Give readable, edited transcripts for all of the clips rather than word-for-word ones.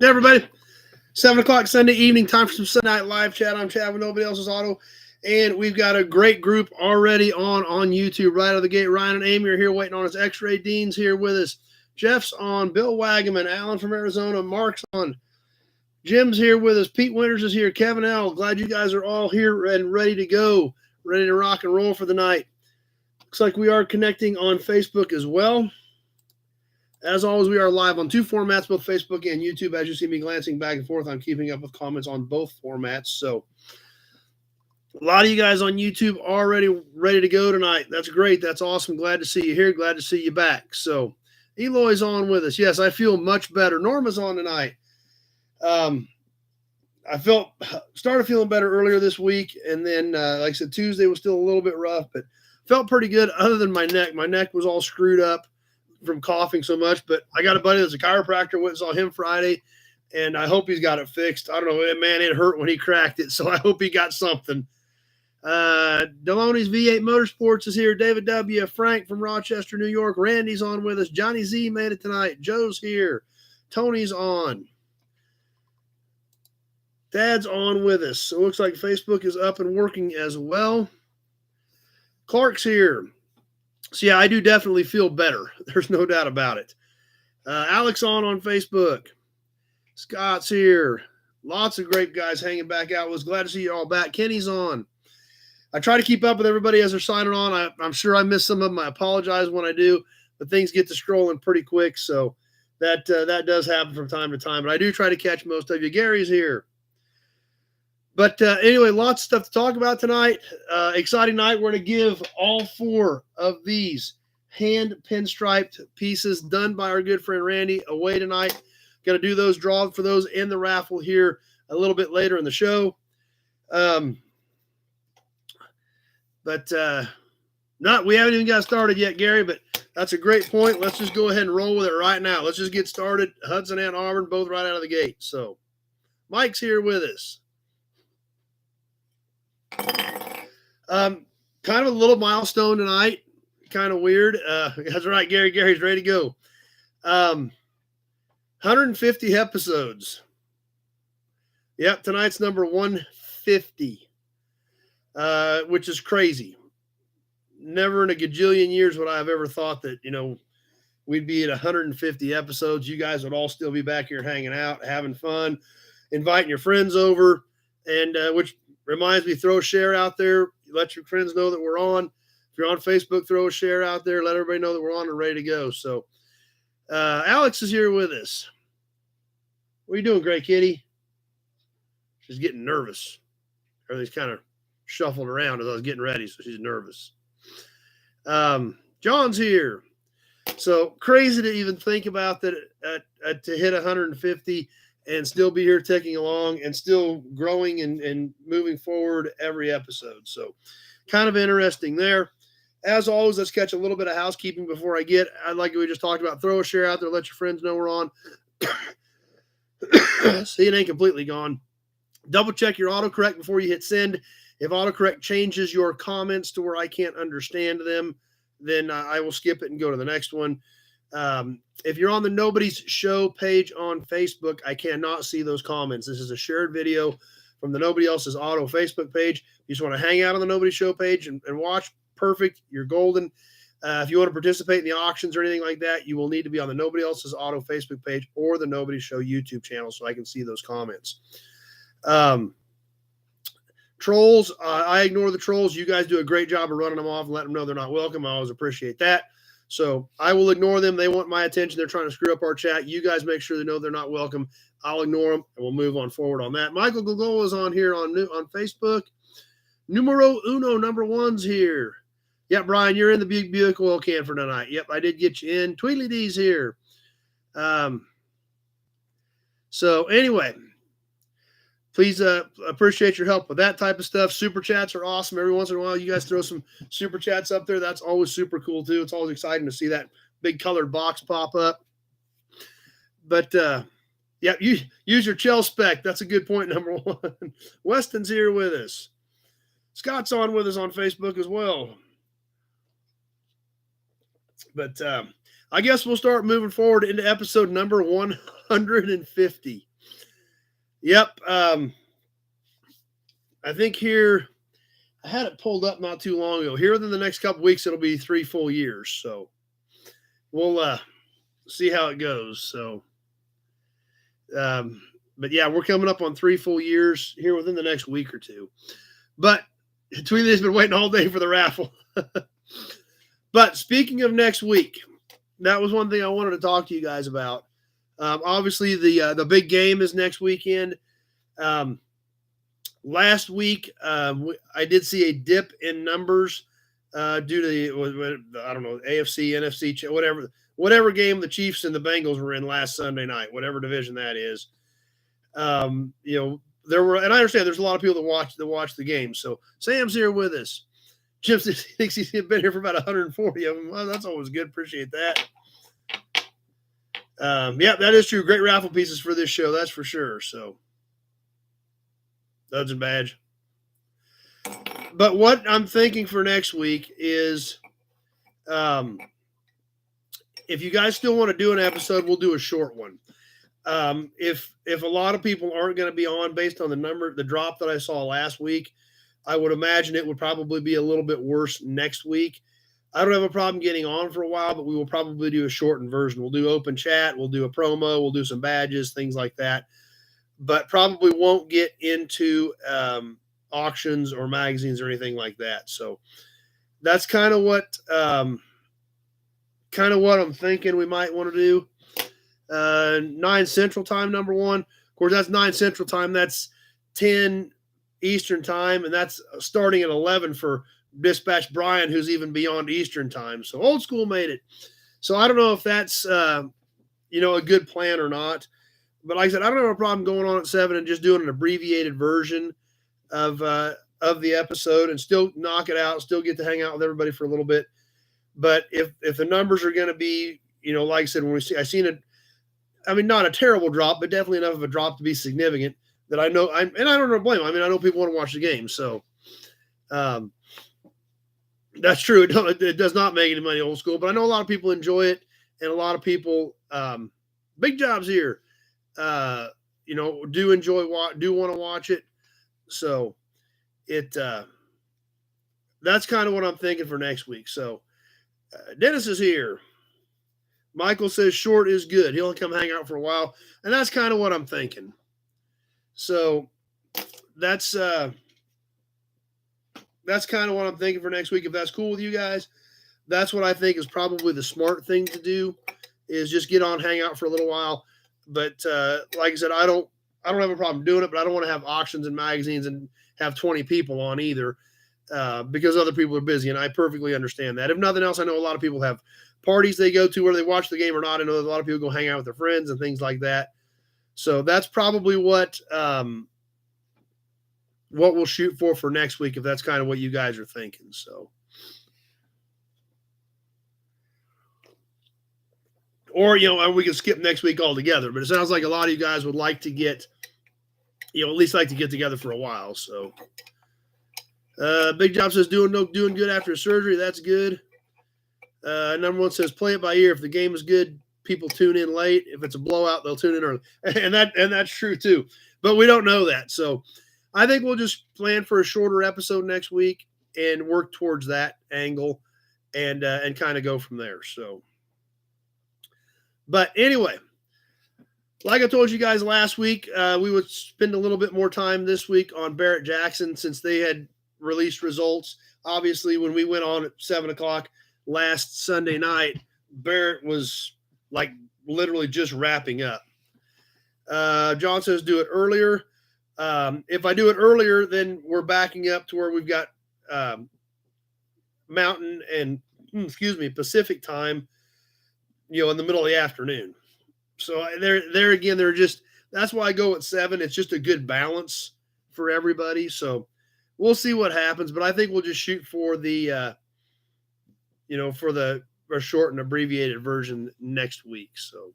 Hey, everybody. 7 o'clock Sunday evening, time for some Sunday Night Live chat. I'm Chad with Nobody Else's Auto. And we've got a great group already on YouTube right out of the gate. Ryan and Amy are here waiting on us. X-Ray Dean's here with us. Jeff's on. Bill Wagaman. Alan from Arizona. Mark's on. Jim's here with us. Pete Winters is here. Kevin L. Glad you guys are all here and ready to go. Ready to rock and roll for the night. Looks like we are connecting on Facebook as well. As always, we are live on two formats, both Facebook and YouTube. As you see me glancing back and forth, I'm keeping up with comments on both formats. So a lot of you guys on YouTube already ready to go tonight. That's great. That's awesome. Glad to see you here. Glad to see you back. So Eloy's on with us. Yes, I feel much better. Norma's on tonight. I started feeling better earlier this week. And then, like I said, Tuesday was still a little bit rough, but felt pretty good other than my neck. My neck was all screwed up from coughing so much, but I got a buddy that's a chiropractor. Went and saw him Friday, and I hope he's got it fixed. I don't know, man, it hurt when he cracked it, so I hope he got something. Deloney's V8 Motorsports is here. David W. Frank from Rochester, New York. Randy's on with us. Johnny Z made it tonight. Joe's here. Tony's on. Dad's on with us. So it looks like Facebook is up and working as well. Clark's here. So, yeah, I do definitely feel better. There's no doubt about it. Alex on Facebook. Scott's here. Lots of great guys hanging back out. Was glad to see you all back. Kenny's on. I try to keep up with everybody as they're signing on. I'm sure I miss some of them. I apologize when I do, but things get to scrolling pretty quick, so that does happen from time to time. But I do try to catch most of you. Gary's here. But anyway, lots of stuff to talk about tonight. Exciting night. We're going to give all four of these hand pinstriped pieces done by our good friend Randy away tonight. Going to do those, draw for those in the raffle here a little bit later in the show. We haven't even got started yet, Gary, but that's a great point. Let's just go ahead and roll with it right now. Let's just get started. Hudson and Auburn, both right out of the gate. So Mike's here with us. Kind of a little milestone tonight. Kind of weird. That's right, Gary. Gary's ready to go. 150 episodes. Yep, tonight's number 150, which is crazy. Never in a gajillion years would I have ever thought that, we'd be at 150 episodes. You guys would all still be back here hanging out, having fun, inviting your friends over, and which reminds me, throw a share out there. Let your friends know that we're on. If you're on Facebook, throw a share out there. Let everybody know that we're on and ready to go. So Alex is here with us. What are you doing, Gray Kitty? She's getting nervous. Everything's kind of shuffled around as I was getting ready, so she's nervous. John's here. So crazy to even think about that to hit 150 and still be here ticking along and still growing and moving forward every episode. So kind of interesting there. As always, let's catch a little bit of housekeeping before I'd like we just talked about, throw a share out there, let your friends know we're on. See, it ain't completely gone. Double check your autocorrect before you hit send. If autocorrect changes your comments to where I can't understand them, then I will skip it and go to the next one. If you're on the Nobody's Show page on Facebook, I cannot see those comments. This is a shared video from the Nobody Else's Auto Facebook page. You just want to hang out on the Nobody Show page and watch. Perfect. You're golden. If you want to participate in the auctions or anything like that, you will need to be on the Nobody Else's Auto Facebook page or the Nobody Show YouTube channel so I can see those comments. Trolls, I ignore the trolls. You guys do a great job of running them off and letting them know they're not welcome. I always appreciate that. So I will ignore them. They want my attention. They're trying to screw up our chat. You guys make sure they know they're not welcome. I'll ignore them, and we'll move on forward on that. Michael Gogola is on here on Facebook. Numero uno, number one's here. Yeah, Brian, you're in the Buick oil can for tonight. Yep, I did get you in. Tweedly D's here. So anyway, please appreciate your help with that type of stuff. Super chats are awesome. Every once in a while, you guys throw some super chats up there. That's always super cool, too. It's always exciting to see that big colored box pop up. But, yeah, you use your Chell spec. That's a good point, number one. Weston's here with us. Scott's on with us on Facebook as well. But I guess we'll start moving forward into episode number 150. Yep. I think here I had it pulled up not too long ago. Here within the next couple weeks, it'll be 3 full years. So we'll see how it goes. So, but yeah, we're coming up on 3 full years here within the next week or two. But Tweely's been waiting all day for the raffle. But speaking of next week, that was one thing I wanted to talk to you guys about. Obviously, the big game is next weekend. Last week, I did see a dip in numbers due to the, I don't know, AFC, NFC, whatever game the Chiefs and the Bengals were in last Sunday night, whatever division that is. There were, and I understand there's a lot of people that watch the game. So Sam's here with us. Jim thinks he's been here for about 140 of them. Well, that's always good. Appreciate that. Yeah, that is true. Great raffle pieces for this show, that's for sure. So, Duds and Badge. But what I'm thinking for next week is, if you guys still want to do an episode, we'll do a short one. If a lot of people aren't going to be on based on the drop that I saw last week, I would imagine it would probably be a little bit worse next week. I don't have a problem getting on for a while, but we will probably do a shortened version. We'll do open chat. We'll do a promo. We'll do some badges, things like that. But probably won't get into auctions or magazines or anything like that. So that's kind of what I'm thinking we might want to do. 9 Central Time, number one. Of course, that's 9 Central Time. That's 10 Eastern Time, and that's starting at 11 for Dispatch Brian, who's even beyond Eastern Time. So Old School made it. So I don't know if that's a good plan or not. But like I said, I don't have a problem going on at 7 and just doing an abbreviated version of the episode and still knock it out, still get to hang out with everybody for a little bit. But if the numbers are going to be, like I said, I seen it, I mean, not a terrible drop, but definitely enough of a drop to be significant that I know, and I don't blame them. I mean, I know people want to watch the game. So that's true. It does not make any money, Old School, but I know a lot of people enjoy it, and a lot of people, big jobs here, do want to watch it. So that's kind of what I'm thinking for next week. So Dennis is here. Michael says short is good. He'll come hang out for a while. And that's kind of what I'm thinking. So that's kind of what I'm thinking for next week. If that's cool with you guys, that's what I think is probably the smart thing to do, is just get on, hang out for a little while. But like I said, I don't have a problem doing it, but I don't want to have auctions and magazines and have 20 people on either, because other people are busy, and I perfectly understand that. If nothing else, I know a lot of people have parties they go to, whether they watch the game or not. I know a lot of people go hang out with their friends and things like that. So that's probably what we'll shoot for next week, if that's kind of what you guys are thinking. So, or we can skip next week altogether. But it sounds like a lot of you guys would like to get, at least like to get together for a while. So, Big Job says doing good after surgery. That's good. Number one says play it by ear. If the game is good, people tune in late. If it's a blowout, they'll tune in early, and that's true too. But we don't know that, so I think we'll just plan for a shorter episode next week and work towards that angle, and kind of go from there. So, but anyway, like I told you guys last week, we would spend a little bit more time this week on Barrett-Jackson since they had released results. Obviously, when we went on at 7:00 last Sunday night, Barrett was like literally just wrapping up. John says do it earlier. If I do it earlier, then we're backing up to where we've got Mountain and Pacific time, in the middle of the afternoon. So there again, that's why I go at 7. It's just a good balance for everybody. So we'll see what happens, but I think we'll just shoot for the for the short and abbreviated version next week. So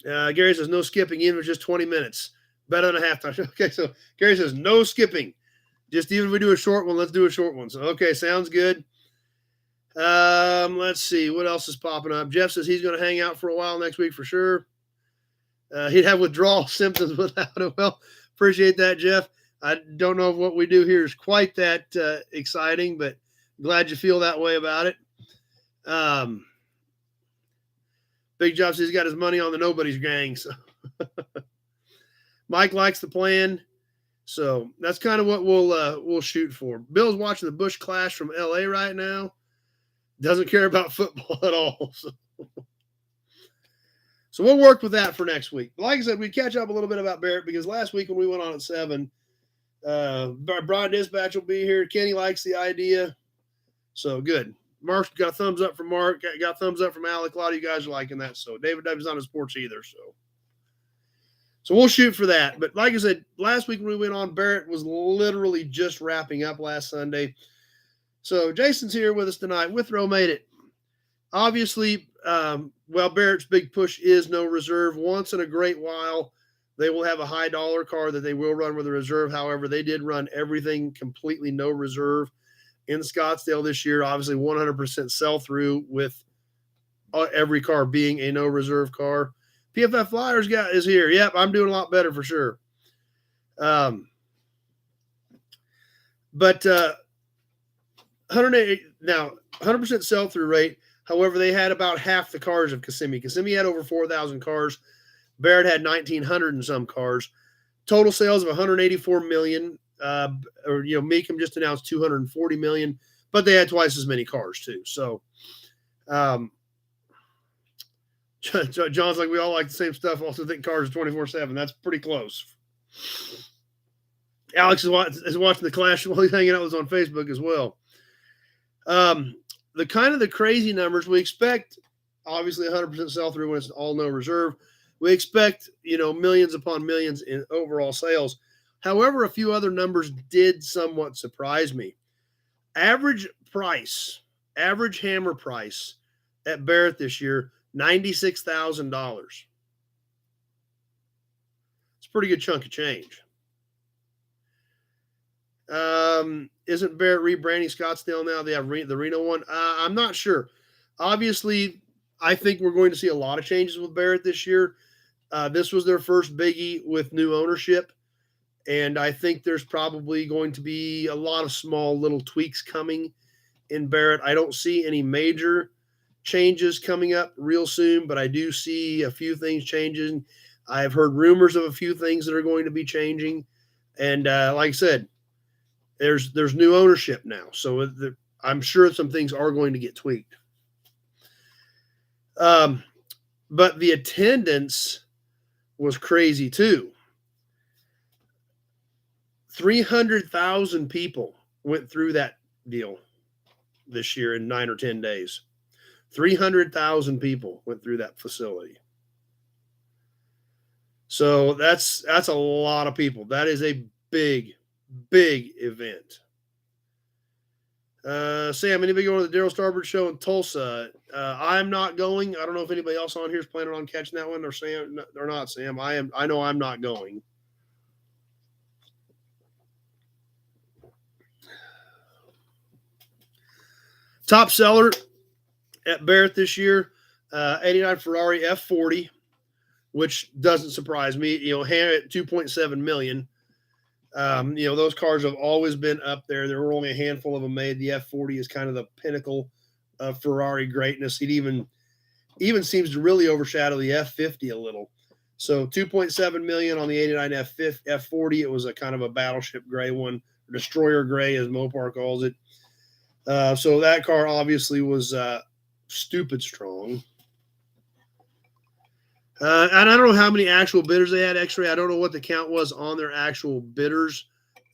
Gary says no skipping, even if it's just 20 minutes, better than a halftime. Okay, so Gary says no skipping, just even if we do a short one, let's do a short one. So okay, sounds good. Let's see what else is popping up. Jeff says he's going to hang out for a while next week for sure. He'd have withdrawal symptoms without it. Well, appreciate that, Jeff. I don't know if what we do here is quite that exciting, but glad you feel that way about it. Big Job says he's got his money on the Nobody's gang. So Mike likes the plan. So that's kind of what we'll shoot for. Bill's watching the Busch Clash from LA right now. Doesn't care about football at all. So we'll work with that for next week. Like I said, we catch up a little bit about Barrett because last week when we went on at 7, Brian Dispatch will be here. Kenny likes the idea. So good. Mark's got a thumbs up from Mark. Got a thumbs up from Alec. A lot of you guys are liking that. So David W's not in sports either. So we'll shoot for that. But like I said, last week when we went on, Barrett was literally just wrapping up last Sunday. So Jason's here with us tonight. Withrow made it. Obviously, Barrett's big push is no reserve. Once in a great while, they will have a high dollar car that they will run with a reserve. However, they did run everything completely no reserve in Scottsdale this year. Obviously, 100% sell through with every car being a no reserve car. PFF Flyers guy is here. Yep, I'm doing a lot better for sure. But 100% sell through rate. However, they had about half the cars of Kissimmee. Kissimmee had over 4,000 cars. Barrett had 1,900 and some cars. Total sales of 184 million. Meekum just announced 240 million, but they had twice as many cars too. So, John's like, we all like the same stuff. Also think cars are 24/7. That's pretty close. Alex is watching the Clash while he's hanging out with us on Facebook as well. The crazy numbers we expect, obviously 100% sell through when it's all no reserve. We expect, millions upon millions in overall sales. However, a few other numbers did somewhat surprise me. Average hammer price at Barrett this year, $96,000. It's a pretty good chunk of change. Isn't Barrett rebranding Scottsdale now? They have the Reno one. I'm not sure. Obviously, I think we're going to see a lot of changes with Barrett this year. This was their first biggie with new ownership. And I think there's probably going to be a lot of small little tweaks coming in Barrett. I don't see any major changes coming up real soon, but I do see a few things changing. I've heard rumors of a few things that are going to be changing. And like I said, there's new ownership now. So I'm sure some things are going to get tweaked. But the attendance was crazy too. 300,000 people went through that deal this year in 9 or 10 days. 300,000 people went through that facility. So that's a lot of people. That is a big event. Sam, anybody going to the Daryl Starbird show in Tulsa? I'm not going. I don't know if anybody else on here is planning on catching that one, or Sam, or not. Sam, I know I'm not going. Top seller at Barrett this year, 89 Ferrari F40, which doesn't surprise me. At 2.7 million. Those cars have always been up there. There were only a handful of them made. The F40 is kind of the pinnacle of Ferrari greatness. It even seems to really overshadow the F50 a little. So 2.7 million on the 89 F40. It was a kind of a battleship gray one, destroyer gray as Mopar calls it. So that car obviously was stupid strong. And I don't know how many actual bidders they had. X-ray. I don't know what the count was on their actual bidders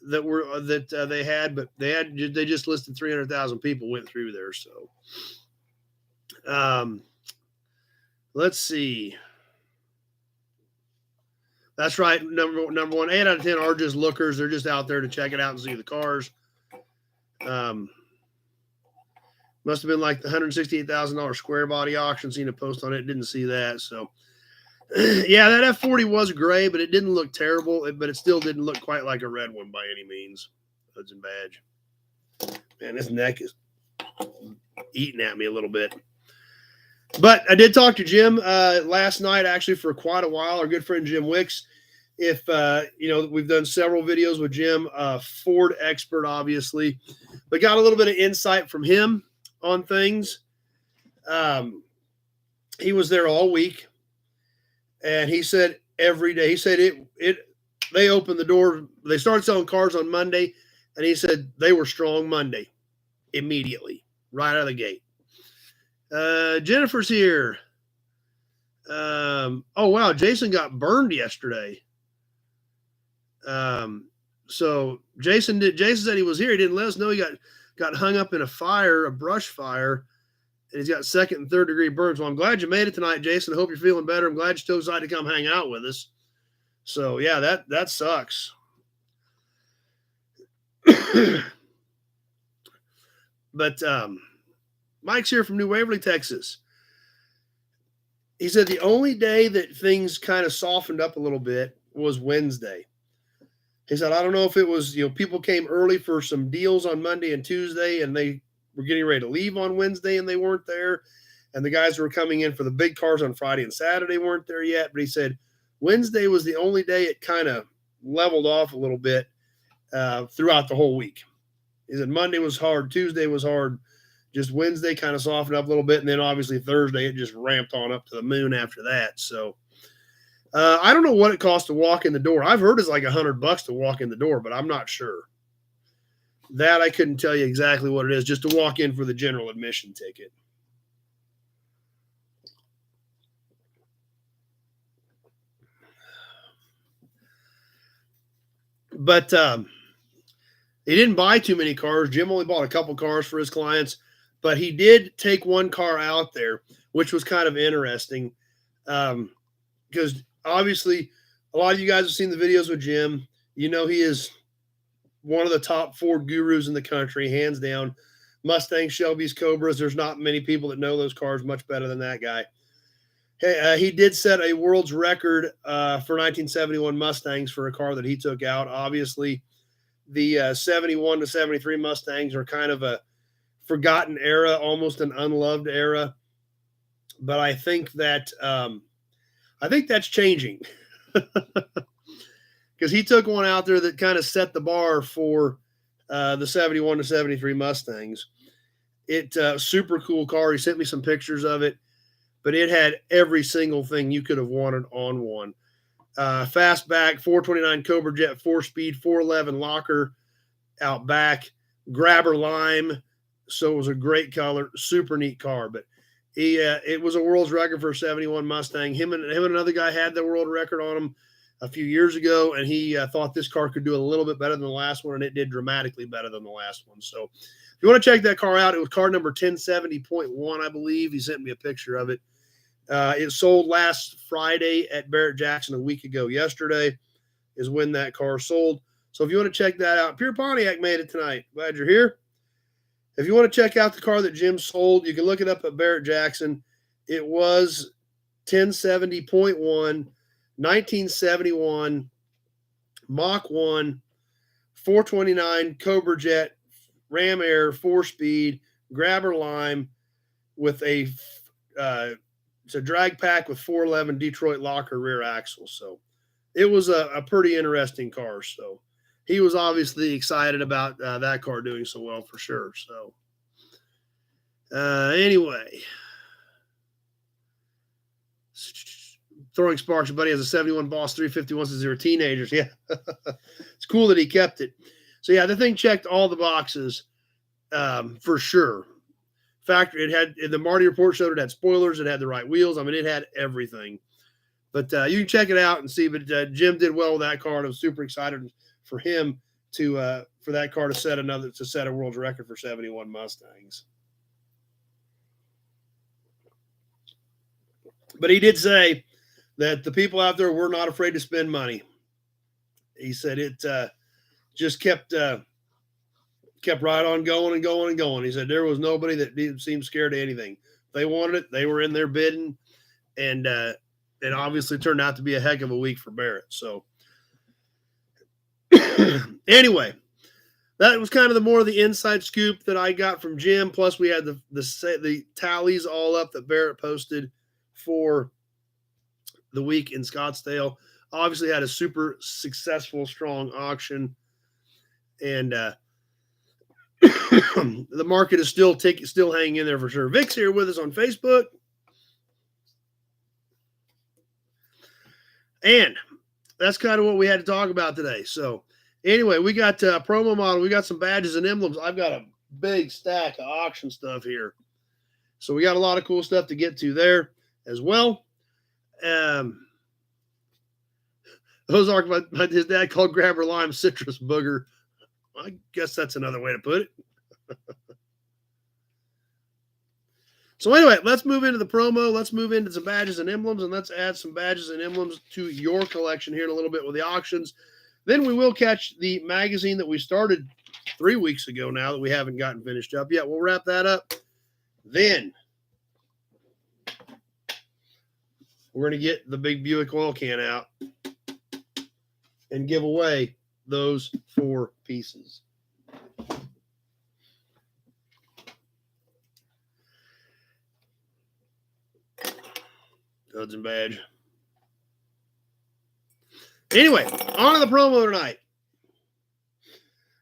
that they had, but they just listed 300,000 people went through there. So, let's see. That's right. Number one, 8 out of 10 are just lookers. They're just out there to check it out and see the cars. Must have been like the $168,000 square body auction. Seen a post on it. Didn't see that. So, yeah, that F40 was gray, but it didn't look terrible. But it still didn't look quite like a red one by any means. Hoods and badge. Man, this neck is eating at me a little bit. But I did talk to Jim last night, actually, for quite a while. Our good friend Jim Wicks. If we've done several videos with Jim, Ford expert, obviously, but got a little bit of insight from him on things. He was there all week, and he said every day. He said they opened the door. They started selling cars on Monday, and he said they were strong Monday, immediately, right out of the gate. Jennifer's here. Oh wow, Jason got burned yesterday. So Jason said he was here. He didn't let us know he got hung up in a brush fire, and he's got 2nd and 3rd degree burns. Well, I'm glad you made it tonight, Jason. I hope you're feeling better. I'm glad you still decided to come hang out with us. So yeah, that sucks. But Mike's here from New Waverly, Texas. He said the only day that things kind of softened up a little bit was Wednesday. He said, I don't know if it was, people came early for some deals on Monday and Tuesday, and they were getting ready to leave on Wednesday, and they weren't there. And the guys who were coming in for the big cars on Friday and Saturday weren't there yet. But he said Wednesday was the only day it kind of leveled off a little bit throughout the whole week. He said Monday was hard. Tuesday was hard. Just Wednesday kind of softened up a little bit. And then obviously Thursday, it just ramped on up to the moon after that. So I don't know what it costs to walk in the door. I've heard it's like $100 to walk in the door, but I'm not sure. That I couldn't tell you exactly what it is, just to walk in for the general admission ticket. But he didn't buy too many cars. Jim only bought a couple cars for his clients, but he did take one car out there, which was kind of interesting. Because obviously a lot of you guys have seen the videos with Jim. He is one of the top Ford gurus in the country, hands down. Mustangs, Chevys, Cobras. There's not many people that know those cars much better than that guy. Hey, he did set a world's record for 1971 Mustangs for a car that he took out. Obviously, the 71 to 73 Mustangs are kind of a forgotten era, almost an unloved era. But I think that's changing. Because he took one out there that kind of set the bar for the 71 to 73 Mustangs. Super cool car. He sent me some pictures of it, but it had every single thing you could have wanted on one. Fastback, 429 Cobra Jet, 4-speed, 411 locker out back, grabber lime. So it was a great color, super neat car. But it was a world's record for a 71 Mustang. Him and another guy had the world record on him a few years ago, and he thought this car could do a little bit better than the last one, and it did dramatically better than the last one. So if you want to check that car out, it was car number 1070.1, I believe. He sent me a picture of it. It sold last Friday at Barrett-Jackson a week ago. Yesterday is when that car sold. So if you want to check that out, Pure Pontiac made it tonight. Glad you're here. If you want to check out the car that Jim sold, you can look it up at Barrett-Jackson. It was 1070.1, 1971, Mach 1, 429 Cobra Jet, Ram Air, 4-speed, grabber lime with it's a drag pack with 411 Detroit locker rear axle. So it was a pretty interesting car. So he was obviously excited about that car doing so well for sure. So anyway, throwing sparks. Your buddy has a 71 Boss 351 since they were teenagers. Yeah, it's cool that he kept it. So yeah, the thing checked all the boxes for sure. Factory, it had the Marty report showed it had spoilers, it had the right wheels. I mean, it had everything. But you can check it out and see. But Jim did well with that car, and I was super excited for him to for that car to set a world record for 71 Mustangs. But he did say that the people out there were not afraid to spend money. He said it just kept right on going and going and going. He said there was nobody that didn't seem scared of anything. If they wanted it, they were in there bidding, and it obviously turned out to be a heck of a week for Barrett. So anyway, that was kind of the more of the inside scoop that I got from Jim. Plus, we had the tallies all up that Barrett posted for the week in Scottsdale. Obviously, had a super successful, strong auction, and the market is still hanging in there for sure. Vic's here with us on Facebook, and that's kind of what we had to talk about today. So anyway, we got promo model. We got some badges and emblems. I've got a big stack of auction stuff here. So we got a lot of cool stuff to get to there as well. Ozark, his dad called Grabber Lime citrus booger. I guess that's another way to put it. So anyway, let's move into the promo. Let's move into some badges and emblems, and let's add some badges and emblems to your collection here in a little bit with the auctions. Then we will catch the magazine that we started 3 weeks ago now that we haven't gotten finished up yet. We'll wrap that up. Then we're going to get the big Buick oil can out and give away those 4 pieces. Hudson badge. Anyway, on to the promo tonight.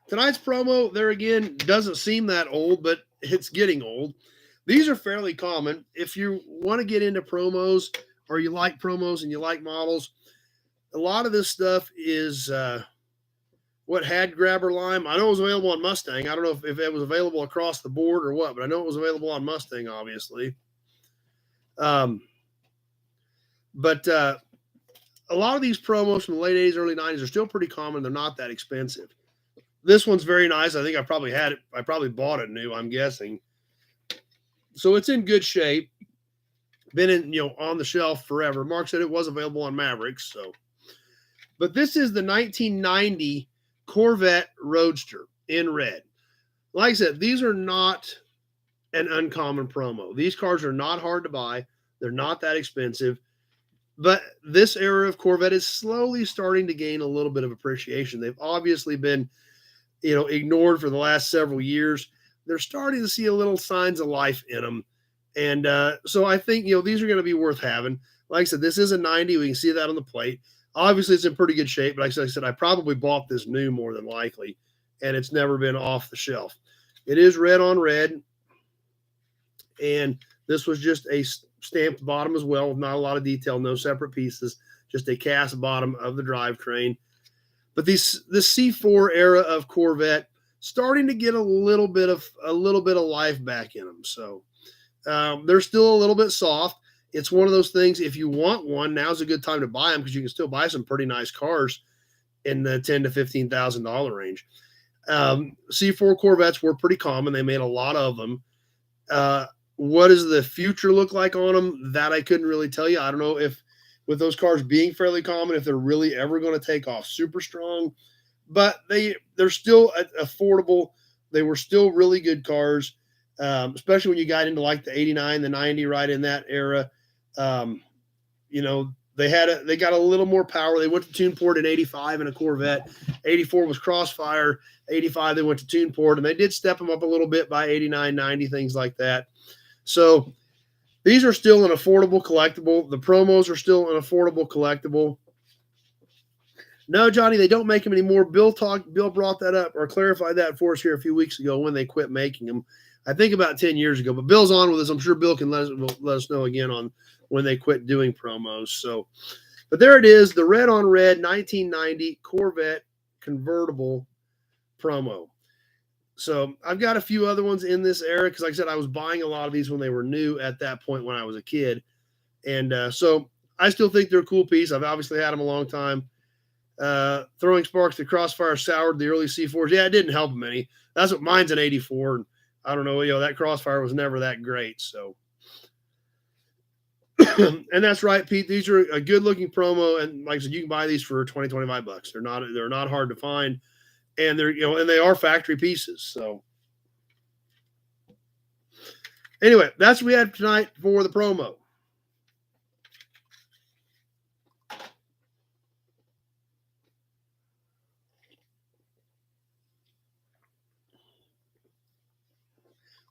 Tonight's promo, there again, doesn't seem that old, but it's getting old. These are fairly common. If you want to get into promos or you like promos and you like models, a lot of this stuff is what had Grabber Lime. I know it was available on Mustang. I don't know if it was available across the board or what, but I know it was available on Mustang, obviously. But a lot of these promos from the late 80s, early 90s are still pretty common. They're not that expensive. This one's very nice. I think I probably had it. I probably bought it new, I'm guessing. So it's in good shape. Been in, on the shelf forever. Mark said it was available on Mavericks. So, but this is the 1990 Corvette Roadster in red. Like I said, these are not an uncommon promo. These cars are not hard to buy. They're not that expensive. But this era of Corvette is slowly starting to gain a little bit of appreciation. They've obviously been, ignored for the last several years. They're starting to see a little signs of life in them. And so I think, these are going to be worth having. Like I said, this is a 90. We can see that on the plate. Obviously, it's in pretty good shape. But like I said, I probably bought this new more than likely, and it's never been off the shelf. It is red on red. And this was just a stamped bottom as well, with not a lot of detail, no separate pieces, just a cast bottom of the drivetrain. But this C4 era of Corvette starting to get a little bit of life back in them. So they're still a little bit soft. It's one of those things. If you want one, now's a good time to buy them because you can still buy some pretty nice cars in the $10,000 to $15,000 range. C4 Corvettes were pretty common. They made a lot of them. What does the future look like on them? That I couldn't really tell you. I don't know if, with those cars being fairly common, if they're really ever going to take off super strong. But they're still affordable. They were still really good cars, especially when you got into like the 89, the 90, right in that era. They got a little more power. They went to tune port in 85 in a Corvette. 84 was Crossfire. 85, they went to tune port, and they did step them up a little bit by 89, 90, things like that. So these are still an affordable collectible. The promos are still an affordable collectible. No, Johnny, they don't make them anymore. Bill brought that up or clarified that for us here a few weeks ago when they quit making them. I think about 10 years ago. But Bill's on with us. I'm sure Bill can let us know again on when they quit doing promos. So, but there it is, the red on red 1990 Corvette convertible promo. So I've got a few other ones in this era because, like I said, I was buying a lot of these when they were new at that point when I was a kid. And so I still think they're a cool piece. I've obviously had them a long time. Throwing sparks to Crossfire soured the early C4s. Yeah, it didn't help them any. That's what mine's an 84. And I don't know, that Crossfire was never that great. So, and that's right, Pete. These are a good looking promo. And like I said, you can buy these for $20, $25. They're not hard to find. And they're, and they are factory pieces. So anyway, that's what we had tonight for the promo.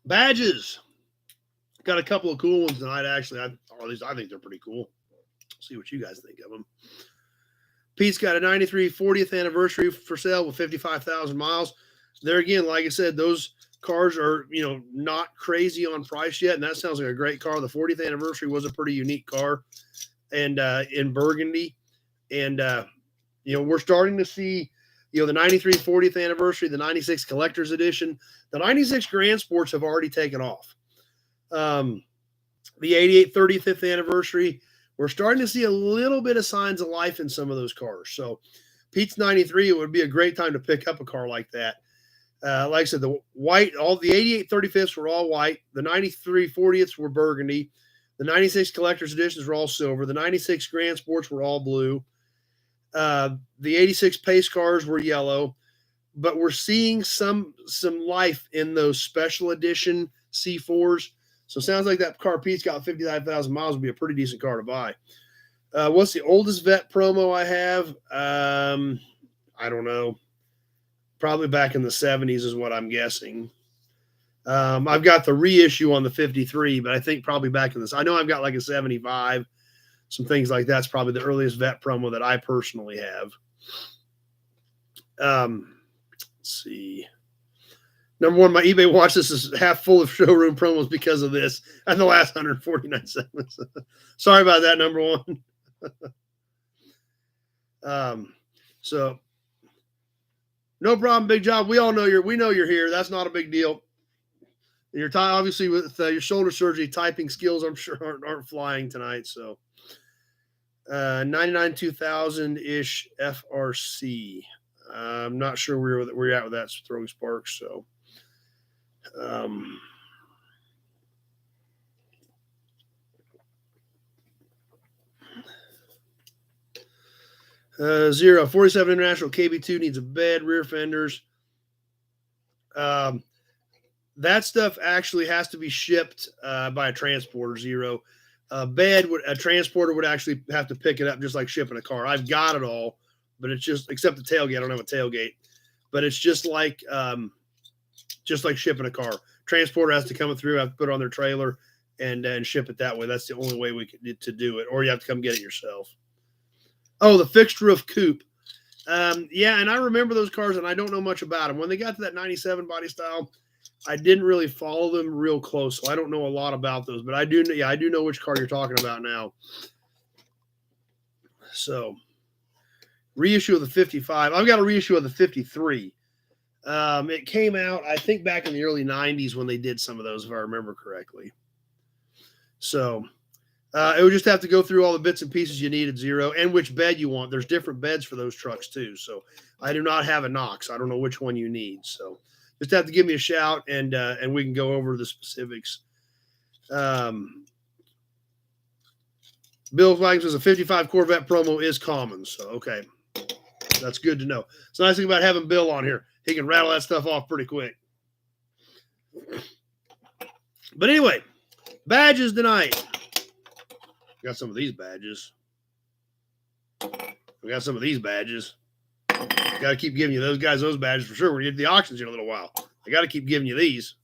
Badges. Got a couple of cool ones tonight, actually. Or at least I think they're pretty cool. See what you guys think of them. Pete's got a 93 40th anniversary for sale with 55,000 miles. There again, like I said, those cars are, not crazy on price yet, and that sounds like a great car. The 40th anniversary was a pretty unique car, and in burgundy. And, we're starting to see, the 93 40th anniversary, the 96 collector's edition. The 96 Grand Sports have already taken off. The 88 35th anniversary, we're starting to see a little bit of signs of life in some of those cars. So Pete's 93, it would be a great time to pick up a car like that. Like I said, the white, all the 88 35ths were all white. The 93 40ths were burgundy. The 96 collector's editions were all silver. The 96 Grand Sports were all blue. The 86 pace cars were yellow. But we're seeing some life in those special edition C4s. So it sounds like that car Pete's got 55,000 miles would be a pretty decent car to buy. What's the oldest vet promo I have? I don't know. Probably back in the 70s is what I'm guessing. I've got the reissue on the 53, but I think probably back in this. I know I've got like a 75, some things like that's probably the earliest vet promo that I personally have. Let's see. Number one, my eBay watch list is half full of showroom promos because of this and the last 149 segments. Sorry about that, number one. So no problem, Big Job. We know you're here. That's not a big deal. You're obviously with your shoulder surgery, typing skills, I'm sure aren't flying tonight. So 99 2000 ish FRC. I'm not sure where you're at with that throwing sparks. So. 47 International KB2 needs a bed, rear fenders. That stuff actually has to be shipped by a transporter. Zero. A transporter would actually have to pick it up just like shipping a car. I've got it all, but it's just except the tailgate. I don't have a tailgate, but it's just like shipping a car. Transporter has to come through, have to put it on their trailer and ship it that way. That's the only way we could to do it, or you have to come get it yourself. Oh, the fixed roof coupe. Yeah, and I remember those cars, and I don't know much about them. When they got to that 97 body style, I didn't really follow them real close, so I don't know a lot about those. But I do know which car you're talking about now. So, reissue of the 55. I've got a reissue of the 53. It came out, I think, back in the early 90s when they did some of those, if I remember correctly. So, it would just have to go through all the bits and pieces you needed, Zero, and which bed you want. There's different beds for those trucks, too. So, I do not have a Knox. I don't know which one you need. So, just have to give me a shout, and we can go over the specifics. Bill Flag says a 55 Corvette promo is common. So, okay. That's good to know. It's the nice thing about having Bill on here. He can rattle that stuff off pretty quick. But anyway, badges tonight. Got some of these badges. We got some of these badges. Got to keep giving you those guys those badges for sure. We're going to get to the auctions in a little while. I got to keep giving you these.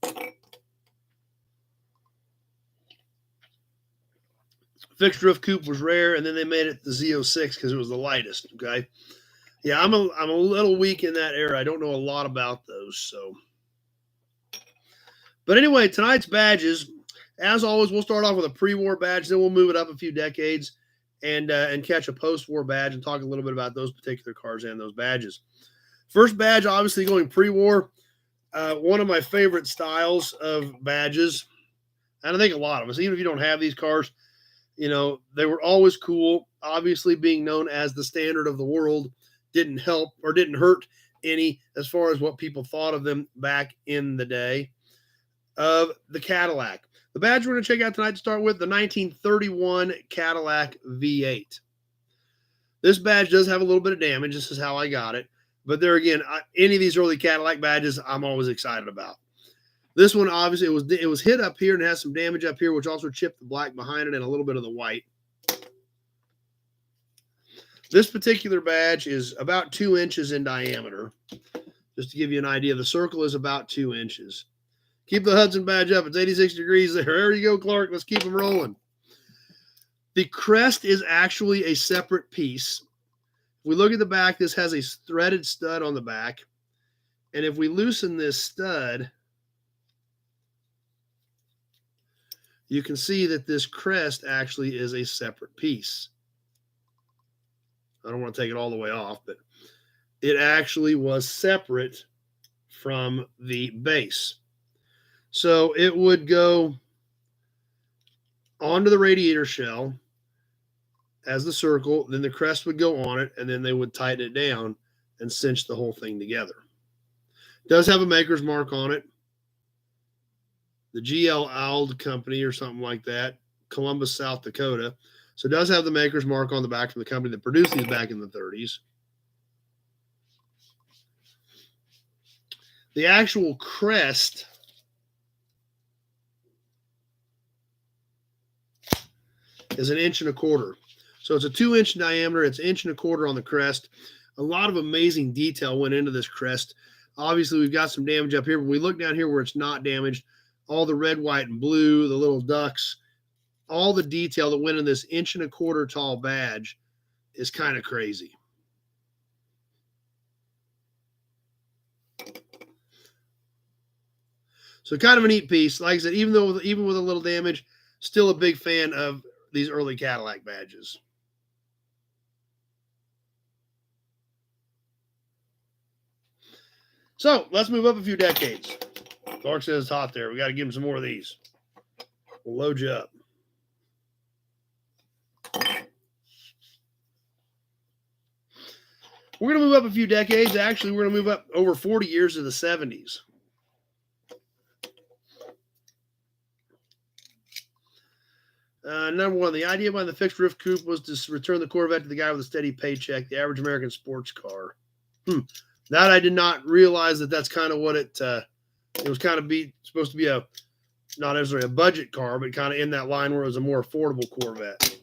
Fixed roof coupe was rare, and then they made it the Z06 because it was the lightest. Okay. Yeah, I'm a little weak in that era. I don't know a lot about those. So, but anyway, tonight's badges, as always, we'll start off with a pre-war badge, then we'll move it up a few decades and catch a post-war badge and talk a little bit about those particular cars and those badges. First badge, obviously going pre-war, one of my favorite styles of badges, and I think a lot of us, even if you don't have these cars, they were always cool. Obviously, being known as the standard of the world didn't help or didn't hurt any as far as what people thought of them back in the day. Of the Cadillac. The badge we're going to check out tonight to start with, the 1931 Cadillac V8. This badge does have a little bit of damage. This is how I got it. But there again, any of these early Cadillac badges, I'm always excited about. This one, obviously, it was hit up here and has some damage up here, which also chipped the black behind it and a little bit of the white. This particular badge is about 2 inches in diameter. Just to give you an idea, the circle is about 2 inches. Keep the Hudson badge up. It's 86 degrees there. There you go, Clark. Let's keep them rolling. The crest is actually a separate piece. If we look at the back, this has a threaded stud on the back. And if we loosen this stud, you can see that this crest actually is a separate piece. I don't want to take it all the way off, but it actually was separate from the base. So it would go onto the radiator shell as the circle, then the crest would go on it, and then they would tighten it down and cinch the whole thing together. It does have a maker's mark on it. The GL Ald Company or something like that, Columbus, South Dakota. So it does have the maker's mark on the back from the company that produced these back in the 30s. The actual crest is 1.25 inches. So it's a 2-inch diameter. It's 1.25 inches on the crest. A lot of amazing detail went into this crest. Obviously, we've got some damage up here, but we look down here where it's not damaged. All the red, white, and blue, the little ducks, all the detail that went in this 1.25 inch tall badge is kind of crazy. So kind of a neat piece. Like I said, even with a little damage, still a big fan of these early Cadillac badges. So let's move up a few decades. Clark says it's hot there. We got to give him some more of these. We'll load you up. We're going to move up a few decades. Actually, we're going to move up over 40 years to the 70s. Number one, the idea behind the fixed roof coupe was to return the Corvette to the guy with a steady paycheck, the average American sports car. That I did not realize that's kind of what it was kind of supposed to be not necessarily a budget car, but kind of in that line where it was a more affordable Corvette.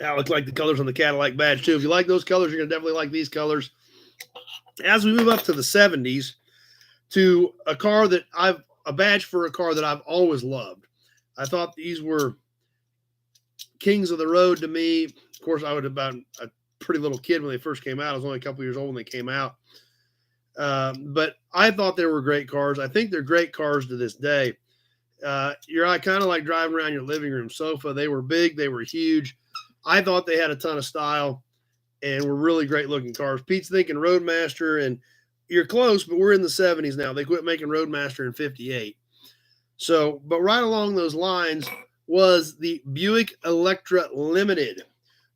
That looked like the colors on the Cadillac badge too. If you like those colors, you're going to definitely like these colors. As we move up to the 70s, to a badge for a car that I've always loved. I thought these were kings of the road to me. Of course, I was about a pretty little kid when they first came out. I was only a couple years old when they came out. But I thought they were great cars. I think they're great cars to this day. You're kind of like driving around your living room sofa. They were big. They were huge. I thought they had a ton of style and were really great looking cars. Pete's thinking Roadmaster, and you're close, but we're in the 70s now. They quit making Roadmaster in 58. So, but right along those lines was the Buick Electra Limited.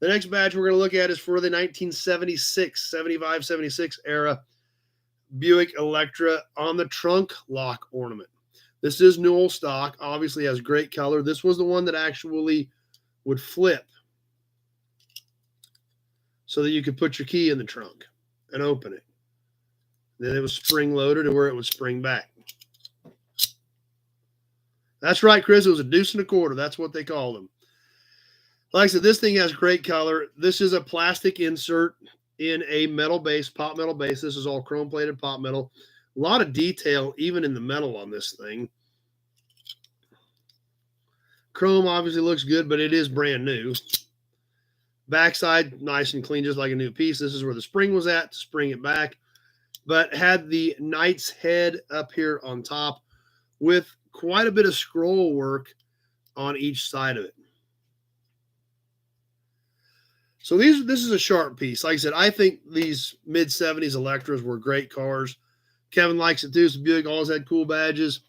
The next badge we're going to look at is for the 1976, 75, 76 era Buick Electra on the trunk lock ornament. This is Newell stock, obviously has great color. This was the one that actually would flip so that you could put your key in the trunk and open it. Then it was spring loaded to where it would spring back. That's right, Chris. It was 1.25 deuces. That's what they called them. Like I said, this thing has great color. This is a plastic insert in a metal base, pot metal base. This is all chrome plated pot metal. A lot of detail even in the metal on this thing. Chrome obviously looks good, but it is brand new. Backside, nice and clean, just like a new piece. This is where the spring was at to spring it back. But had the Knight's head up here on top with quite a bit of scroll work on each side of it. So this is a sharp piece. Like I said, I think these mid-70s Electras were great cars. Kevin likes it too. So Buick always had cool badges.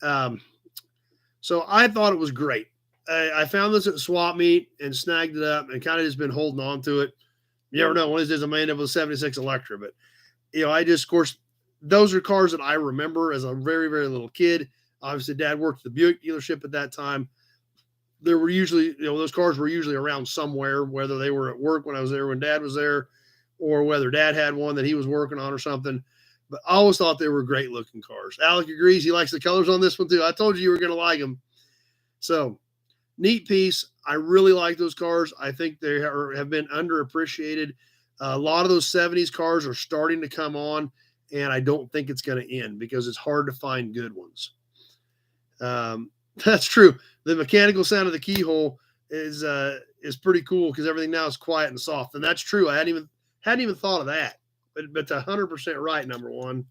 So I thought it was great. I found this at swap meet and snagged it up and kind of just been holding on to it. You never know. One of these days I may end up with a 76 Electra, but of course, those are cars that I remember as a very, very little kid. Obviously, Dad worked at the Buick dealership at that time. There were usually, those cars were usually around somewhere, whether they were at work when I was there, when Dad was there, or whether Dad had one that he was working on or something. But I always thought they were great looking cars. Alec agrees. He likes the colors on this one too. I told you were going to like them. So neat piece. I really like those cars. I think they have been underappreciated. A lot of those 70s cars are starting to come on, and I don't think it's going to end because it's hard to find good ones. That's true. The mechanical sound of the keyhole is pretty cool because everything now is quiet and soft, and that's true. I hadn't even thought of that, but it's 100% right. Number one,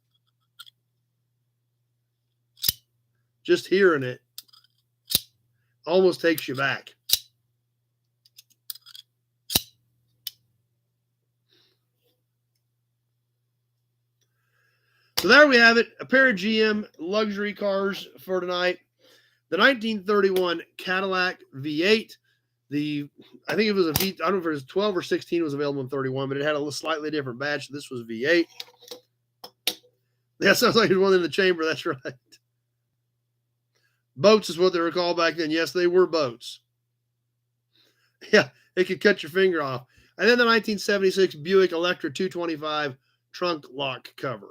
just hearing it almost takes you back. So there we have it, a pair of GM luxury cars for tonight. The 1931 Cadillac V8. I think it was a V, I don't know if it was 12 or 16 was available in 31, but it had a slightly different badge. So this was V8. That sounds like there's one in the chamber. That's right. Boats is what they were called back then. Yes, they were boats. Yeah, it could cut your finger off. And then the 1976 Buick Electra 225 trunk lock cover.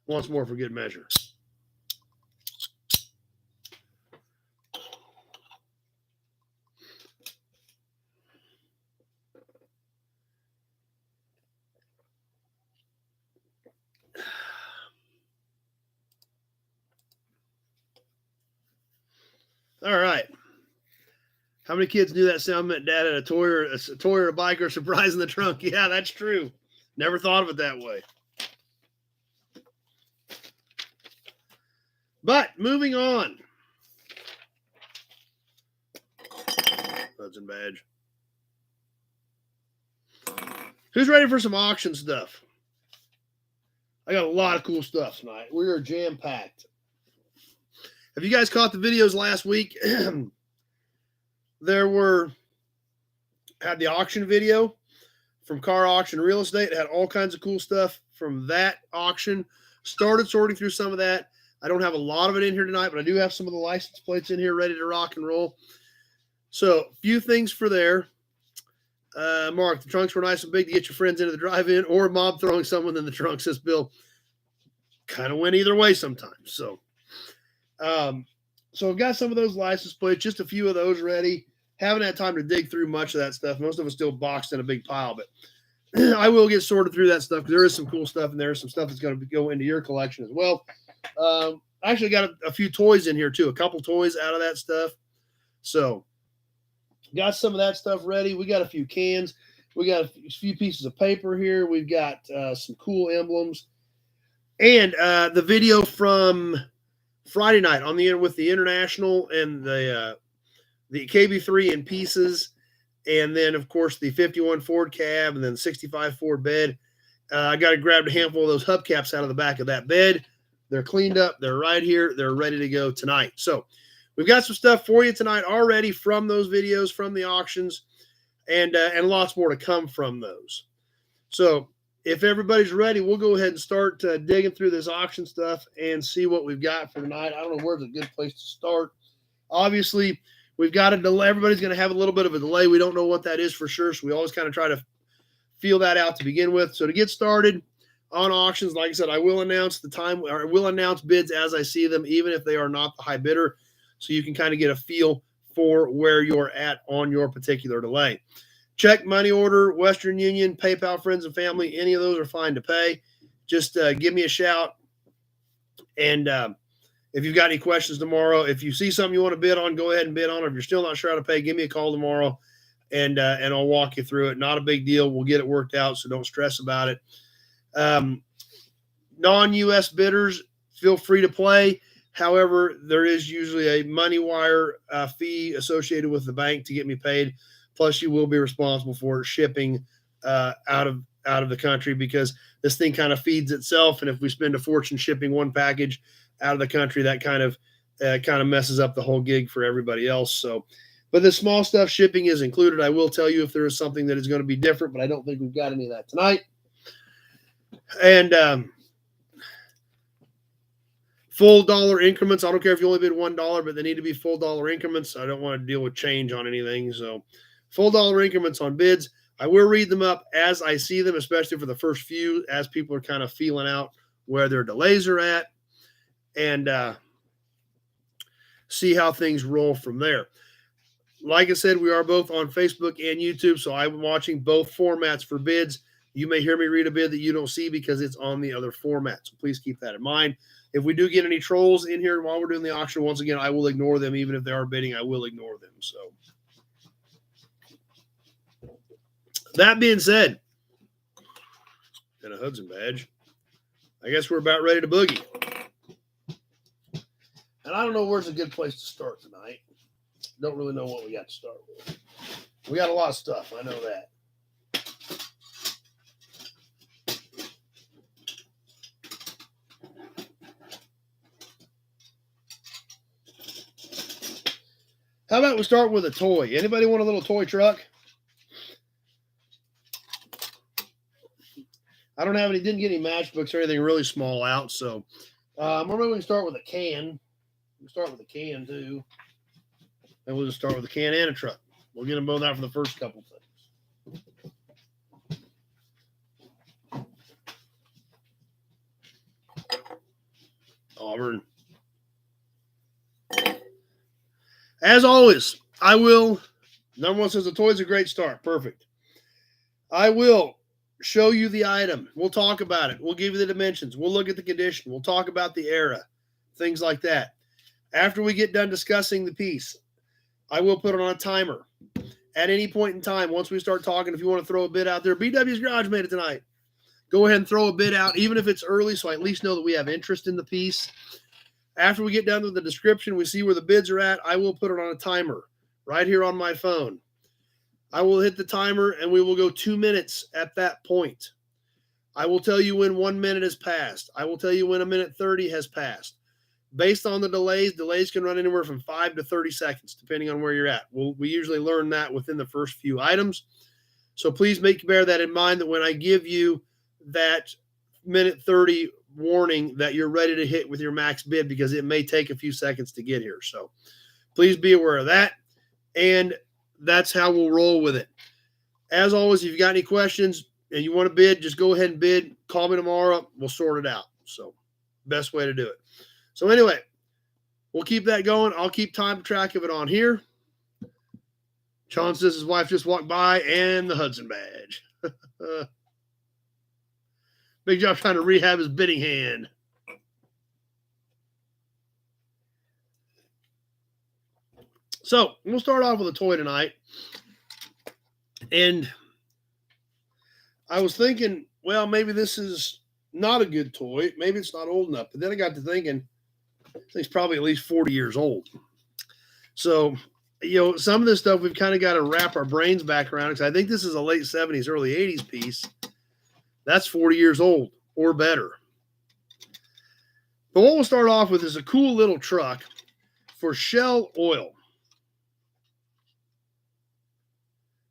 Once more for good measure. All right. How many kids knew that sound meant dad had a toy or a bike or a surprise in the trunk? Yeah, that's true. Never thought of it that way. But moving on. Hudson badge. Who's ready for some auction stuff? I got a lot of cool stuff tonight. We are jam-packed. Have you guys caught the videos last week? Had the auction video from Car Auction Real Estate. It had all kinds of cool stuff from that auction. Started sorting through some of that. I don't have a lot of it in here tonight, but I do have some of the license plates in here ready to rock and roll. So, a few things for there. Mark, the trunks were nice and big to get your friends into the drive-in, or mom throwing someone in the trunk, says Bill. Kind of went either way sometimes. So I've got some of those license plates, just a few of those ready. Haven't had time to dig through much of that stuff. Most of it's still boxed in a big pile, but I will get sorted through that stuff because there is some cool stuff in there. Some stuff that's going to go into your collection as well. I actually got a few toys in here too, a couple toys out of that stuff. So got some of that stuff ready. We got a few cans. We got a few pieces of paper here. We've got some cool emblems. And the video from Friday night on with the International and the KB3 in pieces, and then of course the 51 Ford cab, and then 65 Ford bed. I got to grab a handful of those hubcaps out of the back of that bed. They're cleaned up. They're right here. They're ready to go tonight. So we've got some stuff for you tonight already from those videos, from the auctions, and lots more to come from those. So if everybody's ready, we'll go ahead and start digging through this auction stuff and see what we've got for tonight. I don't know where's a good place to start. Obviously, we've got a delay. Everybody's going to have a little bit of a delay. We don't know what that is for sure, so we always kind of try to feel that out to begin with. So to get started on auctions, like I said, I will announce the time, or I will announce bids as I see them, even if they are not the high bidder, so you can kind of get a feel for where you're at on your particular delay. Check, money order, Western Union, PayPal, friends and family, any of those are fine to pay. Just give me a shout. And if you've got any questions tomorrow, if you see something you want to bid on, go ahead and bid on it. If you're still not sure how to pay, give me a call tomorrow, and I'll walk you through it. Not a big deal. We'll get it worked out, so don't stress about it. Non-U.S. bidders, feel free to play. However, there is usually a money wire fee associated with the bank to get me paid. Plus, you will be responsible for shipping out of the country, because this thing kind of feeds itself. And if we spend a fortune shipping one package out of the country, that kind of messes up the whole gig for everybody else. So, but the small stuff shipping is included. I will tell you if there is something that is going to be different, but I don't think we've got any of that tonight. And full dollar increments. I don't care if you only bid $1, but they need to be full dollar increments. I don't want to deal with change on anything. So full dollar increments on bids. I will read them up as I see them, especially for the first few, as people are kind of feeling out where their delays are at. And see how things roll from there. Like I said, we are both on Facebook and YouTube, so I'm watching both formats for bids. You may hear me read a bid that you don't see because it's on the other format, so please keep that in mind. If we do get any trolls in here while we're doing the auction, once again, I will ignore them. Even if they are bidding, I will ignore them. So that being said, and a Hudson badge, I guess we're about ready to boogie. And I don't know where's a good place to start tonight. Don't really know what we got to start with. We got a lot of stuff. I know that. How about we start with a toy? Anybody want a little toy truck? I don't have any, didn't get any matchbooks or anything really small out, so maybe we can start with a can. We'll start with a can too. And we'll just start with a can and a truck. We'll get them both out for the first couple things. Auburn. As always, I will, number one says the toy's a great start. Perfect. I will show you the item. We'll talk about it. We'll give you the dimensions. We'll look at the condition. We'll talk about the era, things like that. After we get done discussing the piece, I will put it on a timer. At any point in time, once we start talking, if you want to throw a bid out there, BW's Garage made it tonight. Go ahead and throw a bid out, even if it's early, so I at least know that we have interest in the piece. After we get done with the description, we see where the bids are at, I will put it on a timer right here on my phone. I will hit the timer, and we will go 2 minutes at that point. I will tell you when 1 minute has passed. I will tell you when 1:30 has passed. Based on the delays can run anywhere from 5 to 30 seconds, depending on where you're at. We usually learn that within the first few items. So please bear that in mind, that when I give you that 1:30 warning, that you're ready to hit with your max bid, because it may take a few seconds to get here. So please be aware of that. And that's how we'll roll with it. As always, if you've got any questions and you want to bid, just go ahead and bid. Call me tomorrow. We'll sort it out. So best way to do it. So anyway, we'll keep that going. I'll keep time track of it on here. Sean says his wife just walked by, and the Hudson badge. Big job trying to rehab his bidding hand. So we'll start off with a toy tonight. And I was thinking, well, maybe this is not a good toy. Maybe it's not old enough. But then I got to thinking, I think it's probably at least 40 years old. So, some of this stuff we've kind of got to wrap our brains back around, because I think this is a late 70s, early 80s piece. That's 40 years old or better. But what we'll start off with is a cool little truck for Shell Oil.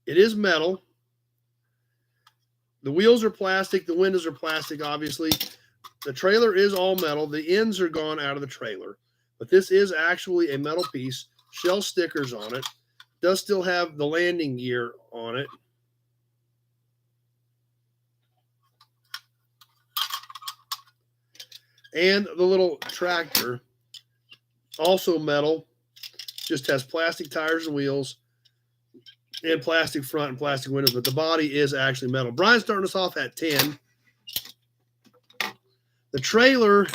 It is metal. The wheels are plastic. The windows are plastic, obviously. The trailer is all metal. The ends are gone out of the trailer. But this is actually a metal piece. Shell stickers on it. Does still have the landing gear on it. And the little tractor, also metal, just has plastic tires and wheels, and plastic front and plastic windows, but the body is actually metal. Brian's starting us off at 10. The trailer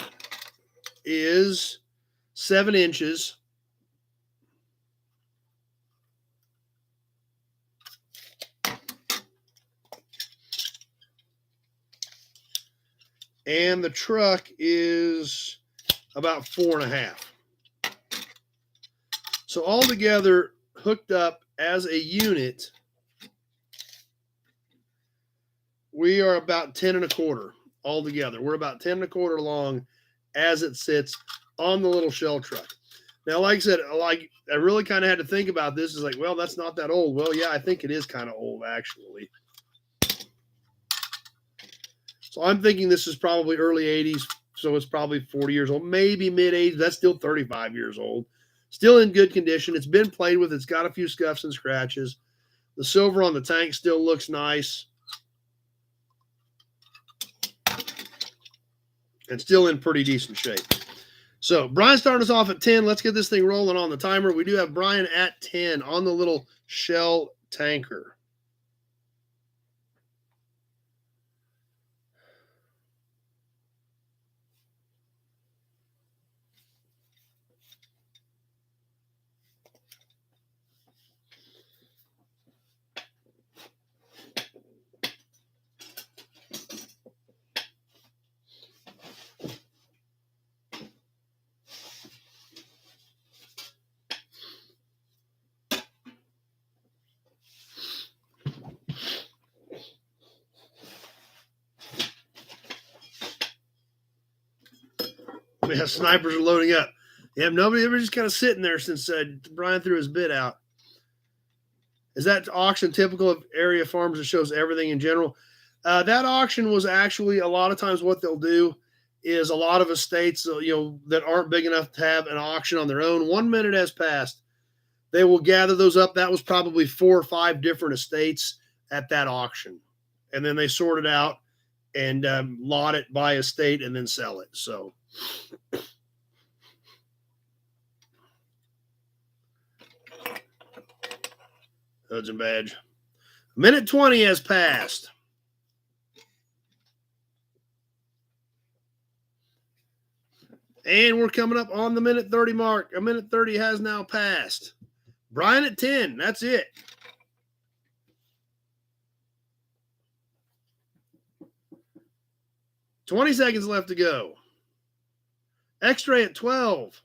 is 7 inches. And the truck is about 4.5. So altogether, hooked up as a unit, we are about 10.25 altogether. We're about 10.25 long as it sits on the little Shell truck. Now, like I said, I really kind of had to think about this. It's like, well, that's not that old. Well, yeah, I think it is kind of old, actually. So I'm thinking this is probably early 80s, so it's probably 40 years old, maybe mid-80s. That's still 35 years old. Still in good condition. It's been played with. It's got a few scuffs and scratches. The silver on the tank still looks nice. And still in pretty decent shape. So Brian started us off at 10. Let's get this thing rolling on the timer. We do have Brian at 10 on the little Shell tanker. Yeah, snipers are loading up. Yeah, nobody ever just kind of sitting there since Brian threw his bid out. Is that auction typical of area farms that shows everything in general? That auction was actually a lot of times what they'll do is a lot of estates, that aren't big enough to have an auction on their own. 1 minute has passed. They will gather those up. That was probably 4 or 5 different estates at that auction. And then they sort it out and lot it by estate and then sell it. So Hoods and badge. Minute 20 has passed. And we're coming up on the minute 30 mark. A minute 30 has now passed. Brian at 10. That's it. $20 seconds left to go. X-ray at 12.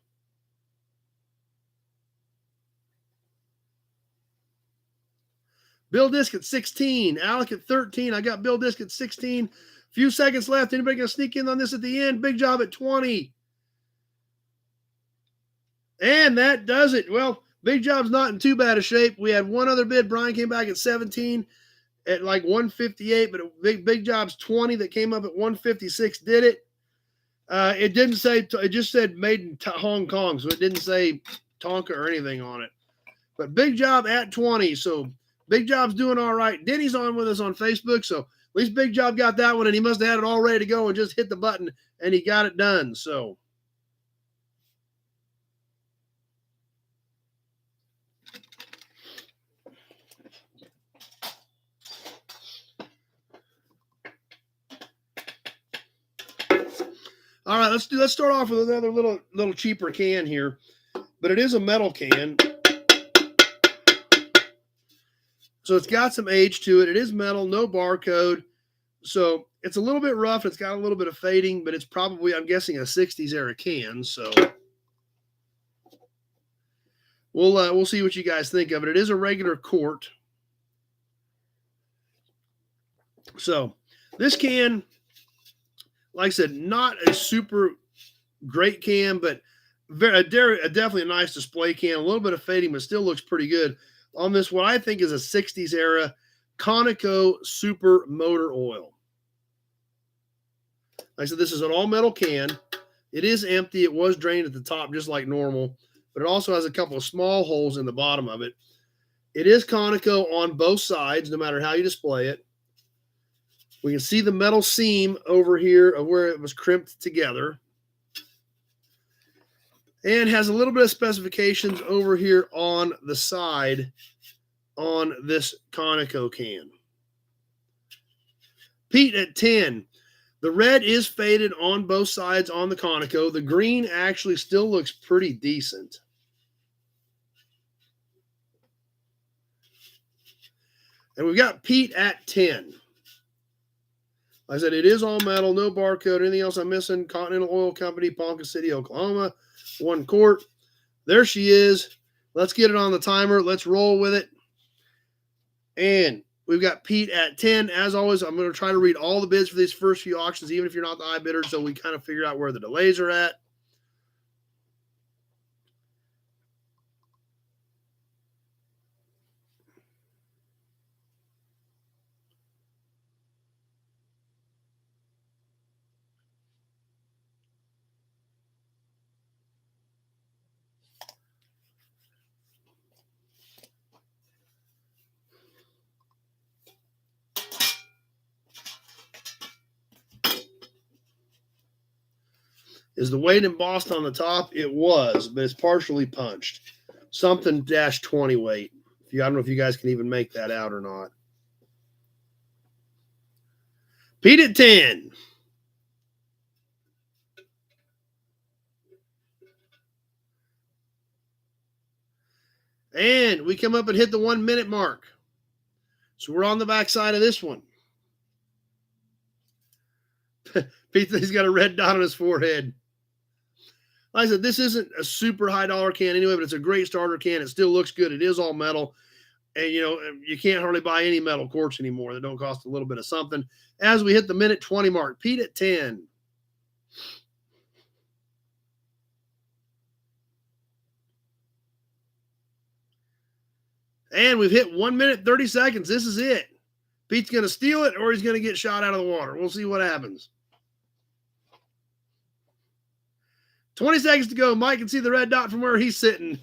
Bill Disc at 16. Alec at 13. I got Bill Disc at 16. Few seconds left. Anybody going to sneak in on this at the end? Big Job at 20. And that does it. Well, Big Job's not in too bad a shape. We had one other bid. Brian came back at 17 at like 158, but Big Job's 20 that came up at 156 did it. It didn't say, it just said made in Hong Kong, so it didn't say Tonka or anything on it. But Big Job at 20, so Big Job's doing all right. Denny's on with us on Facebook, so at least Big Job got that one, and he must have had it all ready to go and just hit the button, and he got it done. So all right, let's start off with another little cheaper can here, but it is a metal can. So it's got some age to it. It is metal, no barcode. So it's a little bit rough. It's got a little bit of fading, but it's probably, I'm guessing, a 60s era can. So we'll see what you guys think of it. It is a regular quart. So this can, like I said, not a super great can, but definitely a nice display can. A little bit of fading, but still looks pretty good on this, what I think is a 60s era Conoco Super Motor Oil. Like I said, this is an all-metal can. It is empty. It was drained at the top just like normal, but it also has a couple of small holes in the bottom of it. It is Conoco on both sides, no matter how you display it. We can see the metal seam over here of where it was crimped together. And has a little bit of specifications over here on the side on this Conoco can. Pete at 10. The red is faded on both sides on the Conoco. The green actually still looks pretty decent. And we've got Pete at 10. Like I said, it is all metal, no barcode. Anything else I'm missing? Continental Oil Company, Ponca City, Oklahoma. 1 quart. There she is. Let's get it on the timer. Let's roll with it. And we've got Pete at 10. As always, I'm going to try to read all the bids for these first few auctions, even if you're not the high bidder, so we kind of figure out where the delays are at. Is the weight embossed on the top? It was, but it's partially punched. Something -20 weight. I don't know if you guys can even make that out or not. Pete at 10. And we come up and hit the 1 minute mark. So we're on the back side of this one. Pete, he's got a red dot on his forehead. Like I said, this isn't a super high dollar can anyway, but it's a great starter can. It still looks good. It is all metal. And, you know, you can't hardly buy any metal quartz anymore that don't cost a little bit of something. As we hit the minute 20 mark, Pete at 10. And we've hit 1 minute, 30 seconds. This is it. Pete's going to steal it or he's going to get shot out of the water. We'll see what happens. 20 seconds to go. Mike can see the red dot from where he's sitting.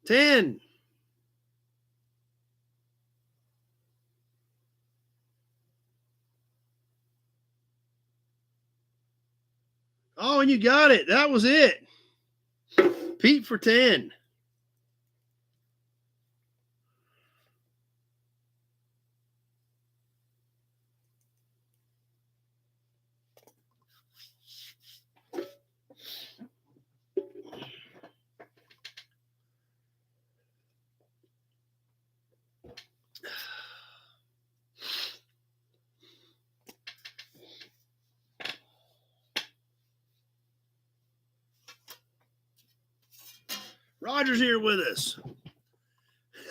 10. Oh, and you got it. That was it. Pete for 10. Roger's here with us.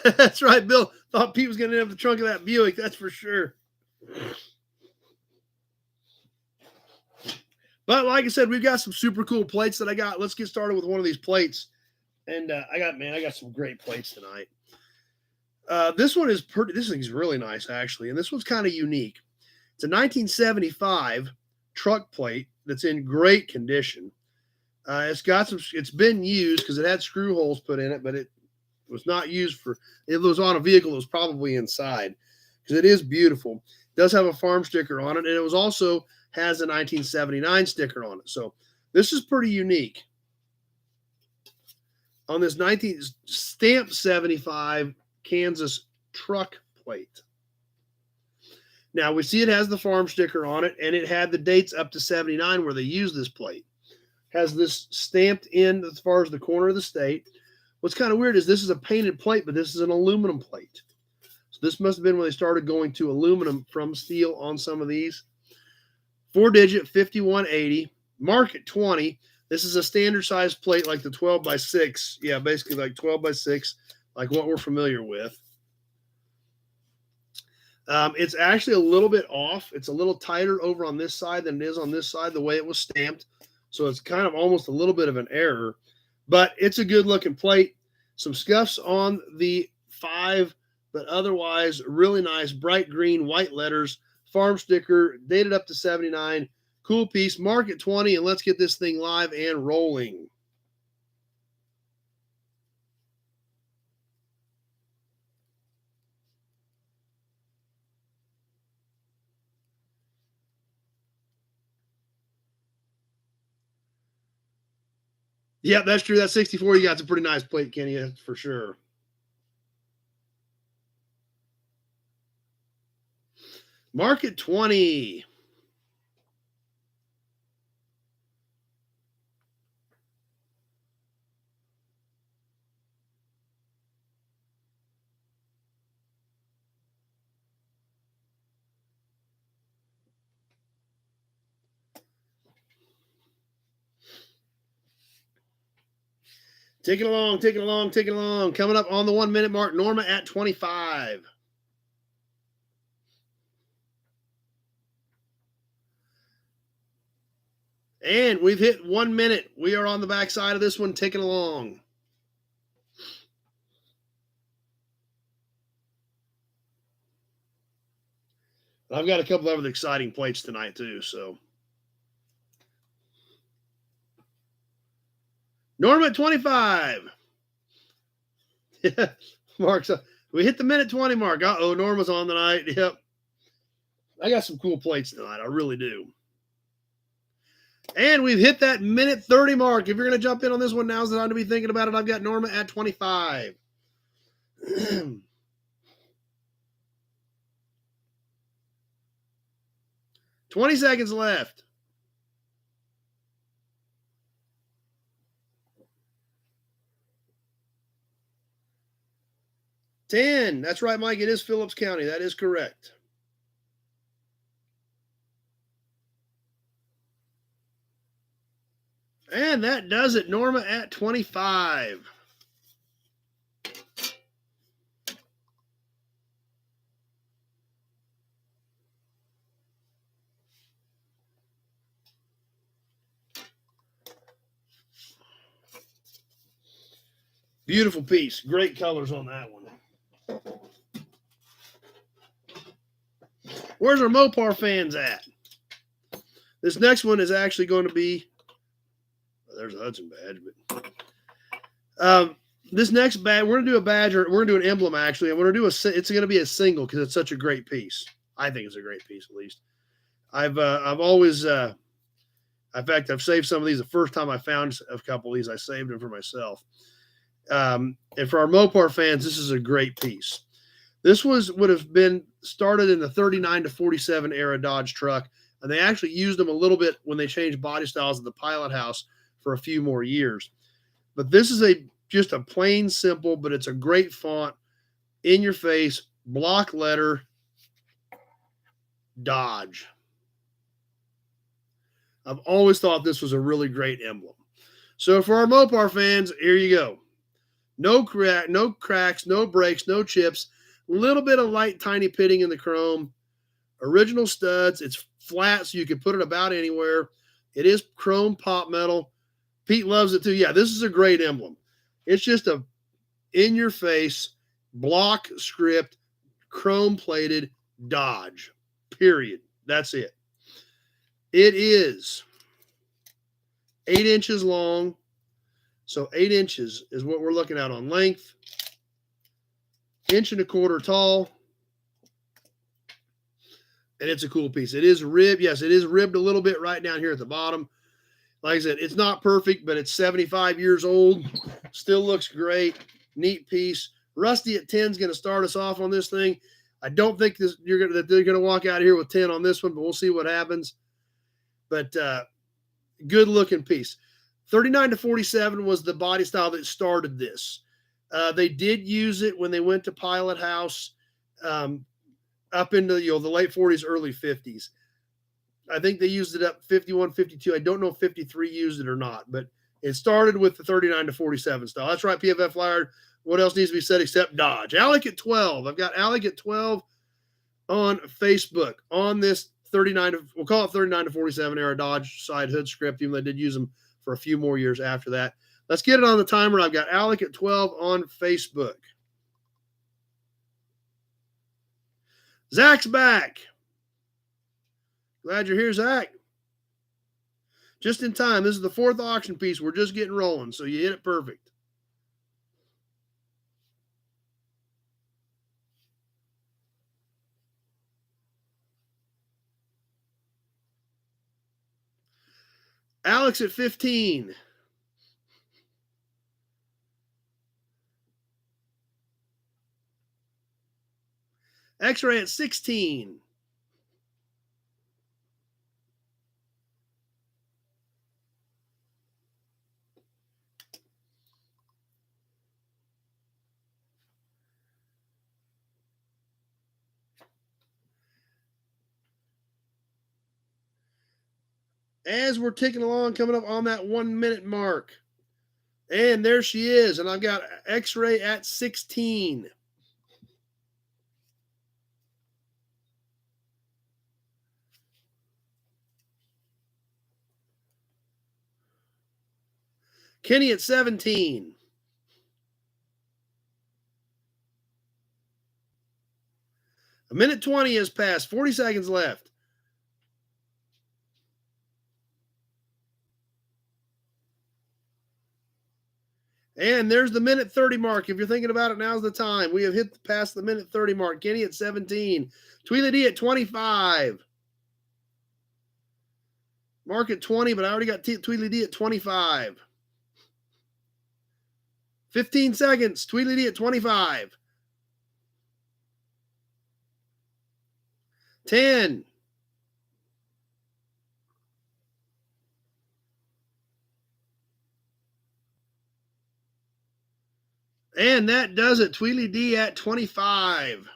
That's right, Bill. Thought Pete was going to end up the trunk of that Buick. That's for sure. But like I said, we've got some super cool plates that I got. Let's get started with one of these plates. And I got some great plates tonight. This one is pretty. This thing's really nice, actually. And this one's kind of unique. It's a 1975 truck plate that's in great condition. It's been used because it had screw holes put in it, but it was not used for, if it was on a vehicle, it was probably inside because it is beautiful. It does have a farm sticker on it, and it was also has a 1979 sticker on it. So this is pretty unique. On this 19 stamp 75 Kansas truck plate. Now we see it has the farm sticker on it, and it had the dates up to 79 where they used this plate. Has this stamped in as far as the corner of the state. What's kind of weird is this is a painted plate, but this is an aluminum plate. So this must have been when they started going to aluminum from steel on some of these. 4-digit 5180, market 20. This is a standard size plate like the 12 by 6. Yeah, basically like 12 by 6, like what we're familiar with. It's actually a little bit off. It's a little tighter over on this side than it is on this side, the way it was stamped. So it's kind of almost a little bit of an error, but it's a good looking plate. Some scuffs on the 5, but otherwise really nice, bright green, white letters, farm sticker, dated up to 79. Cool piece, market 20, and let's get this thing live and rolling. Yeah, that's true. That 64, you got some pretty nice plate, Kenny, that's for sure. Market 20. Taking along. Coming up on the 1 minute mark, Norma at 25. And we've hit 1 minute. We are on the back side of this one, ticking along. I've got a couple of other exciting plates tonight too, so. Norma at 25. Mark's We hit the minute 20 mark. Uh-oh, Norma's on tonight. Yep. I got some cool plates tonight. I really do. And we've hit that minute 30 mark. If you're going to jump in on this one, now's the time to be thinking about it. I've got Norma at 25. 20 seconds left. $10. That's right, Mike. It is Phillips County. That is correct. And that does it. Norma at 25. Beautiful piece. Great colors on that one. Where's our Mopar fans at? This next one is actually going to be, there's a Hudson badge, but this next badge, we're going to do a badge, or we're going to do an emblem actually, and we're going to do it's going to be a single because it's such a great piece. I think it's a great piece, at least. I've always, in fact, I've saved some of these. The first time I found a couple of these, I saved them for myself. And for our Mopar fans, this is a great piece. This would have been started in the 39 to 47 era Dodge truck, and they actually used them a little bit when they changed body styles at the Pilot House for a few more years. But this is just a plain simple, but it's a great font, in your face, block letter, Dodge. I've always thought this was a really great emblem. So for our Mopar fans, here you go. No cracks, no breaks, no chips. A little bit of light, tiny pitting in the chrome. Original studs. It's flat, so you can put it about anywhere. It is chrome pop metal. Pete loves it too. Yeah, this is a great emblem. It's just a in-your-face, block script, chrome-plated Dodge. Period. That's it. It is 8 inches long. So 8 inches is what we're looking at on length. 1.25 inches tall. And it's a cool piece. It is ribbed. Yes, it is ribbed a little bit right down here at the bottom. Like I said, it's not perfect, but it's 75 years old. Still looks great. Neat piece. Rusty at 10 is going to start us off on this thing. I don't think that they're going to walk out of here with 10 on this one, but we'll see what happens. But good looking piece. 39 to 47 was the body style that started this. They did use it when they went to Pilot House up into the late 40s, early 50s. I think they used it up 51, 52. I don't know if 53 used it or not, but it started with the 39 to 47 style. That's right, PFF Flyer. What else needs to be said except Dodge? Alec at 12. I've got Alec at 12 on Facebook on this 39 to, we'll call it 39 to 47 era Dodge side hood script, even though they did use them for a few more years after that. Let's get it on the timer. I've got Alec at 12 on Facebook. Zach's back. Glad you're here, Zach. Just in time. This is the 4th auction piece. We're just getting rolling, so you hit it perfect. Alex at 15. X-Ray at 16. As we're ticking along, coming up on that 1 minute mark. And there she is. And I've got X-Ray at 16. Kenny at 17. A minute 20 has passed. 40 seconds left. And there's the minute 30 mark. If you're thinking about it, now's the time. We have hit past the minute 30 mark. Kenny at 17. Tweely D at 25. Mark at 20, but I already got Tweely D at 25. 15 seconds. Tweely D at 25. 10. 'And that does it. Tweely D at 25.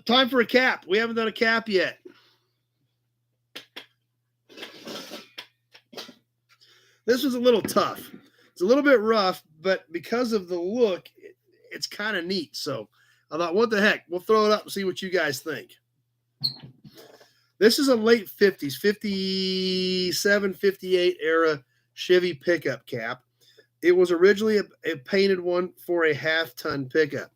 Time for a cap. We haven't done a cap yet. This was a little tough. It's a little bit rough, but because of the look, it's kind of neat. So I thought, what the heck? We'll throw it up and see what you guys think. This is a late 50s, 57, 58 era Chevy pickup cap. It was originally a painted one for a half-ton pickup.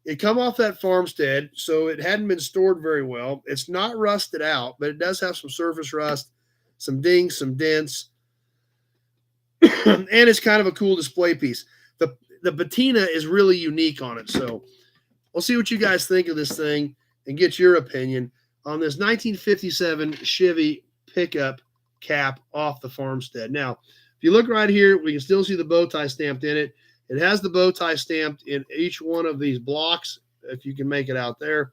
It come off that farmstead, so it hadn't been stored very well. It's not rusted out, but it does have some surface rust, some dings, some dents, and it's kind of a cool display piece. The patina is really unique on it, so we'll see what you guys think of this thing and get your opinion on this 1957 Chevy pickup cap off the farmstead. Now, if you look right here, we can still see the bow tie stamped in it. It has the bow tie stamped in each one of these blocks, if you can make it out there.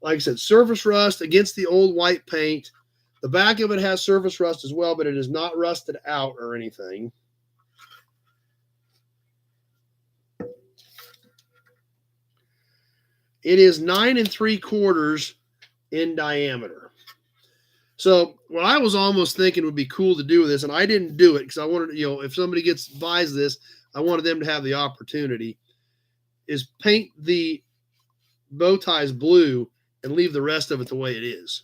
Like I said, surface rust against the old white paint. The back of it has surface rust as well, but it is not rusted out or anything. It is 9 3/4 in diameter. So what I was almost thinking would be cool to do with this, and I didn't do it because I wanted, if somebody buys this, I wanted them to have the opportunity, is paint the bow ties blue and leave the rest of it the way it is.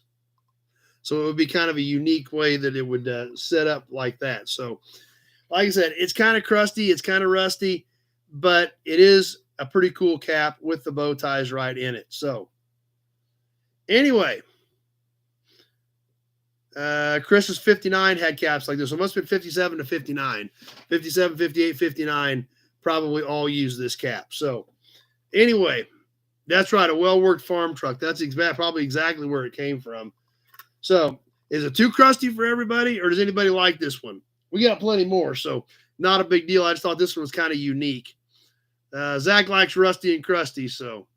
So it would be kind of a unique way that it would set up like that. So like I said, it's kind of crusty, it's kind of rusty, but it is a pretty cool cap with the bow ties right in it. So anyway, Chris's 59 had caps like this. So it must have been 57 to 59. 57, 58, 59 probably all use this cap. So anyway, that's right, a well-worked farm truck. That's probably exactly where it came from. So is it too crusty for everybody, or does anybody like this one? We got plenty more, so not a big deal. I just thought this one was kind of unique. Zach likes rusty and crusty, so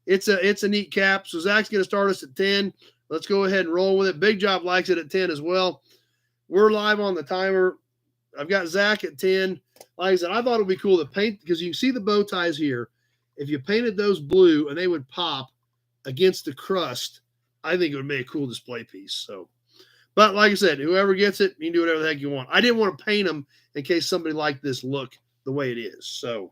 it's a neat cap. So Zach's going to start us at 10. Let's go ahead and roll with it. Big Job likes it at 10 as well. We're live on the timer. I've got Zach at 10. Like I said, I thought it would be cool to paint, because you can see the bow ties here. If you painted those blue and they would pop against the crust, I think it would make a cool display piece. So, but like I said, whoever gets it, you can do whatever the heck you want. I didn't want to paint them in case somebody liked this look the way it is. So,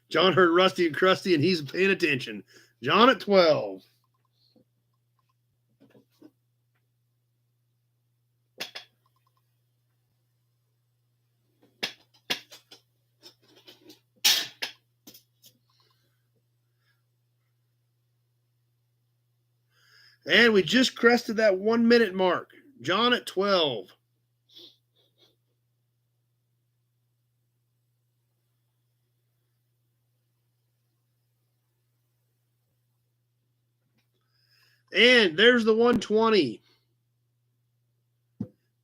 John heard rusty and crusty, and he's paying attention. John at 12. And we just crested that 1 minute mark. John at 12. And there's the 120.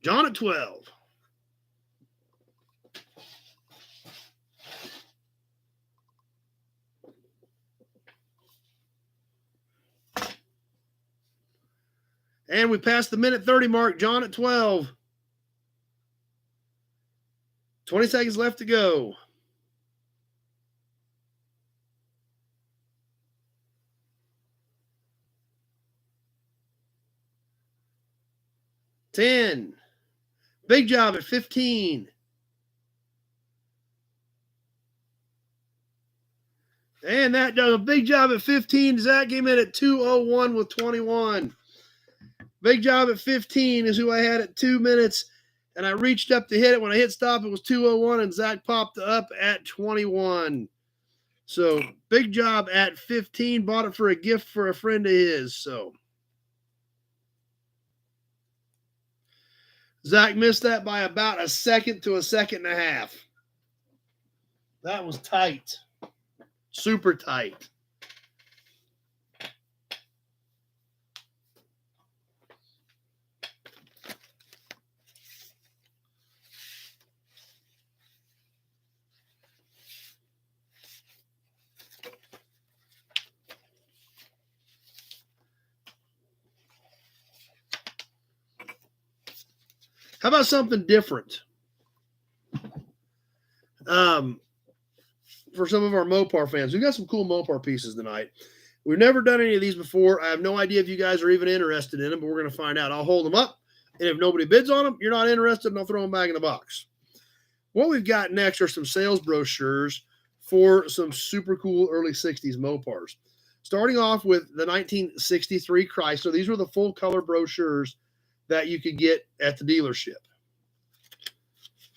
John at 12. And we passed the minute 30 mark. John at 12. 20 seconds left to go. 10. Big job at 15. And that does a big job at 15. Zach came in at 2:01 with 21. Big job at 15 is who I had at 2 minutes. And I reached up to hit it. When I hit stop, it was 2:01, and Zach popped up at 21. So big job at 15. Bought it for a gift for a friend of his. So Zach missed that by about a second to a second and a half. That was tight. Super tight. How about something different? For some of our Mopar fans, we've got some cool Mopar pieces tonight. We've never done any of these before. I have no idea if you guys are even interested in them, but we're going to find out. I'll hold them up, and if nobody bids on them, you're not interested, and I'll throw them back in the box. What we've got next are some sales brochures for some super cool early 60s Mopars. Starting off with the 1963 Chrysler. These were the full color brochures that you could get at the dealership.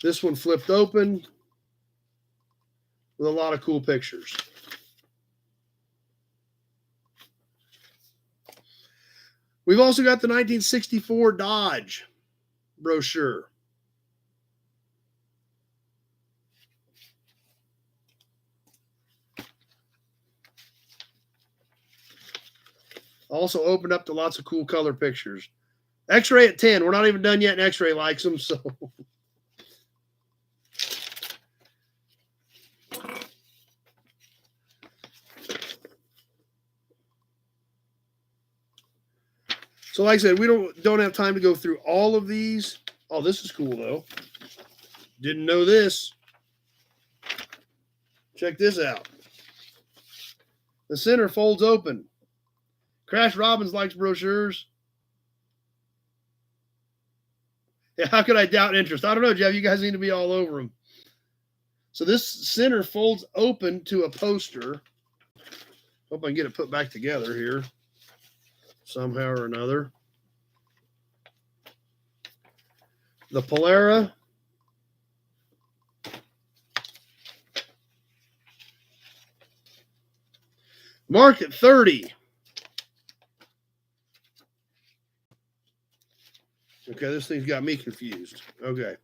This one flipped open with a lot of cool pictures. We've also got the 1964 Dodge brochure. Also opened up to lots of cool color pictures. X-ray at 10. We're not even done yet, and X-ray likes them, so. So like I said, we don't have time to go through all of these. Oh, this is cool, though. Didn't know this. Check this out. The center folds open. Crash Robbins likes brochures. Yeah, how could I doubt interest? I don't know, Jeff. You guys need to be all over them. So this center folds open to a poster. Hope I can get it put back together here somehow or another. The Polara. Mark at 30. Okay, this thing's got me confused. Okay.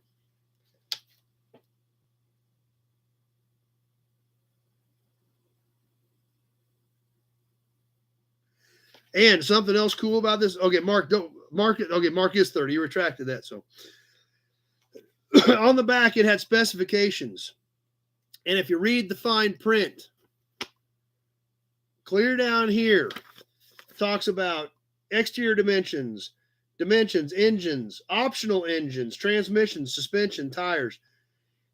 And something else cool about this. Okay, Mark, don't mark it. Okay, Mark is 30. You retracted that. So on the back, it had specifications. And if you read the fine print, clear down here, it talks about exterior dimensions, engines, optional engines, transmissions, suspension, tires.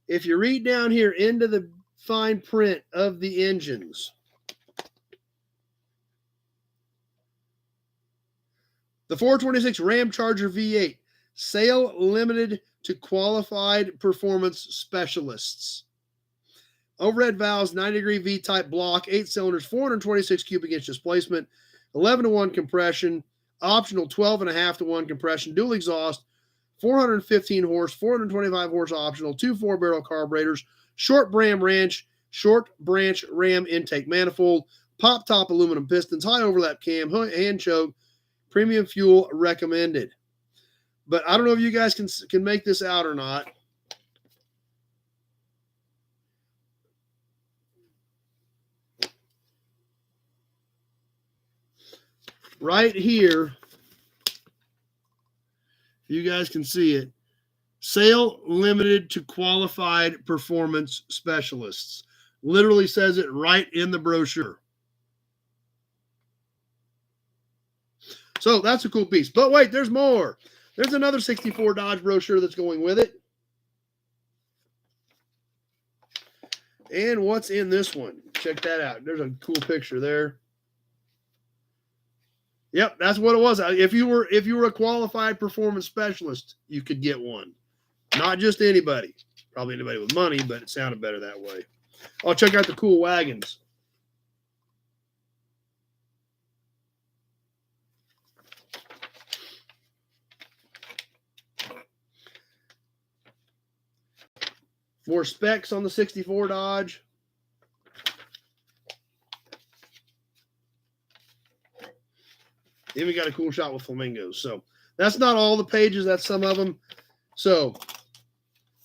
If you read down here into the fine print of the engines, the 426 Ram Charger V8, sale limited to qualified performance specialists. Overhead valves, 90-degree V-type block, 8 cylinders, 426 cubic inch displacement, 11-to-1 compression, optional 12.5 to 1 compression, dual exhaust, 415 horse, 425 horse optional, 2 4-barrel carburetors, short branch ram intake manifold, pop top aluminum pistons, high overlap cam, hand choke, premium fuel recommended. But I don't know if you guys can make this out or not. Right here, you guys can see it. Sale limited to qualified performance specialists. Literally says it right in the brochure. So that's a cool piece. But wait, there's more. There's another 64 Dodge brochure that's going with it. And what's in this one? Check that out. There's a cool picture there. Yep, that's what it was. If you were a qualified performance specialist, you could get one. Not just anybody. Probably anybody with money, but it sounded better that way. Oh, check out the cool wagons. More specs on the 64 Dodge. Even got a cool shot with flamingos. So that's not all the pages. That's some of them. So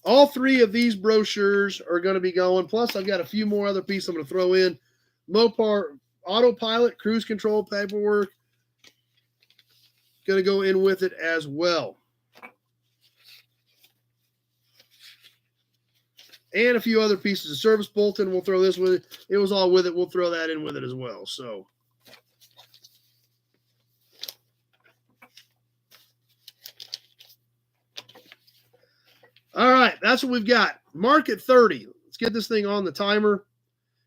all three of these brochures are going to be going. Plus, I've got a few more other pieces I'm going to throw in. Mopar autopilot, cruise control paperwork. Going to go in with it as well. And a few other pieces of service bulletin. We'll throw this with it. It was all with it. We'll throw that in with it as well. So. All right, that's what we've got. Mark at 30. Let's get this thing on the timer.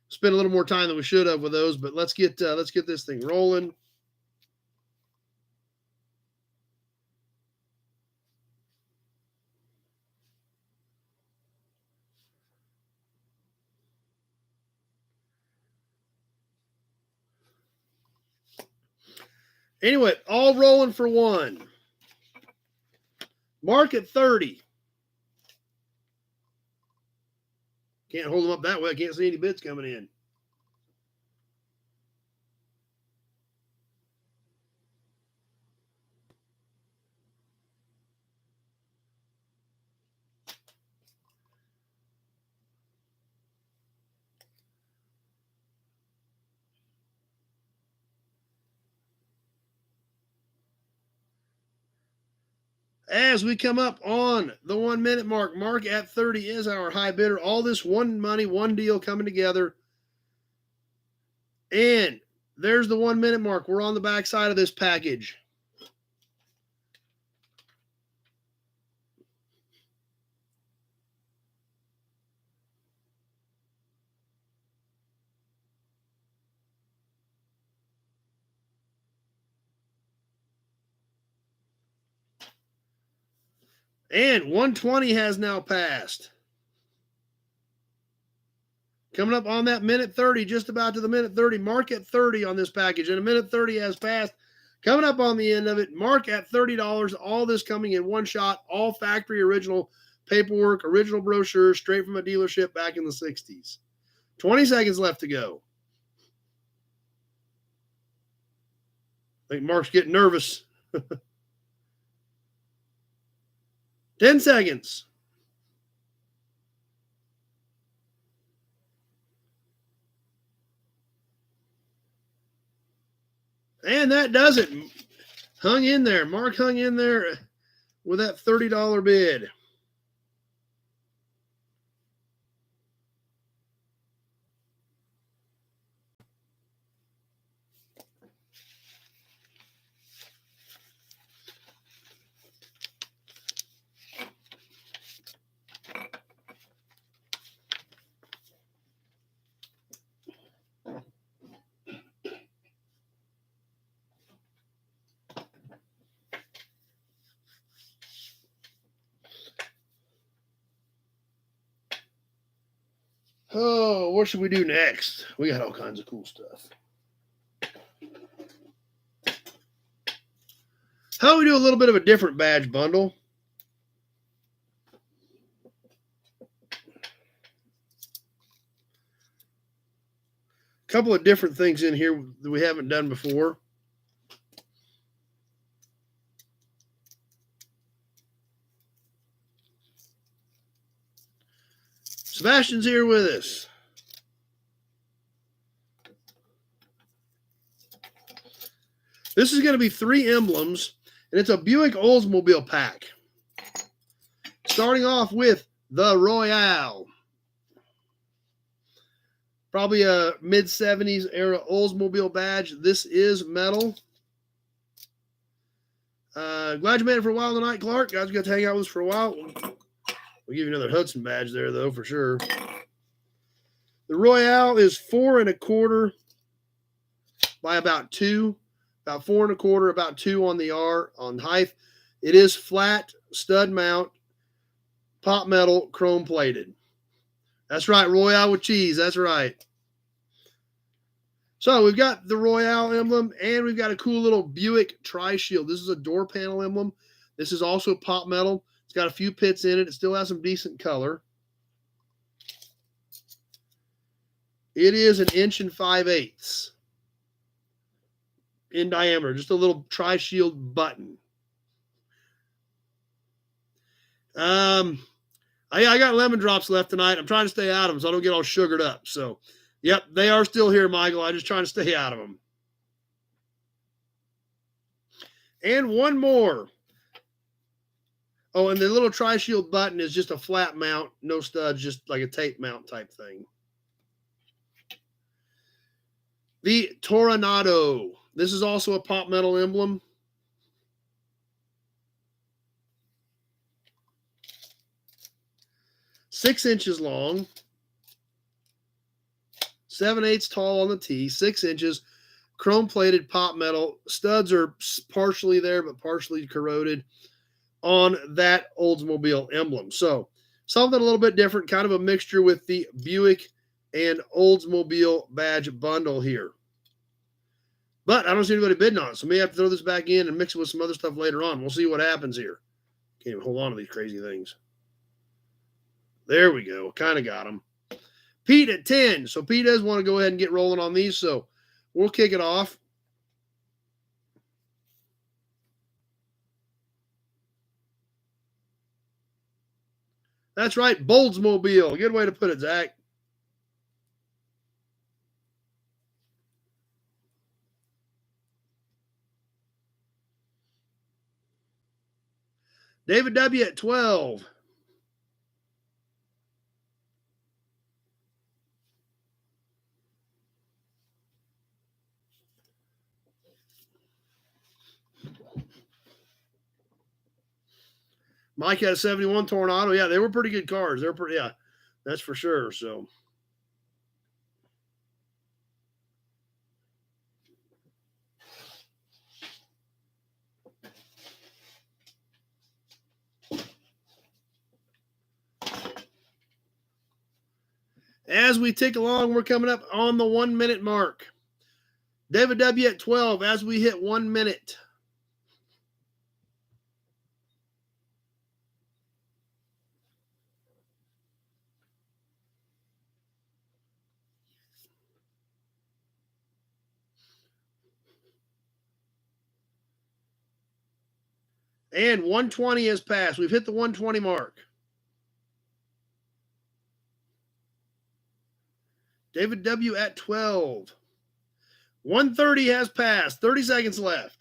Spent a little more time than we should have with those, but let's get this thing rolling. Anyway, all rolling for one. Mark at 30. Can't hold them up that way. I can't see any bids coming in. As we come up on the 1 minute mark, Mark at 30 is our high bidder. All this one money, one deal coming together. And there's the 1 minute mark. We're on the back side of this package. And 120 has now passed. Coming up on that minute 30, just about to the minute 30. Mark at 30 on this package. And a minute 30 has passed. Coming up on the end of it, mark at $30. All this coming in one shot. All factory original paperwork, original brochures, straight from a dealership back in the 60s. 20 seconds left to go. I think Mark's getting nervous. 10 seconds. And that does it. Hung in there. Mark hung in there with that $30 bid. Oh, what should we do next? We got all kinds of cool stuff. How about we do a little bit of a different badge bundle? A couple of different things in here that we haven't done before. Sebastian's here with us. This is going to be 3 emblems, and it's a Buick Oldsmobile pack. Starting off with the Royale. Probably a mid-70s era Oldsmobile badge. This is metal. Glad you made it for a while tonight, Clark. Guys, we got to hang out with us for a while. We'll give you another Hudson badge there, though, for sure. The Royale is 4 1/4 by about 2. about 4 1/4, about 2 on the R on height. It is flat, stud mount, pot metal, chrome plated. That's right, Royale with cheese. That's right. So we've got the Royale emblem, and we've got a cool little Buick tri-shield. This is a door panel emblem. This is also pot metal. It's got a few pits in it. It still has some decent color. It is 1 5/8 inches in diameter. Just a little tri-shield button. I got lemon drops left tonight. I'm trying to stay out of them so I don't get all sugared up. So, yep, they are still here, Michael. I'm just trying to stay out of them. And one more. Oh, and the little tri-shield button is just a flat mount, no studs, just like a tape mount type thing. The Tornado. This is also a pot metal emblem. Six inches long, 7/8 tall on the T, 6 inches, chrome plated pot metal. Studs are partially there, but partially corroded on that Oldsmobile emblem. So something a little bit different, kind of a mixture with the Buick and Oldsmobile badge bundle here. But I don't see anybody bidding on it, so may have to throw this back in and mix it with some other stuff later on. We'll see what happens here. Can't even hold on to these crazy things. There we go. Kind of got them. Pete at 10. So Pete does want to go ahead and get rolling on these, so we'll kick it off. That's right, Boldsmobile. Good way to put it, Zach. David W. at 12. Mike had a 71 Tornado. Yeah, they were pretty good cars. They're pretty, yeah, that's for sure. So, as we tick along, we're coming up on the 1 minute mark. David W. at 12 as we hit 1 minute. And 120 has passed. We've hit the 120 mark. David W. at 12. 130 has passed. 30 seconds left.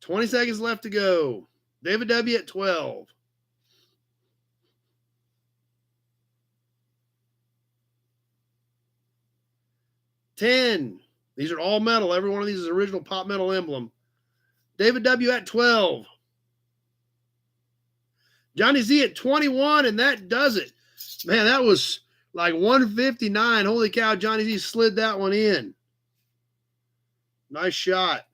$20 seconds left to go. David W. at 12. $10. These are all metal. Every one of these is original pot metal emblem. David W. at 12. Johnny Z at 21, and that does it. Man, that was like 159. Holy cow, Johnny Z slid that one in. Nice shot.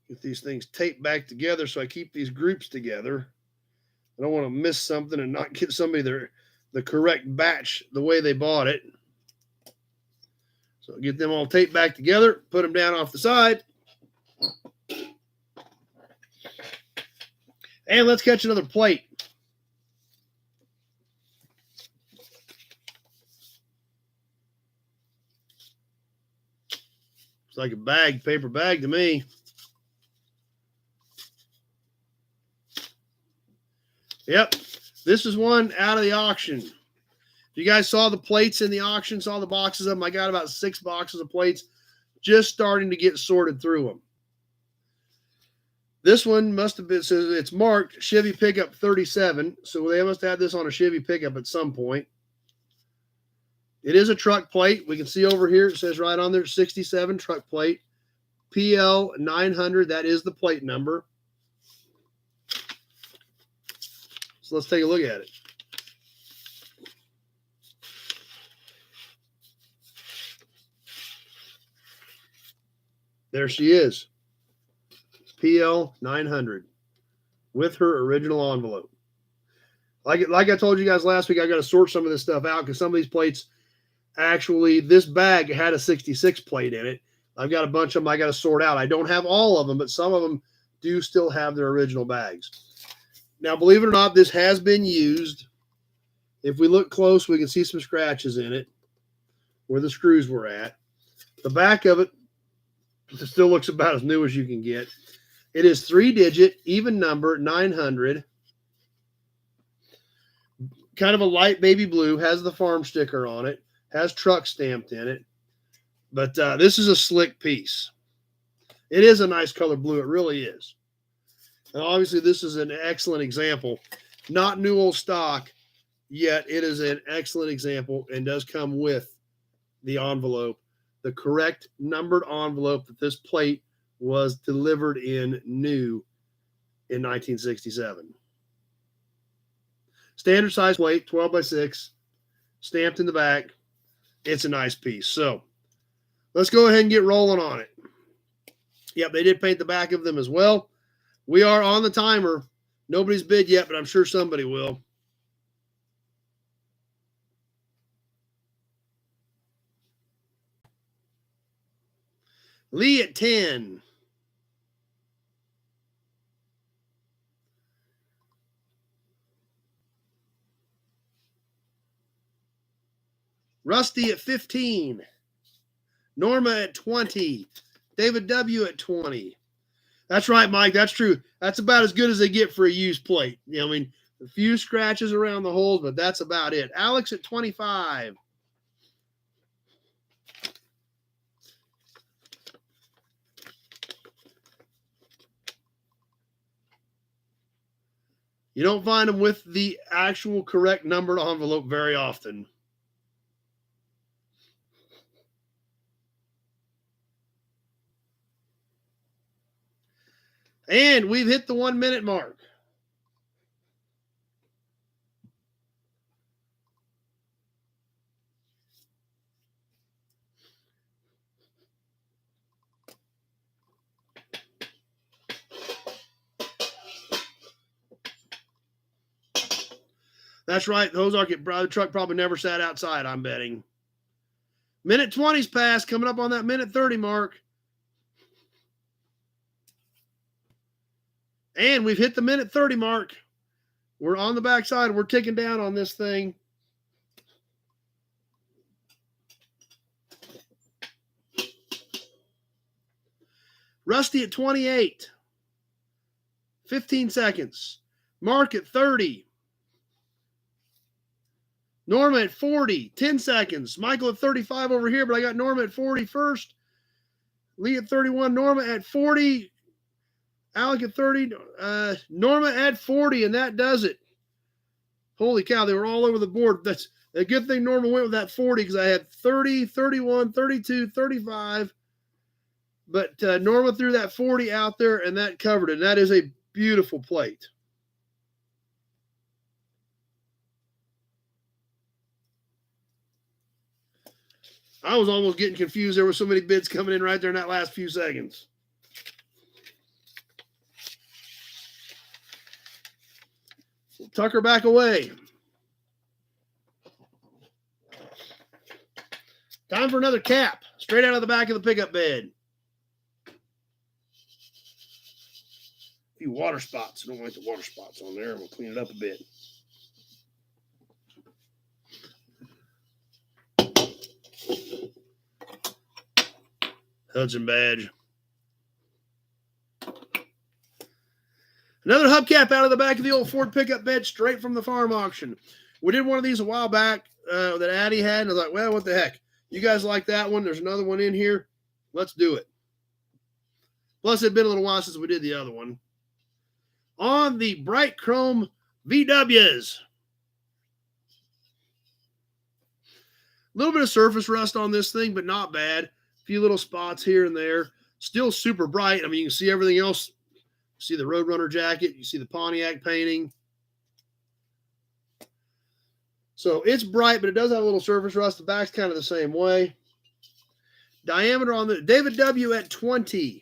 Get these things taped back together so I keep these groups together. I don't want to miss something and not get somebody the correct batch the way they bought it. So get them all taped back together, put them down off the side. And let's catch another plate. It's like a bag, paper bag to me. Yep, this is one out of the auction. You guys saw the plates in the auction, saw the boxes of them. I got about 6 boxes of plates, just starting to get sorted through them. This one must have been, so it's marked Chevy pickup 37. So they must have had this on a Chevy pickup at some point. It is a truck plate. We can see over here, it says right on there, 67 truck plate. PL 900, that is the plate number. So let's take a look at it. There she is. PL 900 with her original envelope. Like I told you guys last week, I got to sort some of this stuff out because some of these plates, actually, this bag had a 66 plate in it. I've got a bunch of them I got to sort out. I don't have all of them, but some of them do still have their original bags. Now, believe it or not, this has been used. If we look close, we can see some scratches in it where the screws were at. The back of it still looks about as new as you can get. It is 3-digit, even number, 900. Kind of a light baby blue, has the farm sticker on it, has truck stamped in it. But this is a slick piece. It is a nice color blue. It really is. And obviously, this is an excellent example. Not new old stock, yet it is an excellent example and does come with the envelope, the correct numbered envelope that this plate was delivered in new in 1967. Standard size plate, 12 by 6, stamped in the back. It's a nice piece. So let's go ahead and get rolling on it. Yep, they did paint the back of them as well. We are on the timer. Nobody's bid yet, but I'm sure somebody will. Lee at 10. Rusty at 15. Norma at 20. David W. at 20. That's right, Mike. That's true. That's about as good as they get for a used plate. You know, I mean, a few scratches around the holes, but that's about it. Alex at 25. You don't find them with the actual correct numbered envelope very often. And we've hit the 1 minute mark. That's right. The Ozark truck probably never sat outside, I'm betting. Minute 20's passed, coming up on that minute 30 mark. And we've hit the minute 30 mark. We're on the backside. We're ticking down on this thing. Rusty at 28. 15 seconds. Mark at 30. Norma at 40. 10 seconds. Michael at 35 over here, but I got Norma at 40 first. Lee at 31. Norma at 40. Alec at 30, Norma at 40, and that does it. Holy cow, they were all over the board. That's a good thing Norma went with that 40 because I had 30, 31, 32, 35. But Norma threw that 40 out there, and that covered it. And that is a beautiful plate. I was almost getting confused. There were so many bids coming in right there in that last few seconds. Tuck her back away. Time for another cap, straight out of the back of the pickup bed. A few water spots. I don't like the water spots on there. We'll clean it up a bit. Hudson badge. Another hubcap out of the back of the old Ford pickup bed, straight from the farm auction. We did one of these a while back that Addie had, and I was like, well, what the heck? You guys like that one? There's another one in here. Let's do it. Plus, it'd been a little while since we did the other one. on the bright chrome VWs. A little bit of surface rust on this thing, but not bad. A few little spots here and there. Still super bright. I mean, you can see everything else. You see the Roadrunner jacket. You see the Pontiac painting. So it's bright, but it does have a little surface rust. The back's kind of the same way. Diameter on the David W at 20.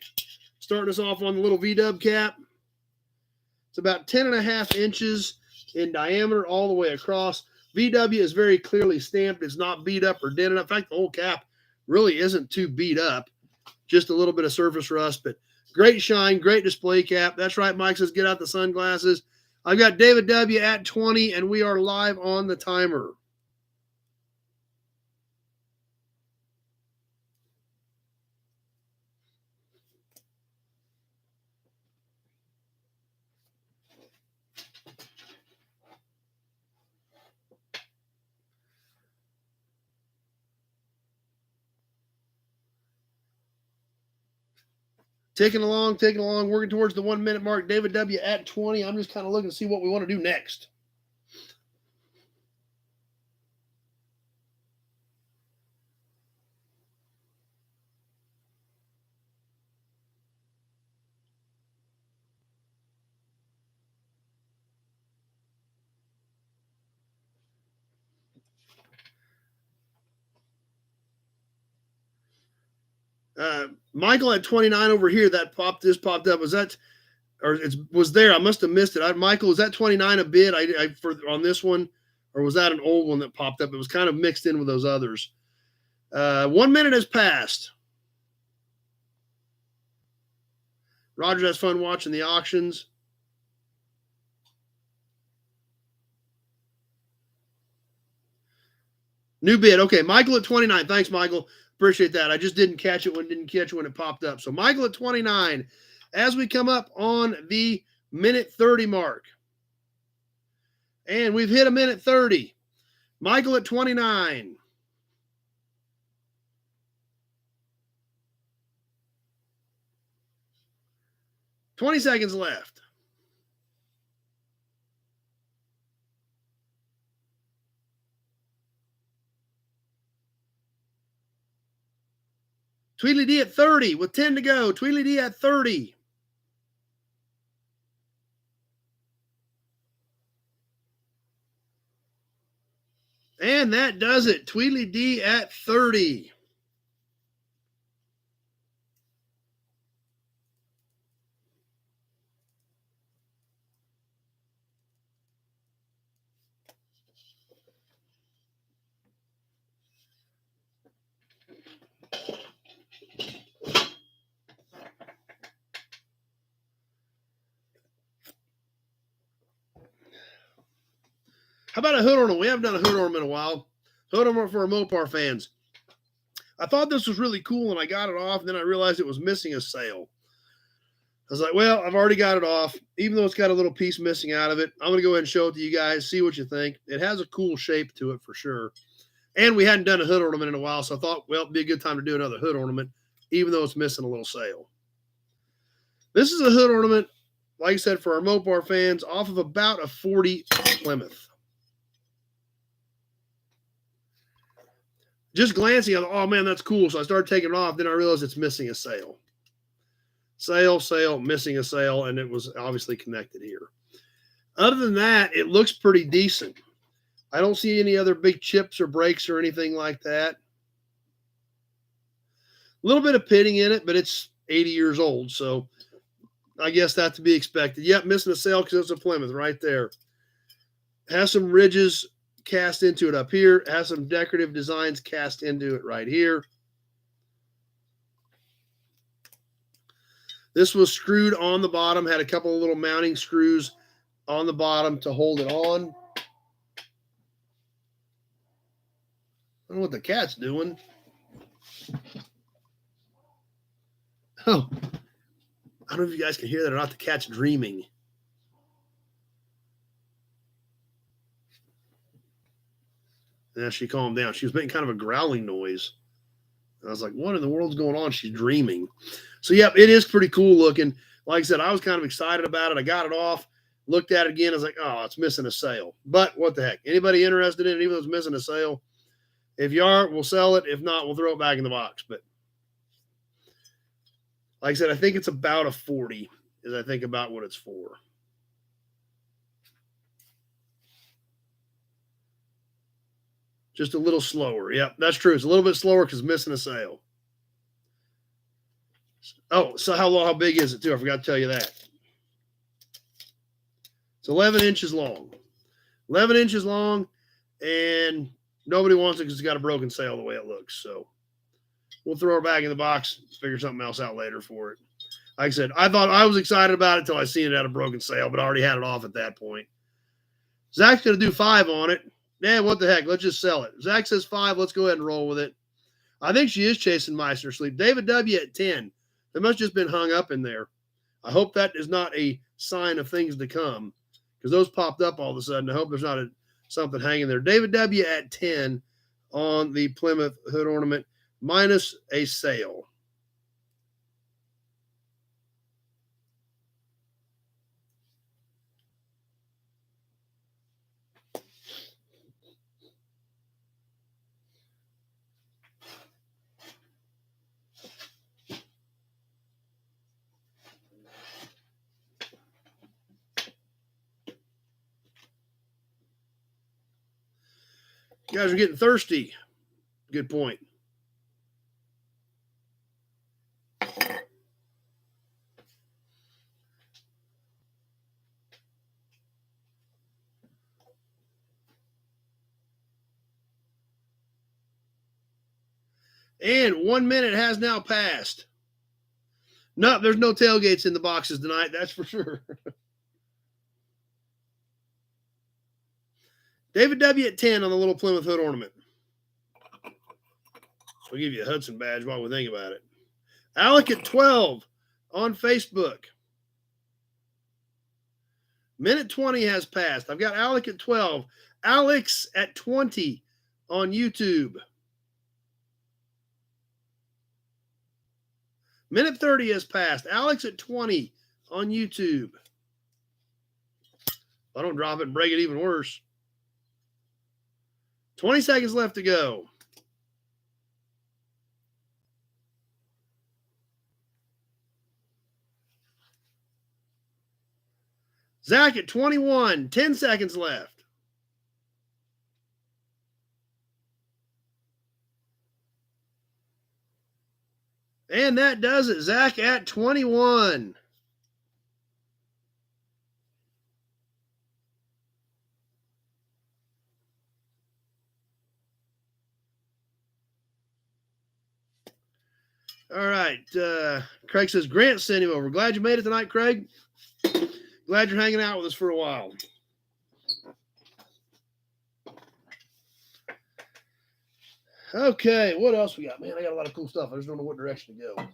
Starting us off on the little V-dub cap. It's about 10.5 inches in diameter all the way across. VW is very clearly stamped. It's not beat up or dented up. In fact, the whole cap really isn't too beat up. Just a little bit of surface rust, but great shine, great display cap. That's right, Mike says get out the sunglasses. I've got David W at 20, and we are live on the timer. Taking along, working towards the 1 minute mark. David W at 20. I'm just kind of looking to see what we want to do next. Michael at 29 over here. This popped up. Was that, or it was there? I must have missed it. Michael, is that 29 a bid? On this one, or was that an old one that popped up? It was kind of mixed in with those others. 1 minute has passed. Roger has fun watching the auctions. New bid. Okay, Michael at 29. Thanks, Michael. Appreciate that. I just didn't catch it when it popped up. So Michael at 29. As we come up on the minute 30 mark. And we've hit a minute 30. Michael at 29. $20 seconds left. Tweedly D at 30 with 10 to go. Tweedly D at 30. And that does it. Tweedly D at 30. How about a hood ornament? We haven't done a hood ornament in a while. Hood ornament for our Mopar fans. I thought this was really cool, and I got it off, and then I realized it was missing a sail. I was like, well, I've already got it off. Even though it's got a little piece missing out of it, I'm going to go ahead and show it to you guys, see what you think. It has a cool shape to it for sure. And we hadn't done a hood ornament in a while, so I thought, well, it'd be a good time to do another hood ornament, even though it's missing a little sail. This is a hood ornament, like I said, for our Mopar fans, off of about a 40 Plymouth. Just glancing, I thought, oh, man, that's cool. So I started taking it off. Then I realized it's missing a sail. Sail, missing a sail, and it was obviously connected here. Other than that, it looks pretty decent. I don't see any other big chips or breaks or anything like that. A little bit of pitting in it, but it's 80 years old, so I guess that's to be expected. Yep, missing a sail because it's a Plymouth right there. Has some ridges cast into it up here. Has some decorative designs cast into it right here. This was screwed on the bottom, had a couple of little mounting screws on the bottom to hold it on. I don't know what the cat's doing. Oh, I don't know if you guys can hear that or not. The cat's dreaming. And she calmed down. She was making kind of a growling noise. And I was like, what in the world's going on? She's dreaming. So, yep, it is pretty cool looking. Like I said, I was kind of excited about it. I got it off, looked at it again. I was like, oh, it's missing a sale. But what the heck? Anybody interested in it, even though it's missing a sale? If you are, we'll sell it. If not, we'll throw it back in the box. But like I said, I think it's about a 40 as I think about what it's for. Just a little slower. Yep, that's true. It's a little bit slower because it's missing a sale. Oh, so how big is it, too? I forgot to tell you that. It's 11 inches long. 11 inches long, and nobody wants it because it's got a broken sail the way it looks. So we'll throw it back in the box, figure something else out later for it. Like I said, I thought I was excited about it until I seen it at a broken sail, but I already had it off at that point. Zach's going to do 5 on it. Yeah, what the heck? Let's just sell it. Zach says 5. Let's go ahead and roll with it. I think she is chasing mice in her sleep. David W. at 10. They must have just been hung up in there. I hope that is not a sign of things to come because those popped up all of a sudden. I hope there's not something hanging there. David W. at 10 on the Plymouth hood ornament minus a sale. You guys are getting thirsty. Good point. And 1 minute has now passed. No, there's no tailgates in the boxes tonight. That's for sure. David W. at 10 on the little Plymouth hood ornament. We'll give you a Hudson badge while we think about it. Alec at 12 on Facebook. Minute 20 has passed. I've got Alec at 12. Alex at 20 on YouTube. Minute 30 has passed. Alex at 20 on YouTube. If I don't drop it and break it even worse. 20 seconds left to go. Zach at 21. 10 seconds left. And that does it. Zach at 21. All right. Craig says, Grant sent him over. Glad you made it tonight, Craig. Glad you're hanging out with us for a while. Okay, what else we got? Man, I got a lot of cool stuff. I just don't know what direction to go.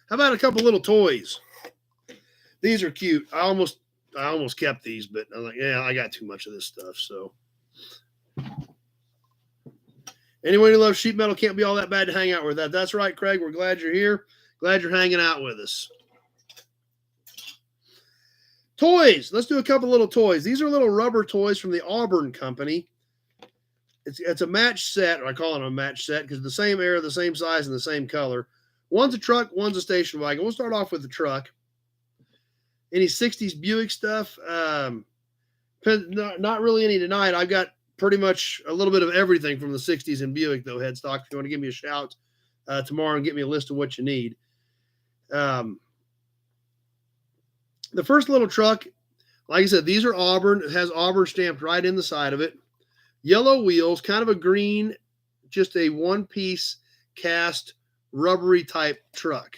How about a couple little toys? These are cute. I almost kept these, but I was like, yeah, I got too much of this stuff. So anyone who loves sheet metal can't be all that bad to hang out with. That's right, Craig. We're glad you're here. Glad you're hanging out with us. Toys. Let's do a couple little toys. These are little rubber toys from the Auburn company. It's a match set, or I call it a match set because the same era, the same size, and the same color. One's a truck, one's a station wagon. We'll start off with the truck. Any 60s Buick stuff? Not really any tonight. I've got pretty much a little bit of everything from the 60s in Buick, though, headstock. If you want to give me a shout tomorrow and get me a list of what you need. The first little truck, like I said, these are Auburn. It has Auburn stamped right in the side of it. Yellow wheels, kind of a green, just a one-piece cast rubbery type truck.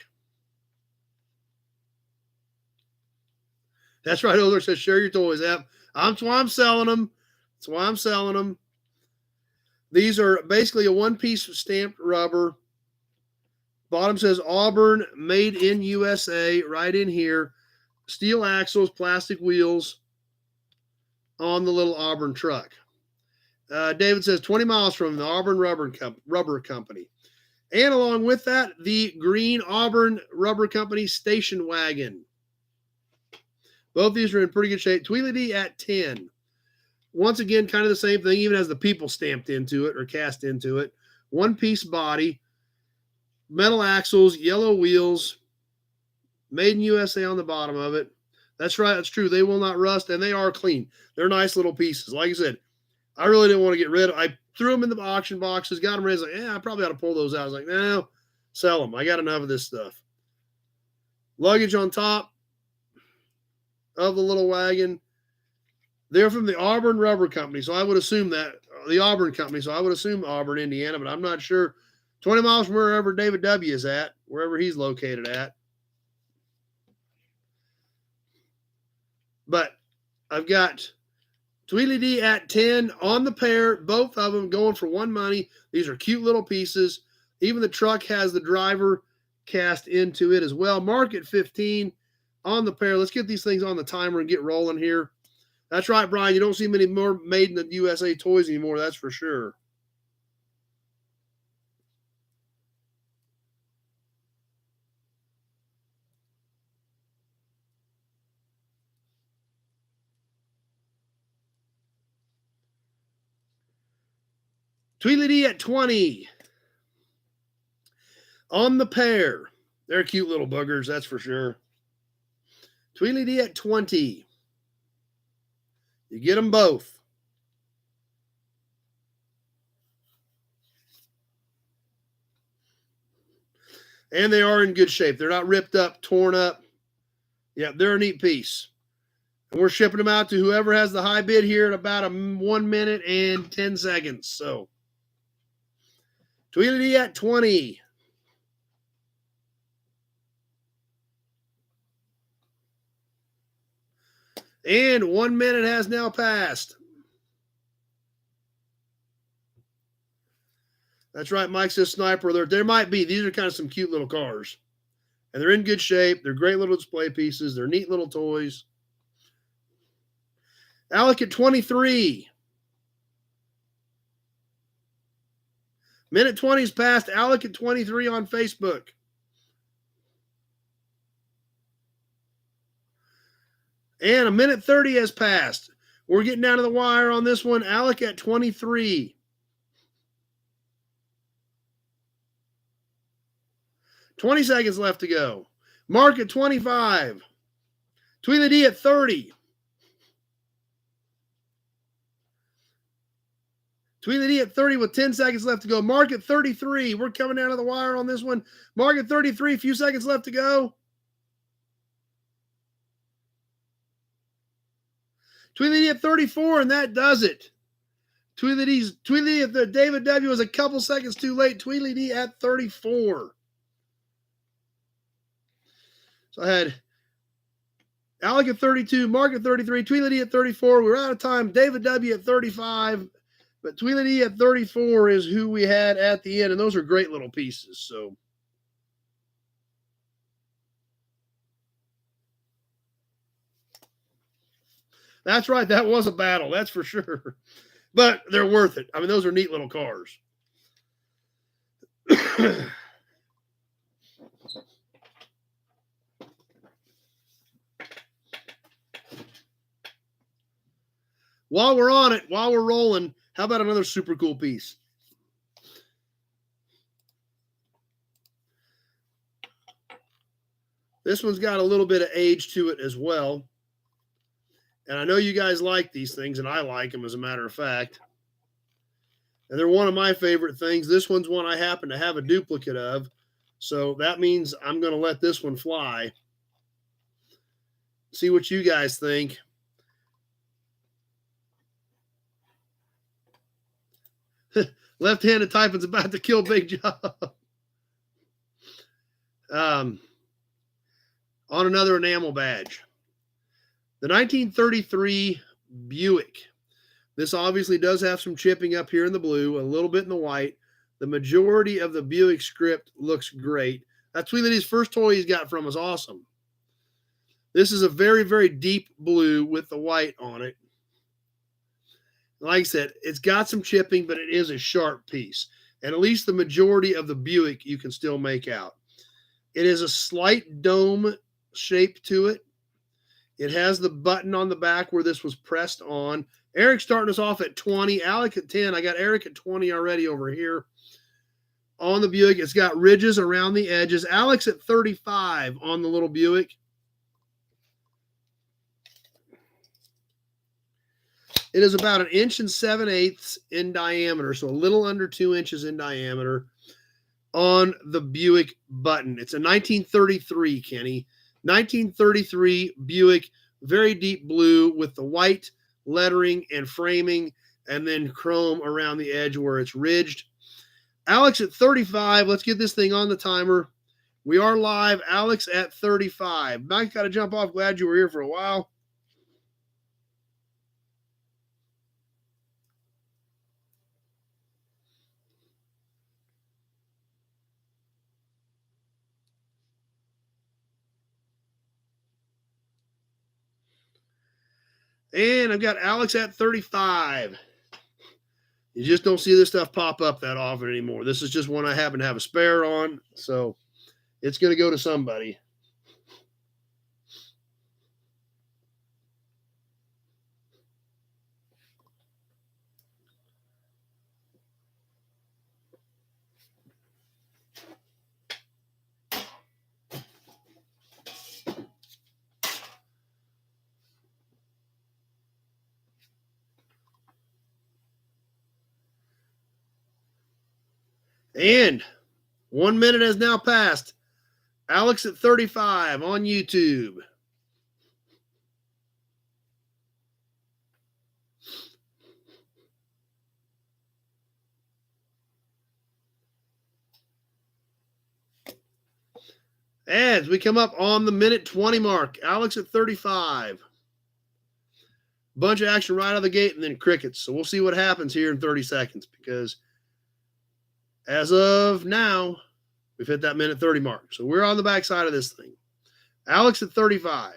That's right. Over says, share your toys. That's why I'm selling them. That's why I'm selling them. These are basically a one-piece stamped rubber. Bottom says Auburn, made in USA, right in here. steel axles, plastic wheels on the little Auburn truck. David says 20 miles from the Auburn Rubber Company. And along with that, the green Auburn Rubber Company station wagon. Both these are in pretty good shape. Tweedledee at 10. Once again, kind of the same thing, even has the people stamped into it or cast into it. One-piece body, metal axles, yellow wheels, made in USA on the bottom of it. That's right, that's true. They will not rust, and they are clean. They're nice little pieces. Like I said, I really didn't want to get rid of. I threw them in the auction boxes, got them ready. I was like, I probably ought to pull those out. I was like, no, sell them. I got enough of this stuff. Luggage on top of the little wagon. They're from the Auburn Rubber Company, so I would assume that the Auburn Company. So I would assume Auburn, Indiana, but I'm not sure. 20 miles from wherever David W. is at, wherever he's located at. But I've got Tweedledee at 10 on the pair, both of them going for one money. These are cute little pieces. Even the truck has the driver cast into it as well. Mark at 15 on the pair. Let's get these things on the timer and get rolling here. That's right, Brian. You don't see many more made in the USA toys anymore, that's for sure. Tweedledee at 20 on the pair. They're cute little buggers, that's for sure. Tweedledee at 20. You get them both. And they are in good shape. They're not ripped up, torn up. Yeah, they're a neat piece. And we're shipping them out to whoever has the high bid here in about 1 minute and 10 seconds. So, Tweedledee at 20. And 1 minute has now passed. That's right, Mike says Sniper. There might be. These are kind of some cute little cars. And they're in good shape. They're great little display pieces. They're neat little toys. Alec at 23. Minute 20 is passed. Alec at 23 on Facebook. And a minute 30 has passed. We're getting down to the wire on this one. Alec at 23. 20 seconds left to go. Mark at 25. Tweedledee at 30. Tweedledee at 30 with 10 seconds left to go. Mark at 33. We're coming down to the wire on this one. Mark at 33. A few seconds left to go. Tweedledee at 34, and that does it. Tweedledee at the David W. was a couple seconds too late. Tweedledee at 34. So I had Alec at 32, Mark at 33, Tweedledee at 34. We're out of time. David W. at 35. But Tweedledee at 34 is who we had at the end, and those are great little pieces. So that's right. That was a battle. That's for sure. But they're worth it. I mean, those are neat little cars. While we're on it, while we're rolling, how about another super cool piece? This one's got a little bit of age to it as well. And I know you guys like these things, and I like them, as a matter of fact. And they're one of my favorite things. This one's one I happen to have a duplicate of. So that means I'm going to let this one fly. See what you guys think. Left-handed typing's about to kill Big Job. On another enamel badge. The 1933 Buick. This obviously does have some chipping up here in the blue, a little bit in the white. The majority of the Buick script looks great. That's Tweedledee's first toy he's got from us. Awesome. This is a very, very deep blue with the white on it. Like I said, it's got some chipping, but it is a sharp piece. And at least the majority of the Buick you can still make out. It is a slight dome shape to it. It has the button on the back where this was pressed on. Eric's starting us off at 20. Alec at 10. I got Eric at 20 already over here. On the Buick, it's got ridges around the edges. Alex at 35 on the little Buick. It is about 1 7/8 inches in diameter, so a little under 2 inches in diameter on the Buick button. It's a 1933, Kenny. 1933 Buick, very deep blue with the white lettering and framing, and then chrome around the edge where it's ridged. Alex at 35. Let's get this thing on the timer. We are live. Alex at 35. Mike, got to jump off. Glad you were here for a while. And I've got Alex at 35. You just don't see this stuff pop up that often anymore. This is just one I happen to have a spare on, so it's going to go to somebody. And 1 minute has now passed. Alex at 35 on YouTube. As we come up on the minute 20 mark, Alex at 35. Bunch of action right out of the gate and then crickets. So we'll see what happens here in 30 seconds because as of now, we've hit that minute 30 mark. So we're on the back side of this thing. Alex at 35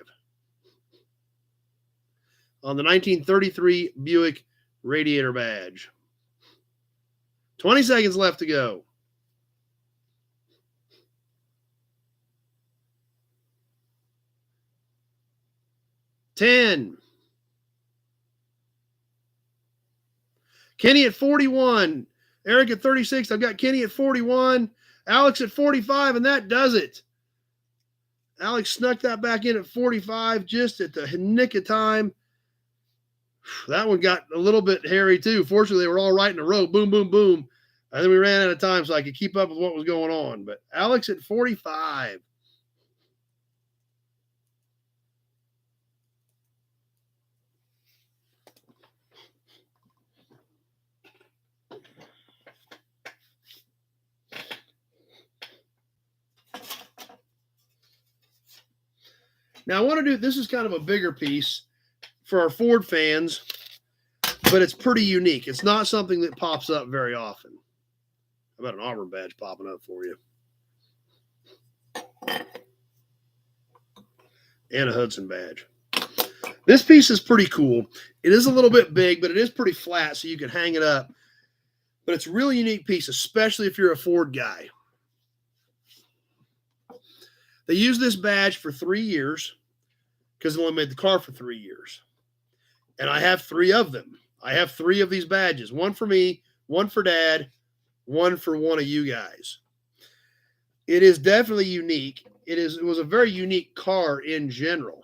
on the 1933 Buick radiator badge. 20 seconds left to go. 10. Kenny at 41. Eric at 36. I've got Kenny at 41. Alex at 45, and that does it. Alex snuck that back in at 45 just at the nick of time. That one got a little bit hairy too. Fortunately, they were all right in a row. Boom, boom, boom. And then we ran out of time so I could keep up with what was going on. But Alex at 45. Now I want to do, this is kind of a bigger piece for our Ford fans, but it's pretty unique. It's not something that pops up very often. How about an Auburn badge popping up for you? And a Hudson badge. This piece is pretty cool. It is a little bit big, but it is pretty flat, so you can hang it up. But it's a really unique piece, especially if you're a Ford guy. They used this badge for 3 years because they only made the car for 3 years. And I have 3 of them. I have 3 of these badges. One for me, one for Dad, one for one of you guys. It is definitely unique. It was a very unique car in general.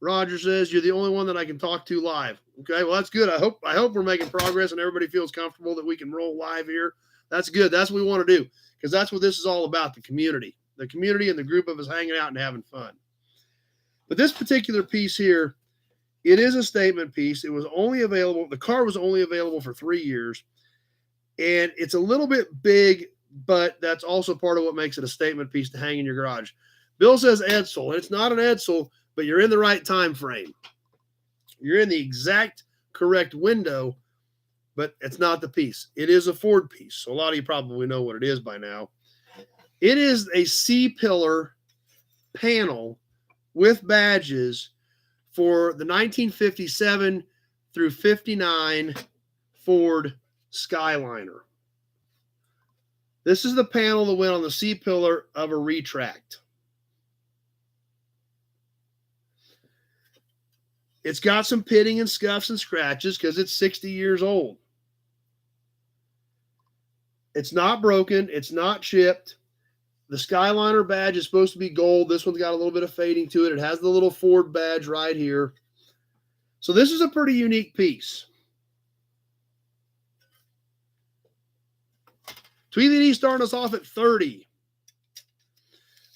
Roger says, you're the only one that I can talk to live. Okay, well, that's good. I hope we're making progress and everybody feels comfortable that we can roll live here. That's good. That's what we want to do because that's what this is all about, the community. The community and the group of us hanging out and having fun. But this particular piece here, it is a statement piece. It was only available, the car was only available for 3 years. And it's a little bit big, but that's also part of what makes it a statement piece to hang in your garage. Bill says Edsel, and it's not an Edsel, but you're in the right time frame. You're in the exact correct window, but it's not the piece. It is a Ford piece. So a lot of you probably know what it is by now. It is a C-pillar panel with badges for the 1957 through 59 Ford Skyliner. This is the panel that went on the C-pillar of a retract. It's got some pitting and scuffs and scratches because it's 60 years old. It's not broken. It's not chipped. The Skyliner badge is supposed to be gold. This one's got a little bit of fading to it. It has the little Ford badge right here. So this is a pretty unique piece. Tweety starting us off at 30.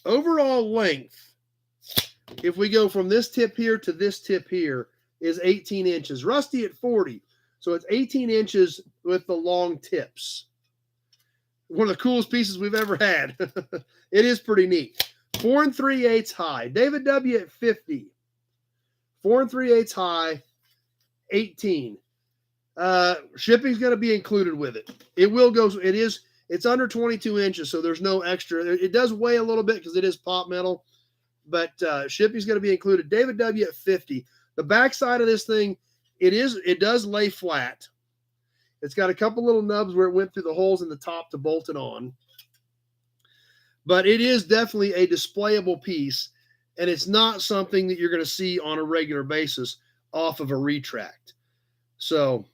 Overall length, if we go from this tip here to this tip here, is 18 inches. Rusty at 40. So it's 18 inches with the long tips. One of the coolest pieces we've ever had. It is pretty neat. 4 3/8 high. David W. at 50. 4 3/8 high, 18. Shipping's going to be included with it. It will go. It's under 22 inches, so there's no extra. It does weigh a little bit because it is pot metal, but shipping's going to be included. David W. at 50. The back side of this thing, it does lay flat. It's got a couple little nubs where it went through the holes in the top to bolt it on. But it is definitely a displayable piece, and it's not something that you're going to see on a regular basis off of a retract. So,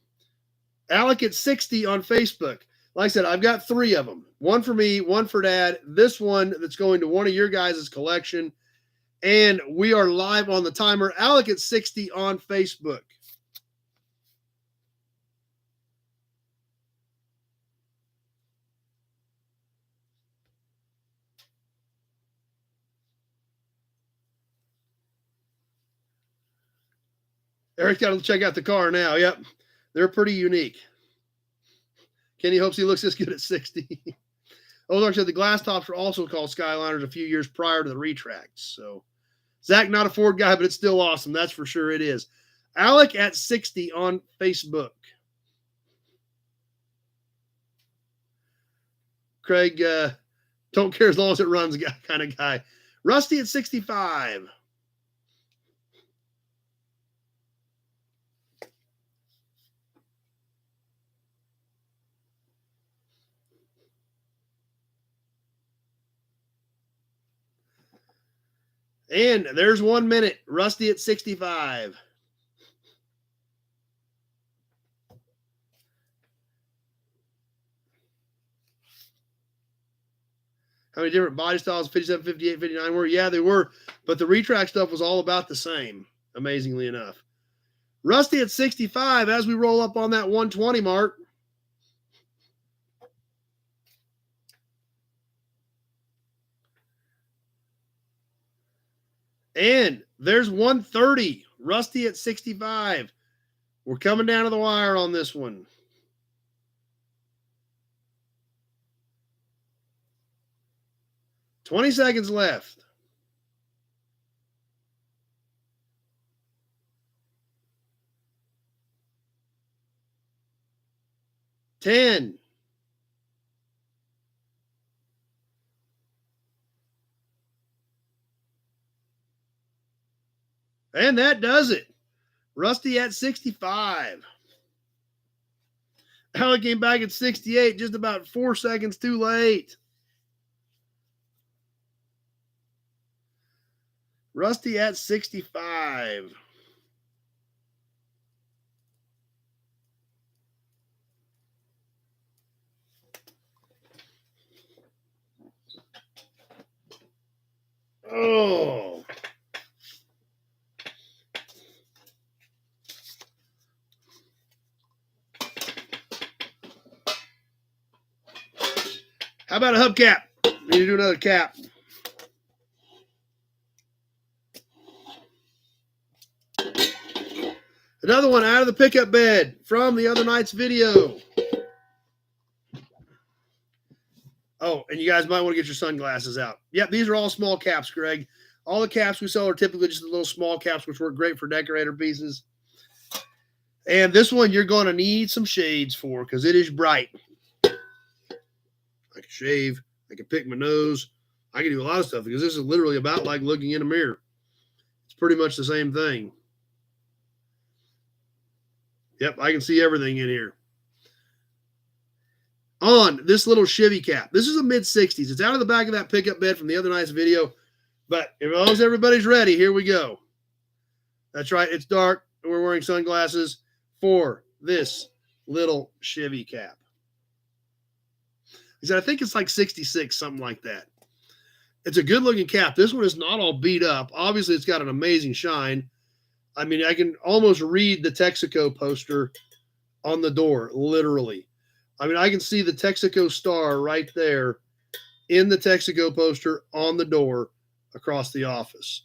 Alec at 60 on Facebook. Like I said, I've got 3 of them. One for me, one for Dad, this one that's going to one of your guys' collection. And we are live on the timer. Alec at 60 on Facebook. Eric's got to check out the car now. Yep. They're pretty unique. Kenny hopes he looks this good at 60. Ozark said the glass tops were also called Skyliners a few years prior to the retracts. So, Zach, not a Ford guy, but it's still awesome. That's for sure it is. Alec at 60 on Facebook. Craig, don't care as long as it runs kind of guy. Rusty at 65. And there's 1 minute. Rusty at 65. How many different body styles 57, 58, 59 were? Yeah, they were. But the retract stuff was all about the same, amazingly enough. Rusty at 65 as we roll up on that 120 mark. And there's 130. Rusty at 65. We're coming down to the wire on this one. $20 seconds left. 10. And that does it. Rusty at 65. Alec came back at 68, just about 4 seconds too late. Rusty at 65. Oh. How about a hubcap? We need to do another cap. Another one out of the pickup bed from the other night's video. Oh, and you guys might want to get your sunglasses out. Yep, these are all small caps, Greg. All the caps we sell are typically just the little small caps, which work great for decorator pieces. And this one you're going to need some shades for because it is bright. I can shave. I can pick my nose. I can do a lot of stuff because this is literally about like looking in a mirror. It's pretty much the same thing. Yep, I can see everything in here. On this little Chevy cap. This is a mid-60s. It's out of the back of that pickup bed from the other night's video. But as long as everybody's ready, here we go. That's right. It's dark. We're wearing sunglasses for this little Chevy cap. I think it's like 66, something like that. It's a good-looking cap. This one is not all beat up. Obviously, it's got an amazing shine. I mean, I can almost read the Texaco poster on the door, literally. I mean, I can see the Texaco star right there in the Texaco poster on the door across the office.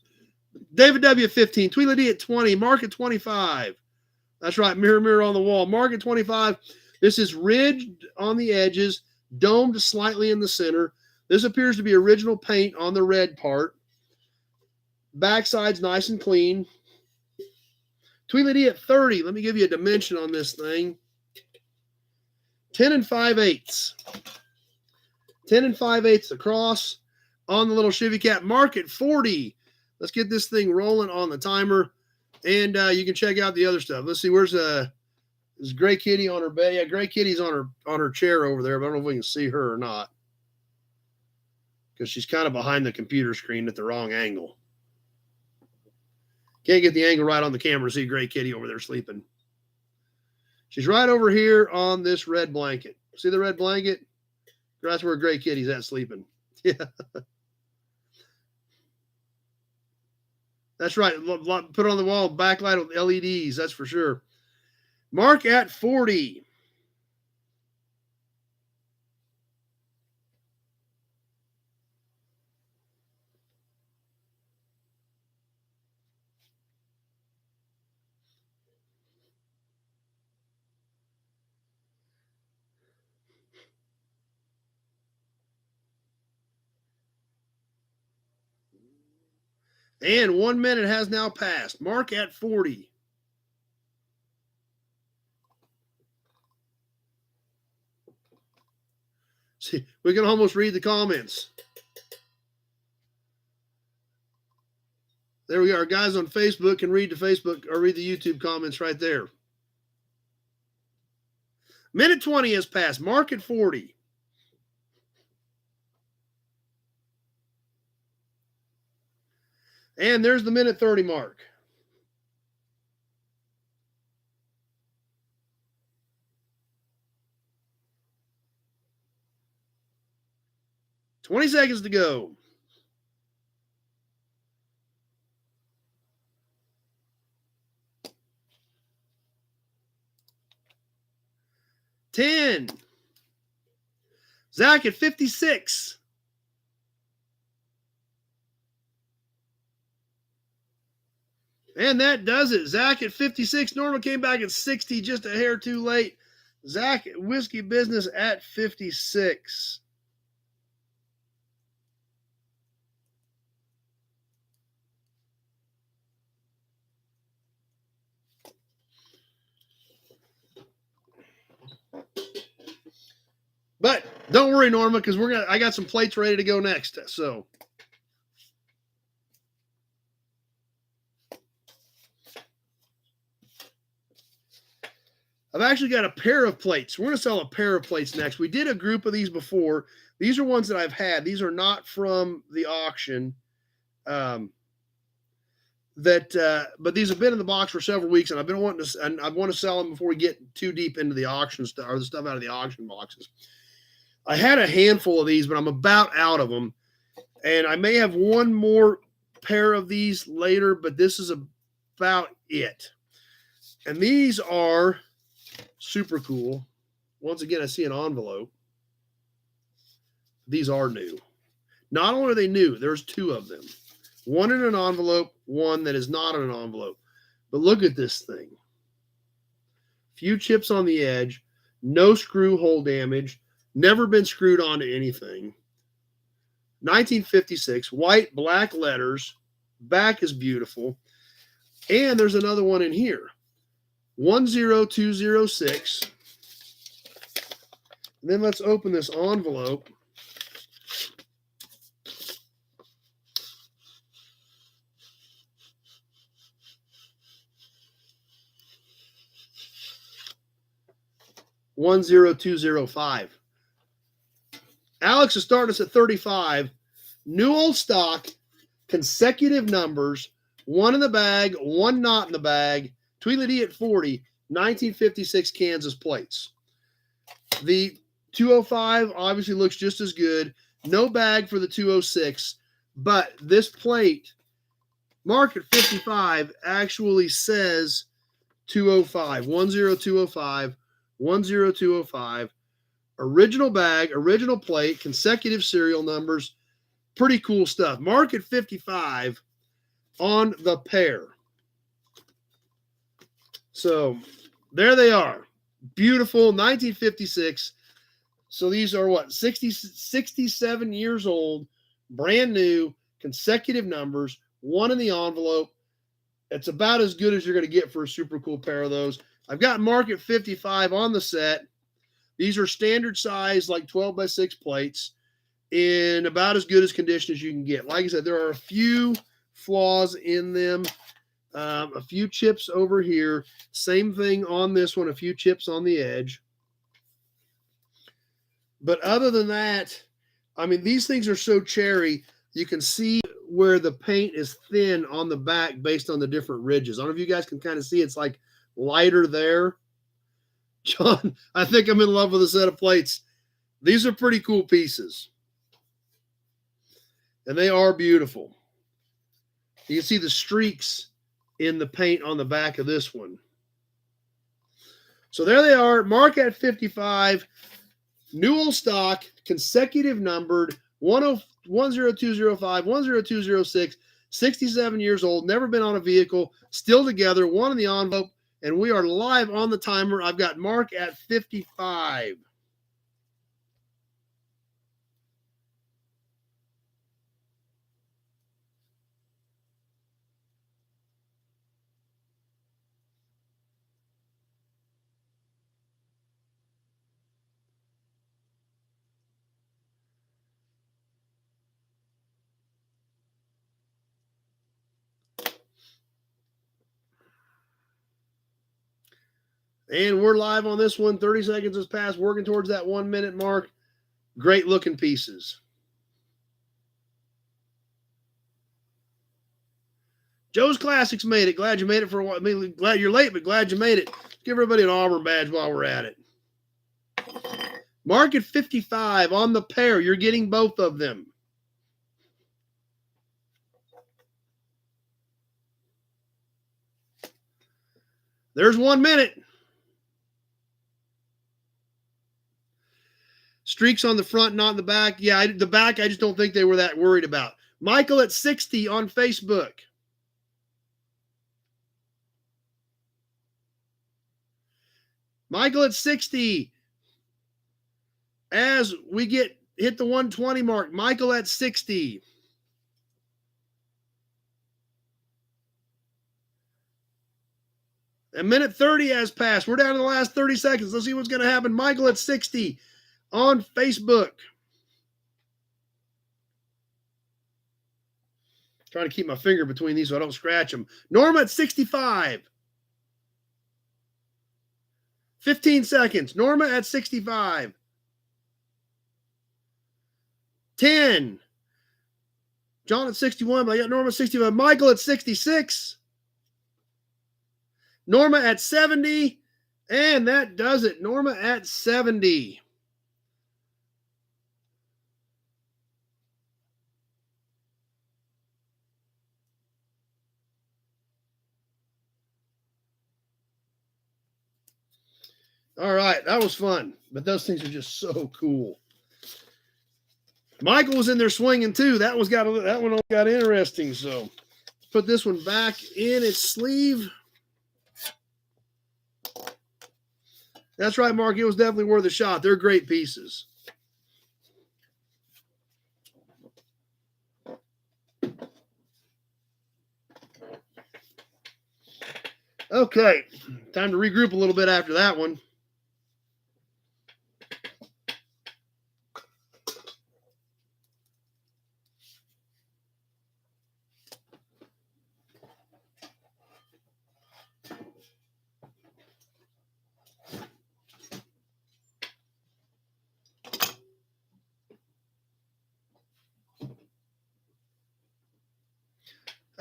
David W. at 15, Tweedledee at 20, Mark at 25. That's right, mirror, mirror on the wall. Mark at 25. This is ridged on the edges, domed slightly in the center. This appears to be original paint on the red part. Backside's nice and clean. Tweedledee at 30. Let me give you a dimension on this thing. 10 5/8. 10 5/8 across on the little Chevy cap. Mark at 40. Let's get this thing rolling on the timer, and you can check out the other stuff. Let's see, where's is Gray Kitty on her bed? Yeah, Gray Kitty's on her chair over there, but I don't know if we can see her or not because she's kind of behind the computer screen at the wrong angle. Can't get the angle right on the camera to see Gray Kitty over there sleeping. She's right over here on this red blanket. See the red blanket? That's where Gray Kitty's at sleeping. Yeah. That's right. Put on the wall, backlight with LEDs. That's for sure. Mark at 40. And 1 minute has now passed. Mark at 40. See, we can almost read the comments. There we are. Guys on Facebook can read the Facebook or read the YouTube comments right there. Minute 20 has passed. Mark at 40. And there's the minute 30 mark. $20 seconds to go. $10. Zach at 56. And that does it. Zach at 56. Norma came back at 60, just a hair too late. Zach Whiskey Business at 56. But don't worry, Norma, because I got some plates ready to go next. So I've actually got a pair of plates. We're going to sell a pair of plates next. We did a group of these before. These are ones that I've had. These are not from the auction. But these have been in the box for several weeks, and I've been wanting to, and I want to sell them before we get too deep into the auction stuff or the stuff out of the auction boxes. I had a handful of these, but I'm about out of them, and I may have one more pair of these later, but this is about it. And these are super cool. Once again, I see an envelope. These are new. Not only are they new, there's two of them. One in an envelope, one that is not in an envelope. But look at this thing. Few chips on the edge, no screw hole damage, never been screwed onto anything. 1956, white, black letters. Back is beautiful. And there's another one in here. 10206. And then let's open this envelope. 10205. Alex is starting us at 35. New old stock, consecutive numbers, one in the bag, one not in the bag. Tweedledee at 40, 1956 Kansas plates. The 205 obviously looks just as good. No bag for the 206, but this plate, marked at 55, actually says 205, 10205, 10205. Original bag, original plate, consecutive serial numbers. Pretty cool stuff. Mark at 55 on the pair. So there they are. Beautiful 1956. So these are what, 67 years old, brand new, consecutive numbers, one in the envelope. It's about as good as you're going to get for a super cool pair of those. I've got mark at 55 on the set. These are standard size, like 12x6 plates, in about as good as condition as you can get. Like I said, there are a few flaws in them, a few chips over here. Same thing on this one, a few chips on the edge. But other than that, I mean, these things are so cherry, you can see where the paint is thin on the back based on the different ridges. I don't know if you guys can kind of see it's like lighter there. John, I think I'm in love with a set of plates. These are pretty cool pieces. And they are beautiful. You can see the streaks in the paint on the back of this one. So there they are. Mark at 55. New old stock, consecutive numbered, 10205, 10206, 67 years old, never been on a vehicle, still together, one in the envelope, and we are live on the timer. I've got Mark at 55. And we're live on this one. 30 seconds has passed, working towards that 1 minute mark. Great looking pieces. Joe's Classics made it. Glad you made it for a while. I mean, glad you're late, but glad you made it. Give everybody an Auburn badge while we're at it. Mark at 55 on the pair. You're getting both of them. There's 1 minute. Streaks on the front, not in the back. Yeah, the back, I just don't think they were that worried about. Michael at 60 on Facebook. Michael at 60. As we hit the 120 mark, Michael at 60. A minute 30 has passed. We're down to the last 30 seconds. Let's see what's going to happen. Michael at 60 on Facebook. Trying to keep my finger between these so I don't scratch them. Norma at 65. 15 seconds. Norma at 65. 10. John at 61, but I got Norma at 65. Michael at 66. Norma at 70. And that does it. Norma at 70. All right, that was fun. But those things are just so cool. Michael was in there swinging too. That one got interesting. So put this one back in its sleeve. That's right, Mark. It was definitely worth a shot. They're great pieces. Okay, time to regroup a little bit after that one.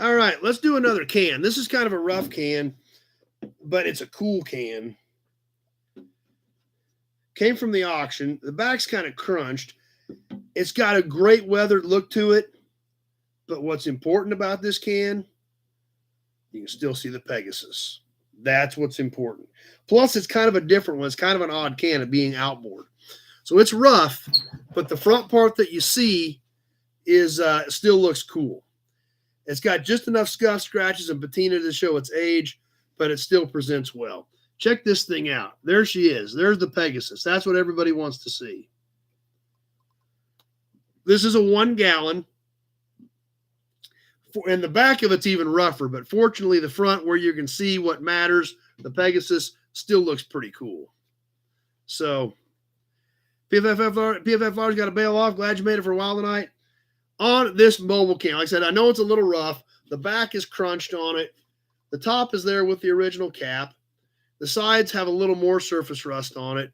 All right, let's do another can. This is kind of a rough can, but it's a cool can. Came from the auction. The back's kind of crunched. It's got a great weathered look to it, but what's important about this can, you can still see the Pegasus. That's what's important. Plus, it's kind of a different one. It's kind of an odd can of being outboard. So it's rough, but the front part that you see is still looks cool. It's got just enough scuff, scratches, and patina to show its age, but it still presents well. Check this thing out. There she is. There's the Pegasus. That's what everybody wants to see. This is a 1 gallon. And the back of it's even rougher, but fortunately the front where you can see what matters, the Pegasus still looks pretty cool. So PFFR's got to bail off. Glad you made it for a while tonight. On this mobile can, like I said, I know it's a little rough. The back is crunched on it. The top is there with the original cap. The sides have a little more surface rust on it,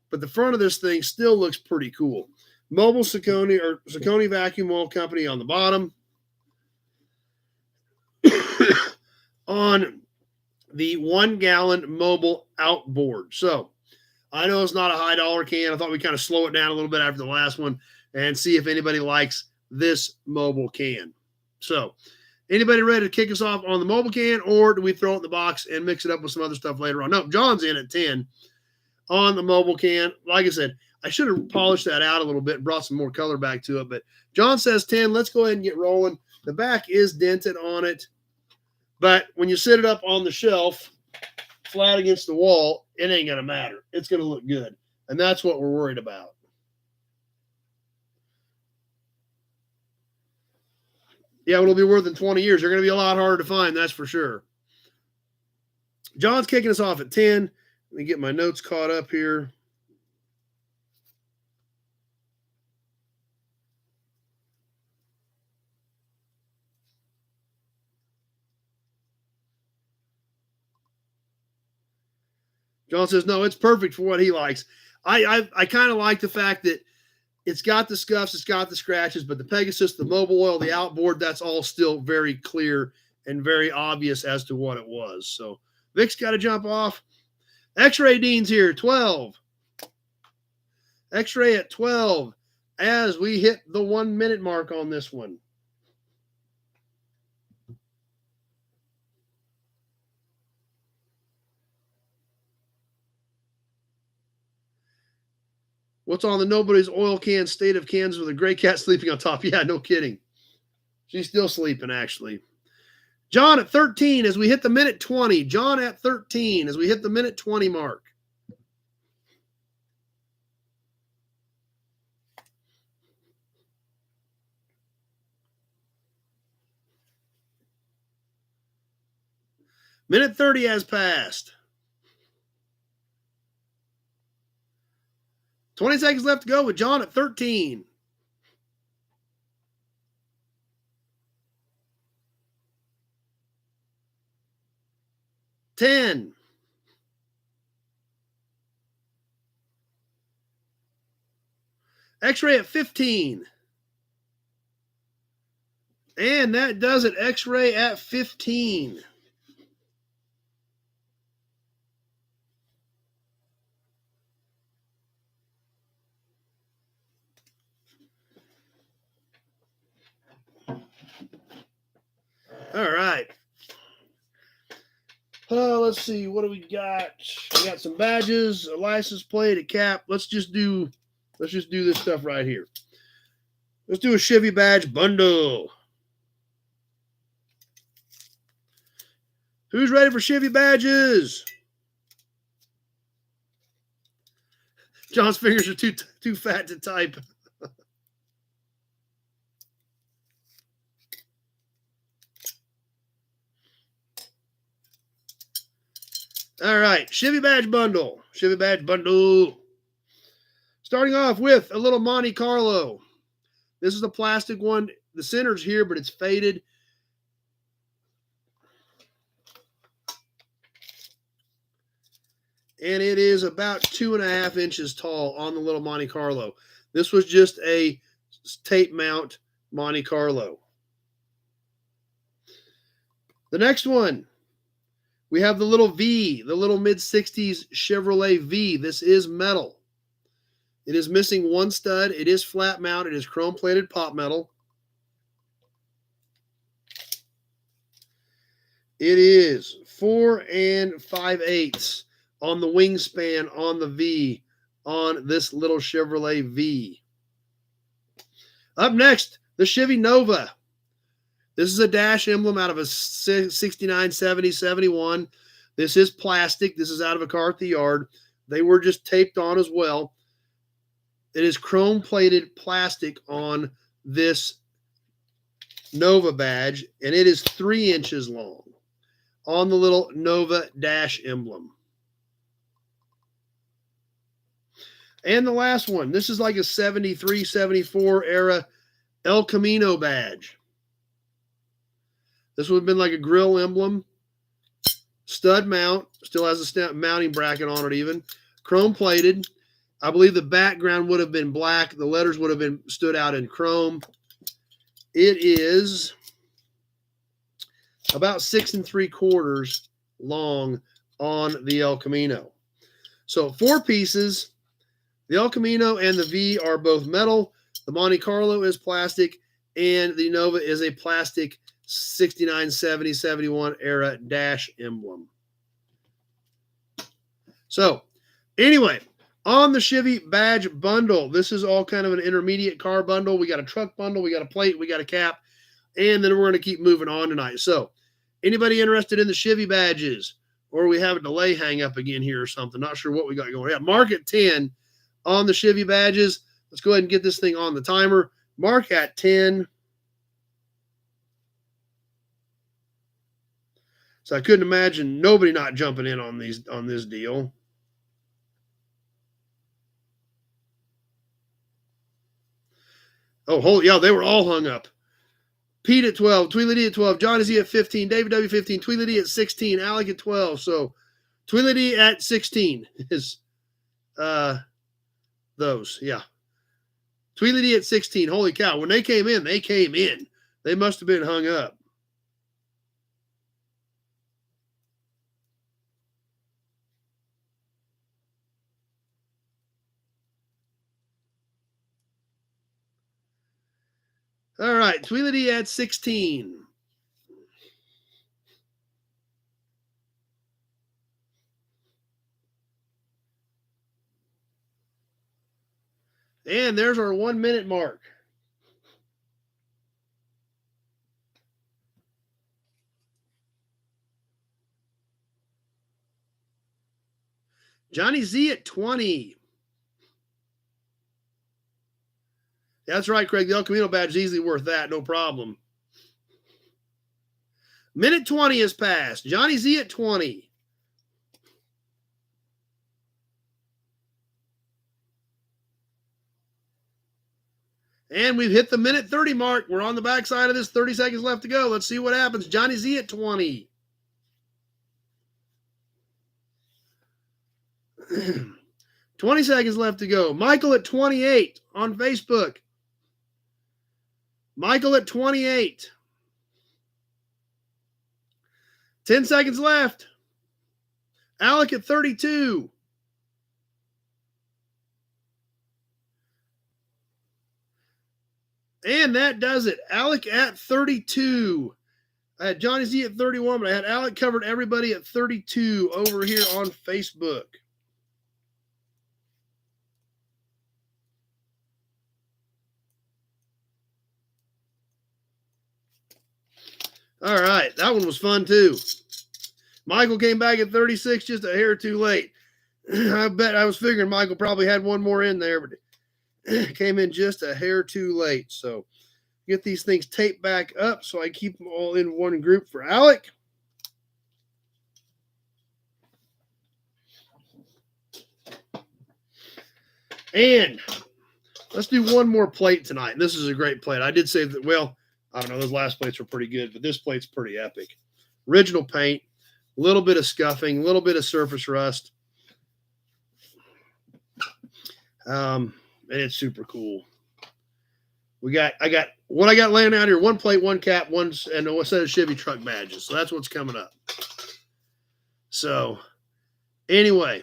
but the front of this thing still looks pretty cool. Mobile Saucony Vacuum Oil Company on the bottom. On the 1 gallon mobile outboard. So I know it's not a high dollar can. I thought we'd kind of slow it down a little bit after the last one and see if anybody likes this mobile can. So anybody ready to kick us off on the mobile can, or do we throw it in the box and mix it up with some other stuff later on? No, John's in at 10 on the mobile can. Like I said, I should have polished that out a little bit and brought some more color back to it, but John says 10. Let's go ahead and get rolling. The back is dented on it, but when you sit it up on the shelf flat against the wall, it ain't going to matter. It's going to look good, and that's what we're worried about. Yeah, it'll be worth in 20 years. They're going to be a lot harder to find, that's for sure. John's kicking us off at 10. Let me get my notes caught up here. John says, no, it's perfect for what he likes. I kind of like the fact that it's got the scuffs, it's got the scratches, but the Pegasus, the mobile oil, the outboard, that's all still very clear and very obvious as to what it was. So Vic's got to jump off. X-Ray Dean's here, 12. X-Ray at 12 as we hit the 1 minute mark on this one. What's on the Nobody's Oil Can State of Kansas with a gray cat sleeping on top? Yeah, no kidding. She's still sleeping, actually. John at 13 as we hit the minute 20. John at 13 as we hit the minute 20 mark. Minute 30 has passed. 20 seconds left to go with John at 13. Ten. X-Ray at 15. And that does it. X-Ray at 15. All right. Let's see. What do we got? We got some badges, a license plate, a cap. Let's just do this stuff right here. Let's do a Chevy badge bundle. Who's ready for Chevy badges? John's fingers are too fat to type. All right, Chevy badge bundle. Chevy badge bundle. Starting off with a little Monte Carlo. This is a plastic one. The center's here, but it's faded. And it is about 2.5 inches tall on the little Monte Carlo. This was just a tape mount Monte Carlo. The next one, we have the little V, the little mid-60s Chevrolet V. This is metal. It is missing one stud. It is flat mount. It is chrome-plated pot metal. It is 4 5/8 on the wingspan on the V on this little Chevrolet V. Up next, the Chevy Nova. This is a dash emblem out of a 69, 70, 71. This is plastic. This is out of a car at the yard. They were just taped on as well. It is chrome-plated plastic on this Nova badge, and it is 3 inches long on the little Nova dash emblem. And the last one, this is like a 73, 74 era El Camino badge. This would have been like a grill emblem. Stud mount, still has a mounting bracket on it even. Chrome plated. I believe the background would have been black. The letters would have been stood out in chrome. It is about 6 3/4 long on the El Camino. So 4 pieces. The El Camino and the V are both metal. The Monte Carlo is plastic, and the Nova is a plastic 69, 70, 71 era dash emblem. So, anyway, on the Chevy badge bundle, this is all kind of an intermediate car bundle. We got a truck bundle, we got a plate, we got a cap, and then we're going to keep moving on tonight. So, anybody interested in the Chevy badges, or we have a delay hang up again here or something? Not sure what we got going. Yeah, mark at 10 on the Chevy badges. Let's go ahead and get this thing on the timer. Mark at 10. So I couldn't imagine nobody not jumping in on this deal. Oh, holy, yeah, they were all hung up. Pete at 12, Tweedledee at 12, Johnny Z at 15, David W 15, Tweedledee at 16, Alec at 12. So Tweedledee at 16 is those, yeah. Tweedledee at 16. Holy cow. When they came in, they came in. They must have been hung up. All right, Tweedledee at 16. And there's our 1 minute mark. Johnny Z at 20. That's right, Craig. The El Camino badge is easily worth that. No problem. Minute 20 has passed. Johnny Z at 20. And we've hit the minute 30 mark. We're on the backside of this. 30 seconds left to go. Let's see what happens. Johnny Z at 20. 20 seconds left to go. Michael at 28 on Facebook. Michael at 28. 10 seconds left. Alec at 32. And that does it. Alec at 32. I had Johnny Z at 31, but I had Alec covered everybody at 32 over here on Facebook. All right, that one was fun too. Michael came back at 36, just a hair too late. I bet I was figuring Michael probably had one more in there, but came in just a hair too late. So get these things taped back up so I keep them all in one group for Alec. And let's do one more plate tonight. This is a great plate. I did say that, well, I don't know, those last plates were pretty good, but this plate's pretty epic. Original paint, a little bit of scuffing, a little bit of surface rust. And it's super cool. I got what I got laying out here: one plate, one cap, one and a set of Chevy truck badges. So that's what's coming up. So anyway,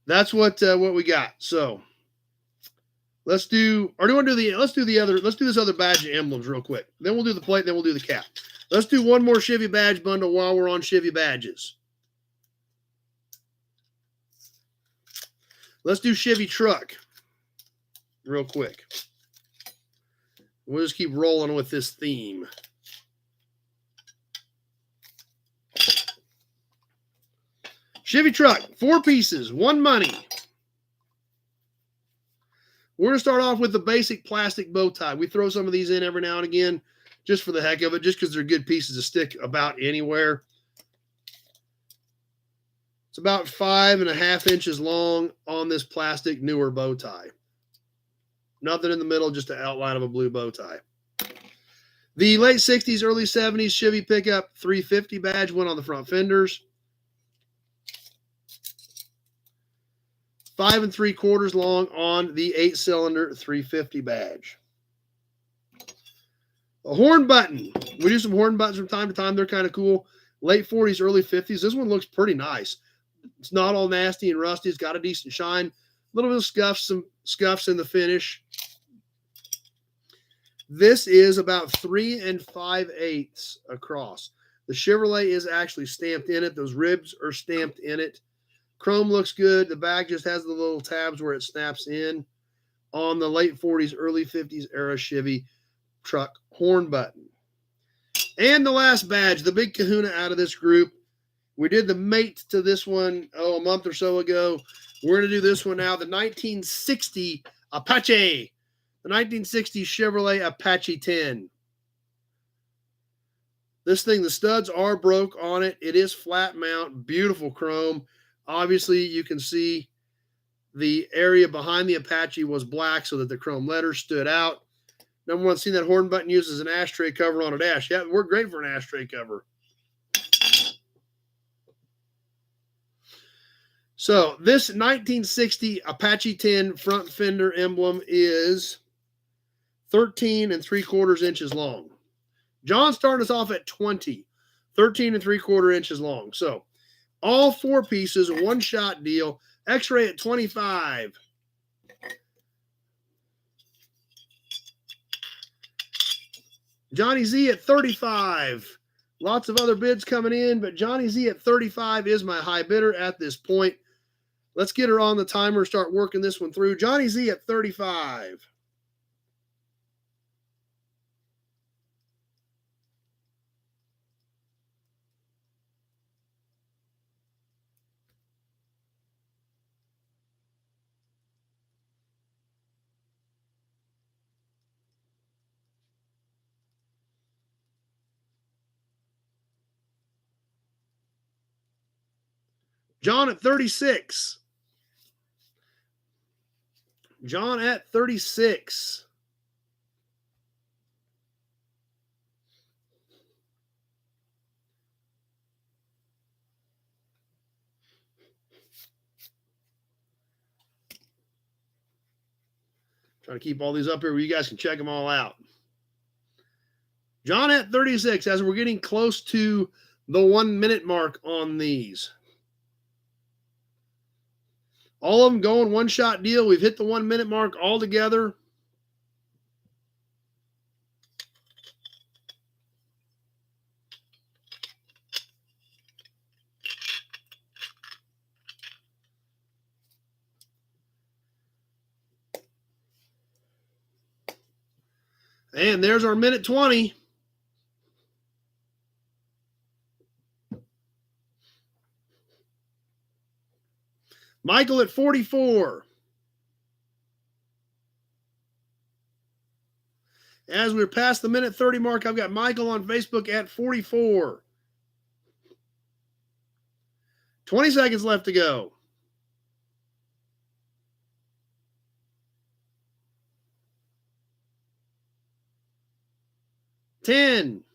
that's what we got. So let's do this other badge of emblems real quick. Then we'll do the plate, then we'll do the cap. Let's do one more Chevy badge bundle while we're on Chevy badges. Let's do Chevy truck real quick. We'll just keep rolling with this theme. Chevy truck, 4 pieces, 1 money. We're going to start off with the basic plastic bow tie. We throw some of these in every now and again just for the heck of it, just because they're good pieces to stick about anywhere. It's about 5.5 inches long on this plastic newer bow tie. Nothing in the middle, just the outline of a blue bow tie. The late 60s, early 70s Chevy pickup 350 badge went on the front fenders. 5 3/4 long on the 8-cylinder 350 badge. A horn button. We do some horn buttons from time to time. They're kind of cool. Late 40s, early 50s. This one looks pretty nice. It's not all nasty and rusty. It's got a decent shine. A little bit of scuffs, some scuffs in the finish. This is about 3 5/8 across. The Chevrolet is actually stamped in it. Those ribs are stamped in it. Chrome looks good. The back just has the little tabs where it snaps in on the late 40s, early 50s era Chevy truck horn button. And the last badge, the big kahuna out of this group. We did the mate to this one, a month or so ago. We're going to do this one now, the 1960 Apache. The 1960 Chevrolet Apache 10. This thing, the studs are broke on it. It is flat mount, beautiful chrome. Obviously, you can see the area behind the Apache was black so that the chrome letters stood out. Number one, seen that horn button used as an ashtray cover on a dash. Yeah, it worked great for an ashtray cover. So this 1960 Apache 10 front fender emblem is 13 3/4 inches long. John started us off at 20, 13 3/4 inches long. So all 4 pieces, a one-shot deal. X-ray at 25. Johnny Z at 35. Lots of other bids coming in, but Johnny Z at 35 is my high bidder at this point. Let's get her on the timer, start working this one through. Johnny Z at 35. John at 36. John at 36. Trying to keep all these up here where you guys can check them all out. John at 36, as we're getting close to the 1 minute mark on these. All of them going one-shot deal. We've hit the 1 minute mark all together. And there's our minute 20. Michael at 44. As we're past the minute 30 mark, I've got Michael on Facebook at 44. 20 seconds left to go. 10.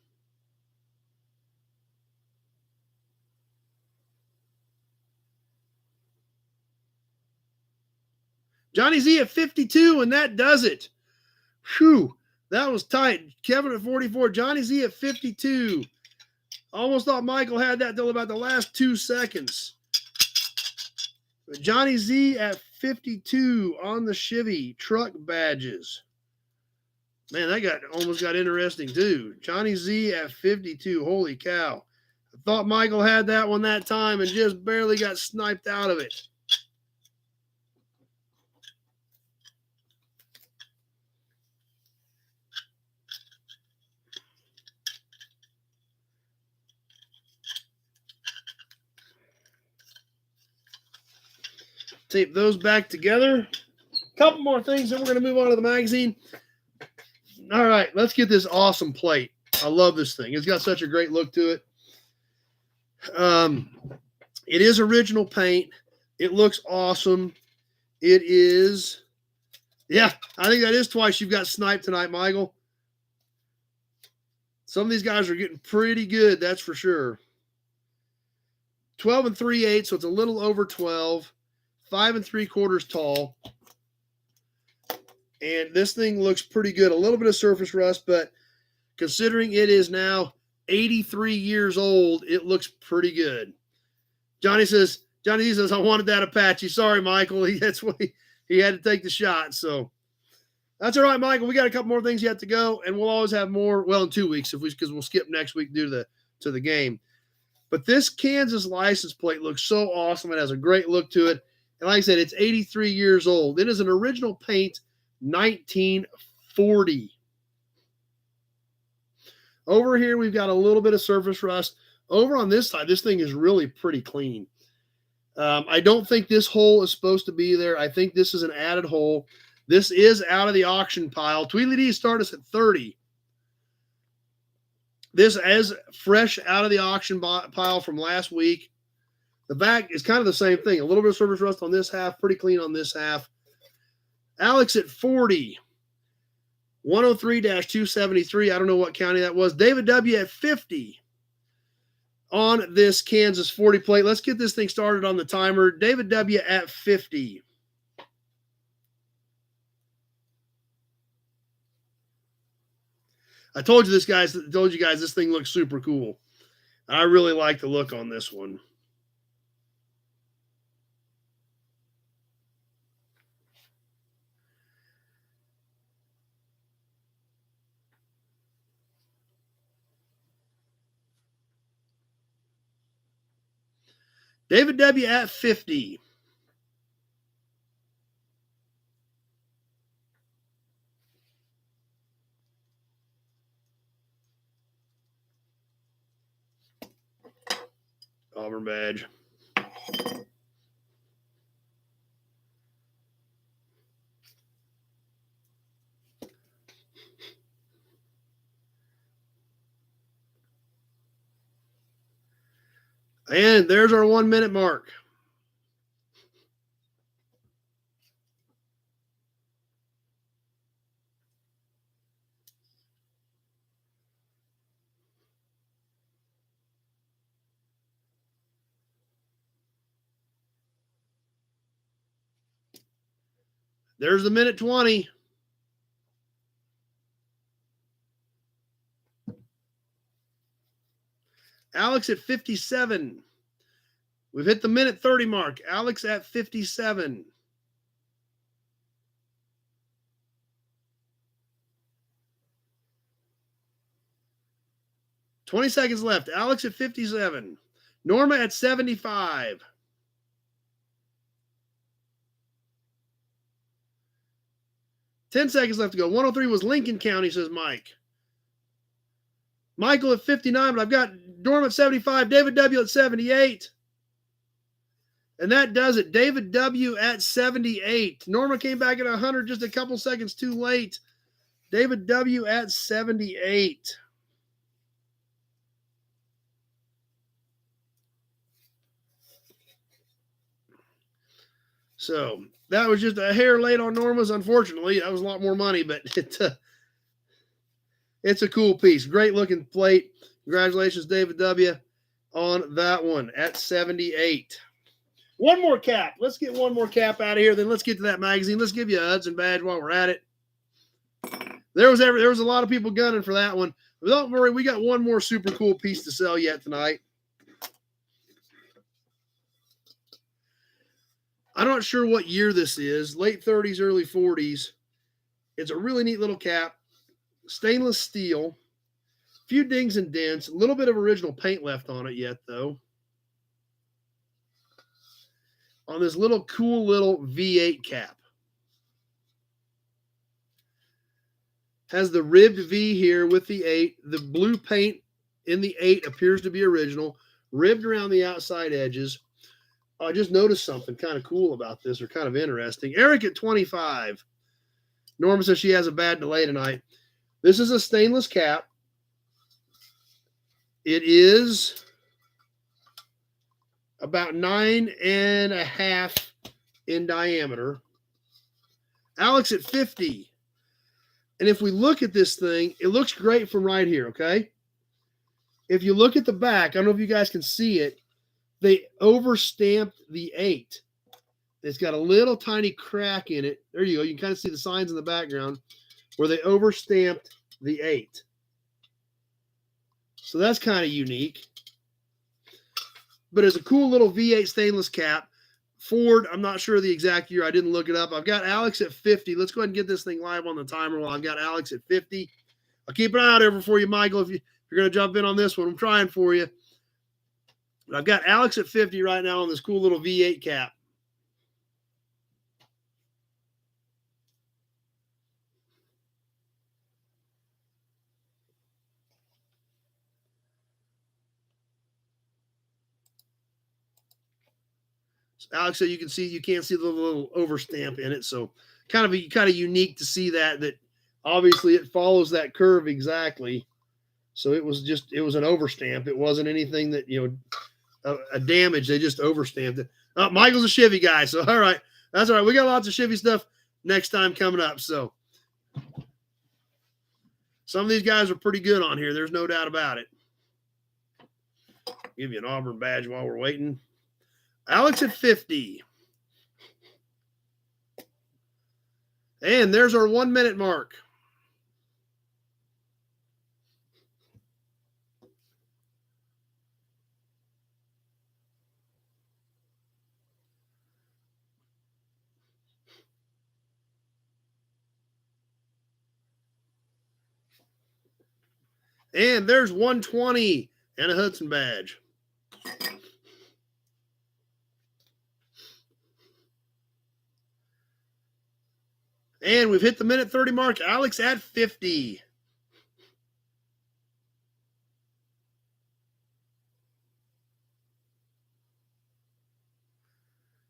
Johnny Z at 52, and that does it. Whew, that was tight. Kevin at 44, Johnny Z at 52. Almost thought Michael had that till about the last 2 seconds. But Johnny Z at 52 on the Chevy truck badges. Man, that almost got interesting too. Johnny Z at 52. Holy cow. I thought Michael had that one that time and just barely got sniped out of it. Tape those back together. A couple more things, then we're going to move on to the magazine. All right, let's get this awesome plate. I love this thing. It's got such a great look to it. It is original paint. It looks awesome. It is, yeah, I think that is twice you've got sniped tonight, Michael. Some of these guys are getting pretty good, that's for sure. 12 3/8, so it's a little over 12. 5 3/4 tall. And this thing looks pretty good. A little bit of surface rust, but considering it is now 83 years old, it looks pretty good. Johnny says, I wanted that Apache. Sorry, Michael. That's what he had to take the shot. So that's all right, Michael. We got a couple more things yet to go, and we'll always have more. Well, in 2 weeks, because we'll skip next week due to the game. But this Kansas license plate looks so awesome. It has a great look to it. And like I said, it's 83 years old. It is an original paint, 1940. Over here, we've got a little bit of surface rust. Over on this side, this thing is really pretty clean. I don't think this hole is supposed to be there. I think this is an added hole. This is out of the auction pile. Tweedledee start us at 30. This is fresh out of the auction pile from last week. The back is kind of the same thing. A little bit of surface rust on this half, pretty clean on this half. Alex at 40. 103-273. I don't know what county that was. David W. at 50 on this Kansas 40 plate. Let's get this thing started on the timer. David W. at 50. I told you guys, this thing looks super cool. I really like the look on this one. David W. at 50. Auburn badge. And there's our 1 minute mark. There's the minute 20. Alex at 57. We've hit the minute 30 mark. Alex at 57. $20 seconds left. Alex at 57. Norma at 75. $10 seconds left to go. 103 was Lincoln County, says Mike. Michael at 59, but I've got Norma at 75, David W. at 78. And that does it. David W. at 78. Norma came back at 100 just a couple seconds too late. David W. at 78. So that was just a hair late on Norma's, unfortunately. That was a lot more money, but it's a cool piece. Great looking plate. Congratulations, David W. on that one at 78. One more cap. Let's get one more cap out of here. Then let's get to that magazine. Let's give you a Hudson badge while we're at it. There was a lot of people gunning for that one. But don't worry, we got one more super cool piece to sell yet tonight. I'm not sure what year this is, late 30s, early 40s. It's a really neat little cap, stainless steel, a few dings and dents, a little bit of original paint left on it yet, though. On this little cool little V8 cap. Has the ribbed V here with the 8. The blue paint in the 8 appears to be original, ribbed around the outside edges. I just noticed something kind of cool about this, or kind of interesting. Eric at 25. Norma says she has a bad delay tonight. This is a stainless cap. It is about 9.5 in diameter. Alex at 50. And if we look at this thing, it looks great from right here, okay? If you look at the back, I don't know if you guys can see it, they overstamped the 8. It's got a little tiny crack in it. There you go. You can kind of see the signs in the background where they overstamped the 8. So that's kind of unique. But it's a cool little V8 stainless cap. Ford, I'm not sure the exact year. I didn't look it up. I've got Alex at 50. Let's go ahead and get this thing live on the timer while I've got Alex at 50. I'll keep an eye out over for you, Michael, if you're going to jump in on this one. I'm trying for you. But I've got Alex at 50 right now on this cool little V8 cap. So Alex said you can't see the little overstamp in it. So kind of unique to see that obviously it follows that curve exactly. So it was an overstamp. It wasn't anything that, a damage. They just overstamped it. Michael's a Chevy guy. So, all right. That's all right. We got lots of Chevy stuff next time coming up. So some of these guys are pretty good on here. There's no doubt about it. Give you an Auburn badge while we're waiting. Alex at 50. And there's our 1 minute mark. And there's 120 and a Hudson badge. And we've hit the minute 30 mark. Alex at 50.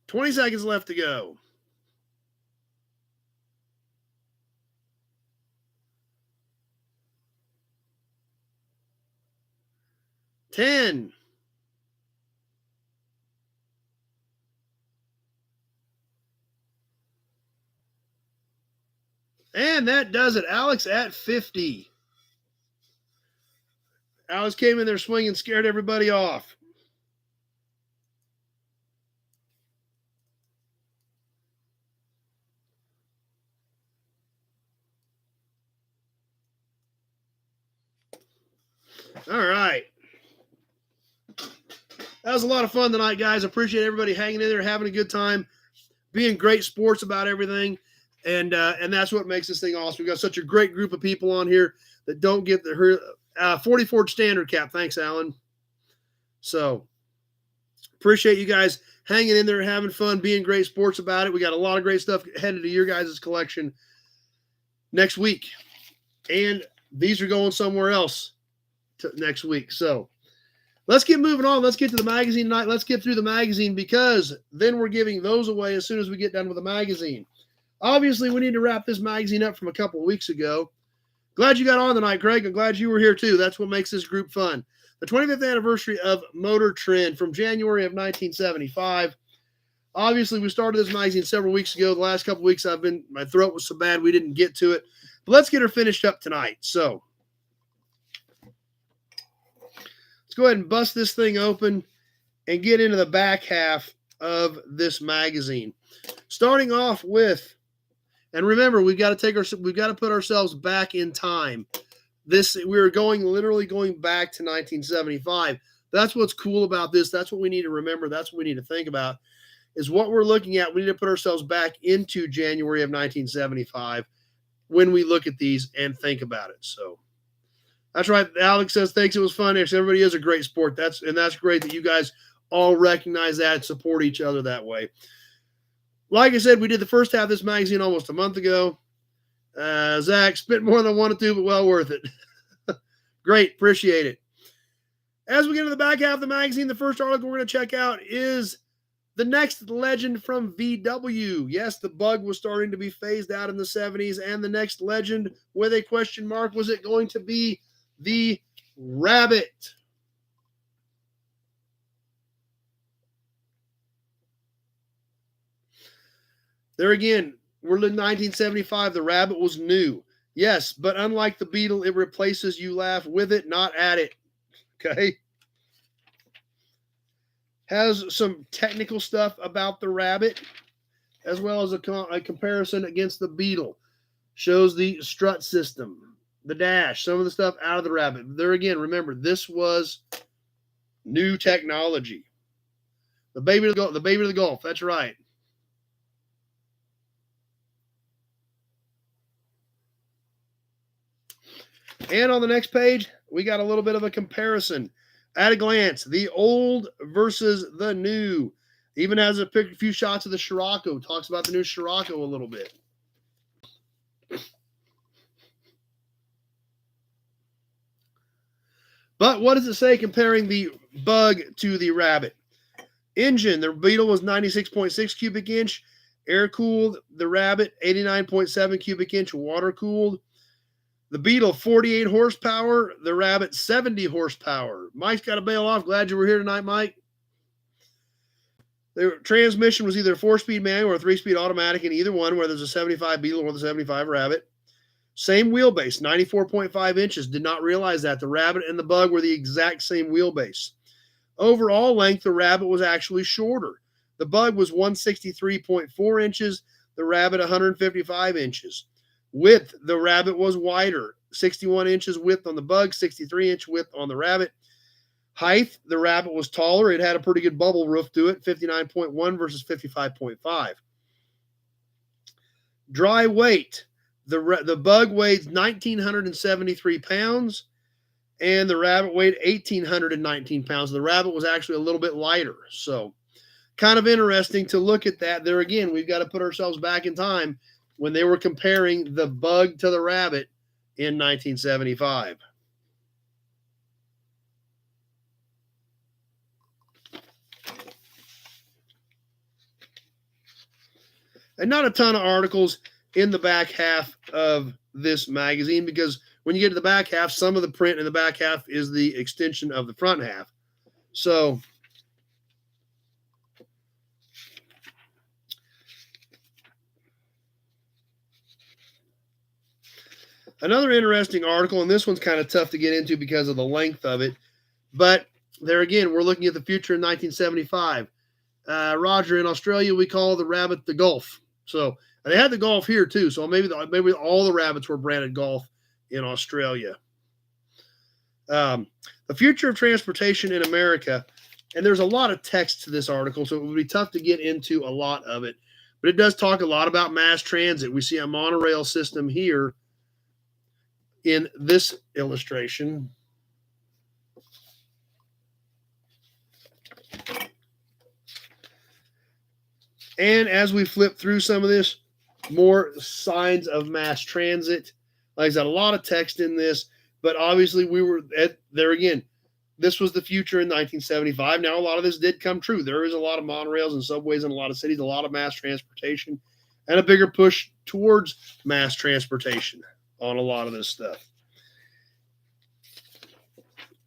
$20 seconds left to go. 10. And that does it. Alex at 50. Alex came in there swinging, scared everybody off. All right. That was a lot of fun tonight, guys. Appreciate everybody hanging in there, having a good time, being great sports about everything. And that's what makes this thing awesome. We've got such a great group of people on here that don't get the 44 standard cap. Thanks, Alan. So appreciate you guys hanging in there, having fun, being great sports about it. We got a lot of great stuff headed to your guys' collection next week. And these are going somewhere else next week. So let's get moving on. Let's get to the magazine tonight. Let's get through the magazine, because then we're giving those away as soon as we get done with the magazine. Obviously, we need to wrap this magazine up from a couple of weeks ago. Glad you got on tonight, Craig. I'm glad you were here, too. That's what makes this group fun. The 25th anniversary of Motor Trend from January of 1975. Obviously, we started this magazine several weeks ago. The last couple of weeks, my throat was so bad we didn't get to it. But let's get her finished up tonight. So let's go ahead and bust this thing open and get into the back half of this magazine. Starting off with And remember, we've got to put ourselves back in time. We're literally going back to 1975. That's what's cool about this. That's what we need to remember. That's what we need to think about, is what we're looking at. We need to put ourselves back into January of 1975 when we look at these and think about it. So that's right. Alex says, thanks. It was fun. Actually, everybody is a great sport. That's great that you guys all recognize that and support each other that way. Like I said, we did the first half of this magazine almost a month ago. Zach, spent more than I wanted to, but well worth it. Great. Appreciate it. As we get to the back half of the magazine, the first article we're going to check out is the next legend from VW. Yes, the Bug was starting to be phased out in the 70s, and the next legend with a question mark, was it going to be the Rabbit? There again, we're in 1975. The Rabbit was new. Yes, but unlike the Beetle, it replaces you laugh with it, not at it. Okay? Has some technical stuff about the Rabbit, as well as a comparison against the Beetle. Shows the strut system, the dash, some of the stuff out of the Rabbit. There again, remember, this was new technology. The baby of the Gulf, that's right. And on the next page, we got a little bit of a comparison. At a glance, the old versus the new. Even has a few shots of the Scirocco. Talks about the new Scirocco a little bit. But what does it say comparing the Bug to the Rabbit? Engine, the Beetle was 96.6 cubic inch, air-cooled. The Rabbit, 89.7 cubic inch, water-cooled. The Beetle, 48 horsepower. The Rabbit, 70 horsepower. Mike's got to bail off. Glad you were here tonight, Mike. The transmission was either a 4-speed manual or a 3-speed automatic in either one, whether there's a 75 Beetle or the 75 Rabbit. Same wheelbase, 94.5 inches. Did not realize that. The Rabbit and the Bug were the exact same wheelbase. Overall length, the Rabbit was actually shorter. The Bug was 163.4 inches. The Rabbit, 155 inches. Width, the Rabbit was wider, 61 inches width on the Bug, 63-inch width on the Rabbit. Height, the Rabbit was taller. It had a pretty good bubble roof to it, 59.1 versus 55.5. Dry weight, the Bug weighed 1,973 pounds, and the Rabbit weighed 1,819 pounds. The Rabbit was actually a little bit lighter. So kind of interesting to look at that. There again, we've got to put ourselves back in time when they were comparing the Bug to the Rabbit in 1975. And not a ton of articles in the back half of this magazine, because when you get to the back half, some of the print in the back half is the extension of the front half. So another interesting article, and this one's kind of tough to get into because of the length of it, but there again, we're looking at the future in 1975. Roger, in Australia, we call the Rabbit the Golf. So they had the Golf here too. So maybe all the Rabbits were branded Golf in Australia. The future of transportation in America, and there's a lot of text to this article, so it would be tough to get into a lot of it. But it does talk a lot about mass transit. We see a monorail system here in this illustration. And as we flip through some of this, more signs of mass transit. Like I said, a lot of text in this, but obviously we were there again. This was the future in 1975. Now, a lot of this did come true. There is a lot of monorails and subways in a lot of cities, a lot of mass transportation, and a bigger push towards mass transportation on a lot of this stuff.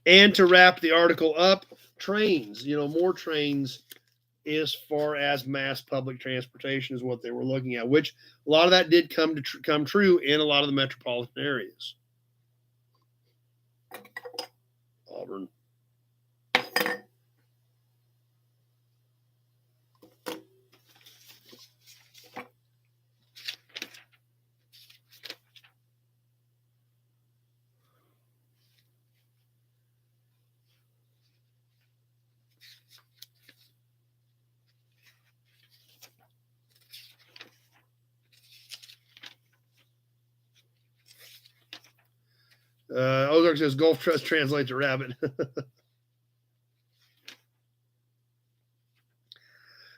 And to wrap the article up, trains, more trains as far as mass public transportation is what they were looking at, which a lot of that did come true in a lot of the metropolitan areas. Auburn. Ozark says Gulf Trust translates to rabbit.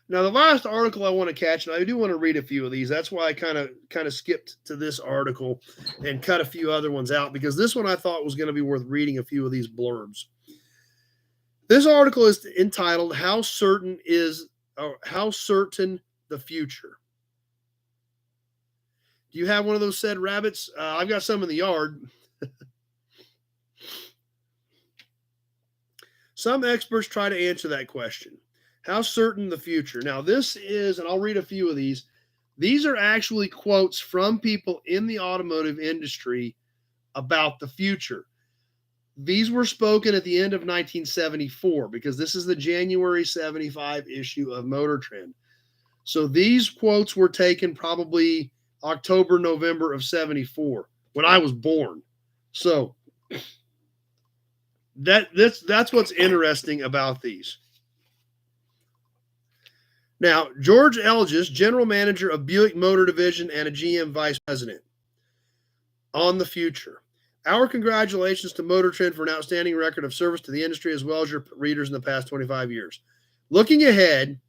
Now, the last article I want to catch, and I do want to read a few of these. That's why I kind of skipped to this article and cut a few other ones out, because this one I thought was going to be worth reading a few of these blurbs. This article is entitled How Certain the Future. Do you have one of those said rabbits? I've got some in the yard. Some experts try to answer that question. How certain the future? Now, this is, and I'll read a few of these. These are actually quotes from people in the automotive industry about the future. These were spoken at the end of 1974, because this is the January 75 issue of Motor Trend. So these quotes were taken probably October, November of 74, when I was born. So that's what's interesting about these. Now, George Elgis, general manager of Buick Motor Division and a GM vice president, on the future. Our congratulations to Motor Trend for an outstanding record of service to the industry, as well as your readers in the past 25 years. Looking ahead,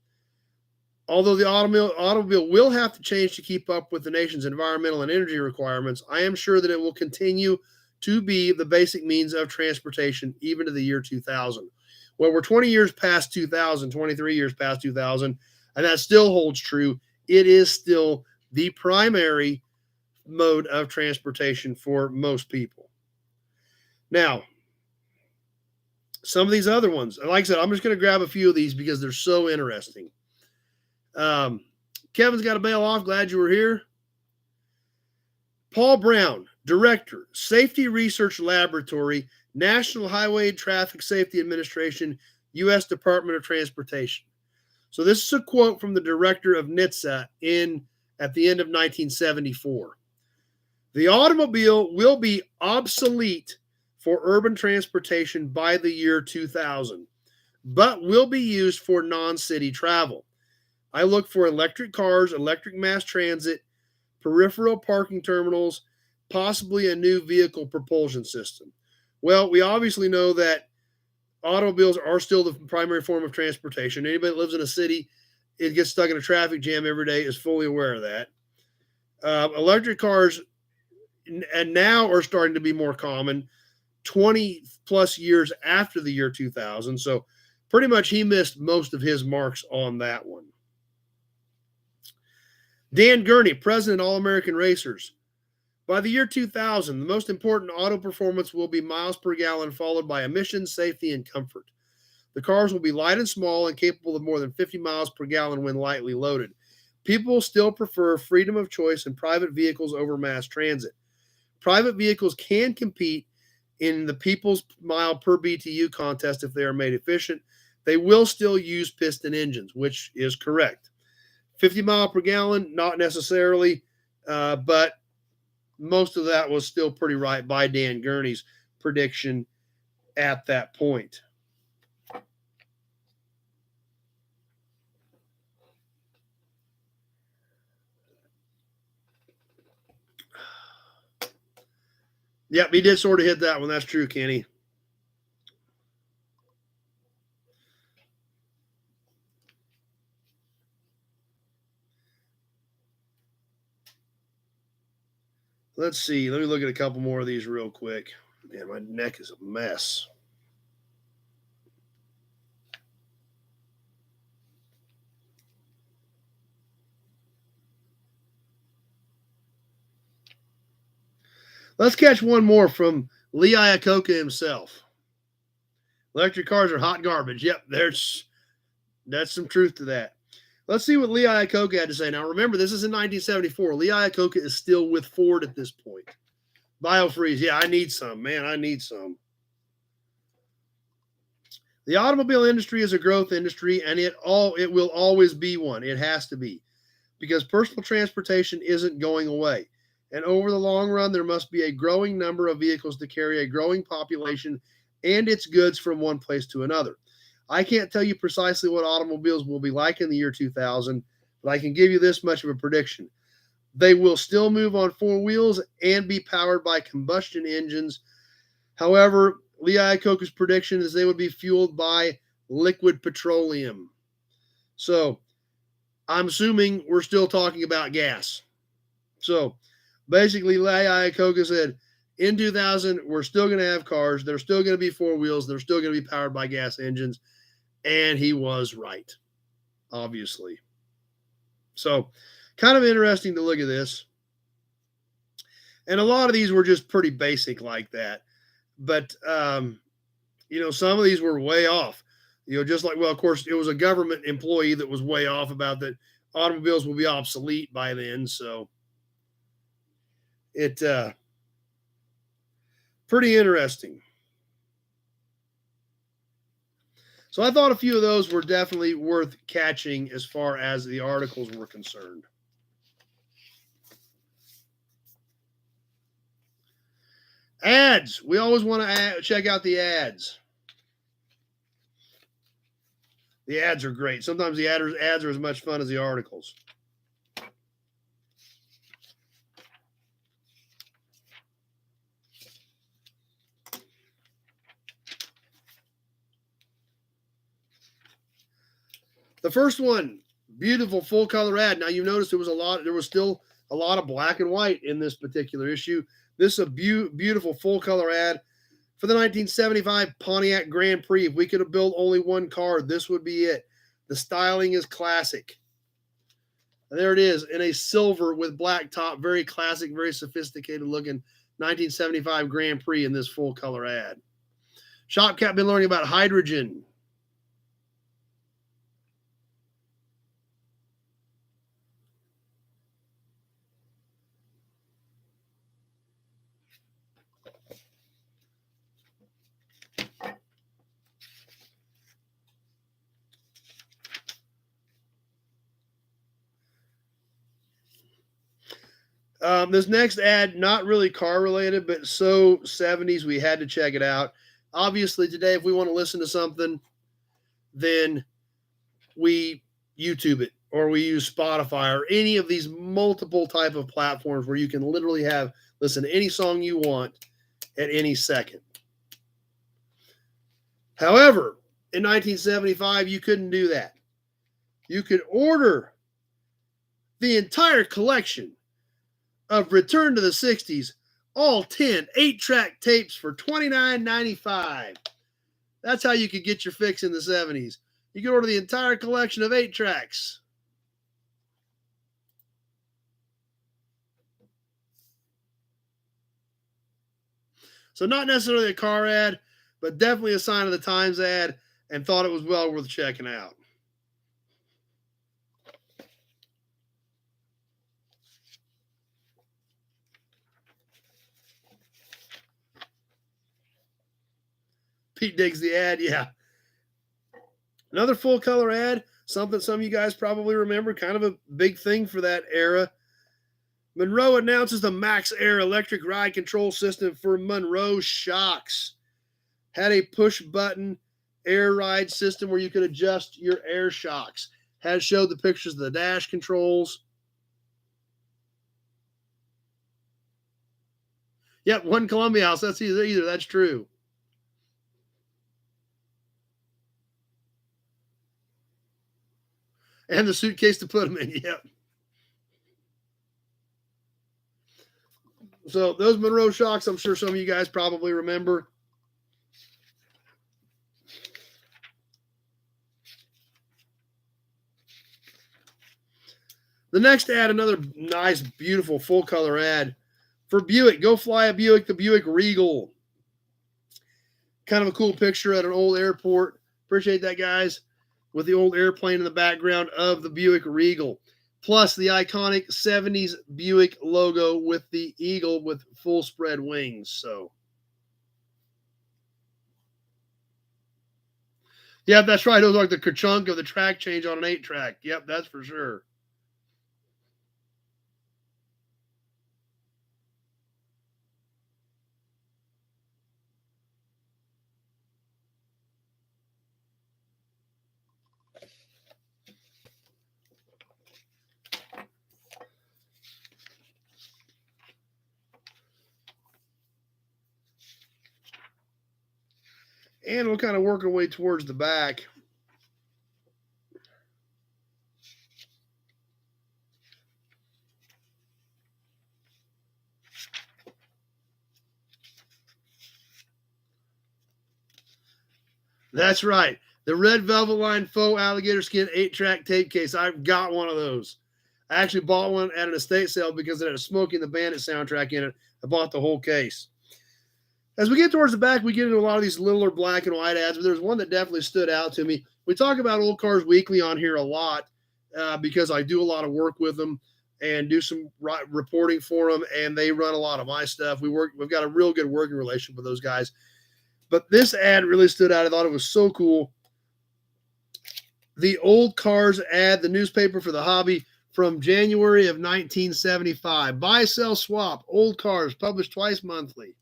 although the automobile will have to change to keep up with the nation's environmental and energy requirements, I am sure that it will continue to be the basic means of transportation even to the year 2000. Well, we're 20 years past 2000, 23 years past 2000, and that still holds true. It is still the primary mode of transportation for most people. Now, some of these other ones, like I said, I'm just going to grab a few of these because they're so interesting. Kevin's got to bail off. Glad you were here. Paul Brown, Director, Safety Research Laboratory, National Highway Traffic Safety Administration, U.S. Department of Transportation. So this is a quote from the director of NHTSA at the end of 1974. The automobile will be obsolete for urban transportation by the year 2000, but will be used for non-city travel. I look for electric cars, electric mass transit, peripheral parking terminals, possibly a new vehicle propulsion system. Well, we obviously know that automobiles are still the primary form of transportation. Anybody that lives in a city, it gets stuck in a traffic jam every day, is fully aware of that. Electric cars and now are starting to be more common 20 plus years after the year 2000. So pretty much he missed most of his marks on that one. Dan Gurney, President, All-American Racers. By the year 2000, the most important auto performance will be miles per gallon, followed by emissions, safety, and comfort. The cars will be light and small and capable of more than 50 miles per gallon when lightly loaded. People will still prefer freedom of choice in private vehicles over mass transit. Private vehicles can compete in the people's mile per BTU contest if they are made efficient. They will still use piston engines, which is correct. 50 mile per gallon, not necessarily, but most of that was still pretty right by Dan Gurney's prediction at that point. Yep, he did sort of hit that one. That's true, Kenny. Let's see. Let me look at a couple more of these real quick. Man, my neck is a mess. Let's catch one more from Lee Iacocca himself. Electric cars are hot garbage. Yep, that's some truth to that. Let's see what Lee Iacocca had to say. Now, remember, this is in 1974. Lee Iacocca is still with Ford at this point. Biofreeze. Yeah, I need some. Man, I need some. The automobile industry is a growth industry, and it will always be one. It has to be, because personal transportation isn't going away. And over the long run, there must be a growing number of vehicles to carry a growing population and its goods from one place to another. I can't tell you precisely what automobiles will be like in the year 2000, but I can give you this much of a prediction. They will still move on four wheels and be powered by combustion engines However, Lee Iacocca's prediction is they would be fueled by liquid petroleum. So I'm assuming we're still talking about gas. So basically, Lee Iacocca said in 2000, we're still going to have cars. They're still going to be four wheels. They're still going to be powered by gas engines. And he was right, obviously. So kind of interesting to look at this. And a lot of these were just pretty basic like that. But, some of these were way off. Just like, well, of course, it was a government employee that was way off about that automobiles will be obsolete by then. So it pretty interesting. So I thought a few of those were definitely worth catching as far as the articles were concerned. Ads. We always want to check out the ads. The ads are great. Sometimes the ads are as much fun as the articles. The first one, beautiful full color ad. Now you noticed there was still a lot of black and white in this particular issue. This is a beautiful full color ad for the 1975 Pontiac Grand Prix. If we could have built only one car, this would be it. The styling is classic. And there it is in a silver with black top, very classic, very sophisticated looking 1975 Grand Prix in this full color ad. Shopcap been learning about hydrogen. This next ad, not really car related, but so 70s, we had to check it out. Obviously, today, if we want to listen to something, then we YouTube it or we use Spotify or any of these multiple type of platforms where you can literally listen to any song you want at any second. However, in 1975, you couldn't do that. You could order the entire collection of Return to the 60s, all 10 8-track tapes for $29.95. That's how you could get your fix in the 70s. You could order the entire collection of 8 tracks. So not necessarily a car ad, but definitely a sign of the times ad, and thought it was well worth checking out. Pete digs the ad, yeah. Another full color ad, something some of you guys probably remember, kind of a big thing for that era. Monroe announces the Max Air electric ride control system for Monroe shocks. Had a push button air ride system where you could adjust your air shocks. Showed the pictures of the dash controls. Yep, one Columbia House. That's either. That's true. And the suitcase to put them in. Yep. So those Monroe shocks, I'm sure some of you guys probably remember. The next ad, another nice, beautiful, full color ad for Buick. Go fly a Buick, the Buick Regal. Kind of a cool picture at an old airport. Appreciate that, guys. With the old airplane in the background of the Buick Regal. Plus the iconic 70s Buick logo with the eagle with full spread wings. So, yeah, that's right. It was like the kerchunk of the track change on an 8-track. Yep, that's for sure. And we'll kind of work our way towards the back. That's right. The red velvet line faux alligator skin 8-track tape case. I've got one of those. I actually bought one at an estate sale because it had a Smokey and the Bandit soundtrack in it. I bought the whole case. As we get towards the back, we get into a lot of these littler black and white ads, but there's one that definitely stood out to me. We talk about Old Cars Weekly on here a lot because I do a lot of work with them and do some reporting for them, and they run a lot of my stuff. We've got a real good working relationship with those guys. But this ad really stood out. I thought it was so cool. The Old Cars ad, the newspaper for the hobby from January of 1975. Buy, sell, swap. Old Cars, published twice monthly.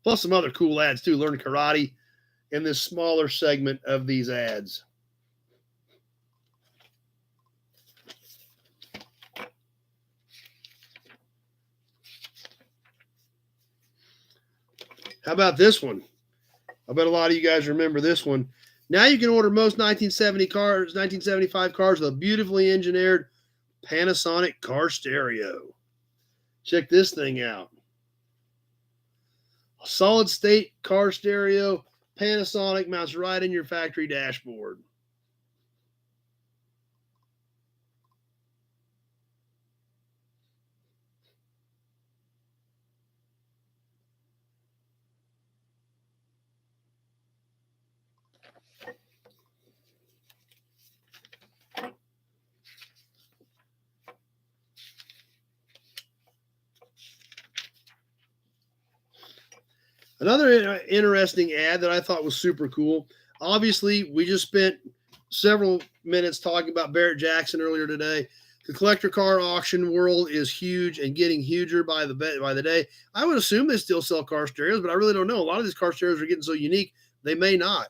Plus some other cool ads too. Learn karate in this smaller segment of these ads. How about this one? I bet a lot of you guys remember this one. Now you can order most 1975 cars with a beautifully engineered Panasonic car stereo. Check this thing out. A solid state car stereo, Panasonic, mounts right in your factory dashboard. Another interesting ad that I thought was super cool. Obviously, we just spent several minutes talking about Barrett-Jackson earlier today. The collector car auction world is huge and getting huger by the day. I would assume they still sell car stereos, but I really don't know. A lot of these car stereos are getting so unique, they may not.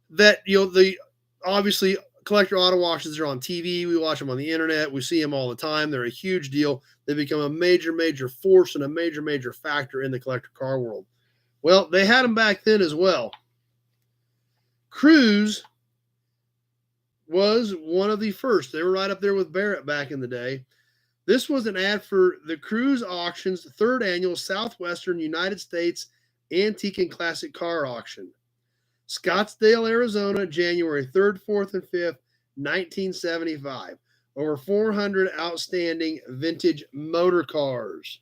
That, the obviously collector auto auctions are on TV. We watch them on the internet. We see them all the time. They're a huge deal. They become a major, major force and a major, major factor in the collector car world. Well, they had them back then as well. Cruise was one of the first. They were right up there with Barrett back in the day. This was an ad for the Cruise Auctions third annual Southwestern United States Antique and Classic Car Auction. Scottsdale, Arizona, January 3rd, 4th, and 5th, 1975. Over 400 outstanding vintage motor cars.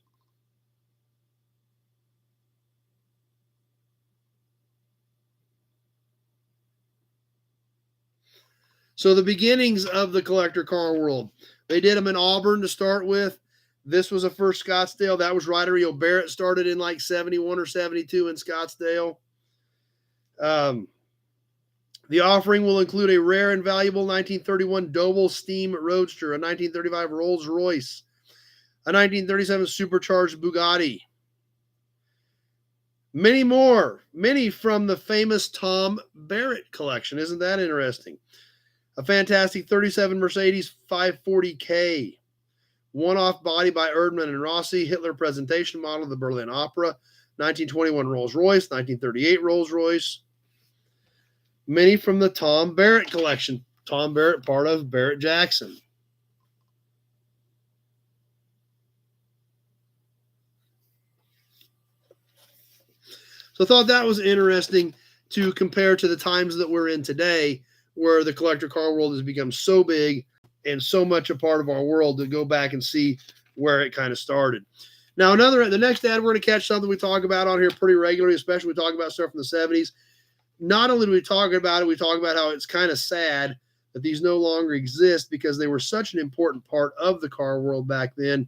So the beginnings of the collector car world. They did them in Auburn to start with. This was a first Scottsdale. That was Ryder Barrett started in like 71 or 72 in Scottsdale. The offering will include a rare and valuable 1931 Doble Steam Roadster, a 1935 Rolls Royce, a 1937 supercharged Bugatti. Many more, many from the famous Tom Barrett collection. Isn't that interesting? A fantastic 37 Mercedes 540K. One-off body by Erdmann and Rossi. Hitler presentation model of the Berlin Opera. 1921 Rolls-Royce. 1938 Rolls-Royce. Many from the Tom Barrett collection. Tom Barrett, part of Barrett-Jackson. So I thought that was interesting to compare to the times that we're in today, where the collector car world has become so big and so much a part of our world, to go back and see where it kind of started. Now, the next ad, we're going to catch something we talk about on here pretty regularly, especially we talk about stuff from the 70s. Not only do we talk about it, we talk about how it's kind of sad that these no longer exist because they were such an important part of the car world back then.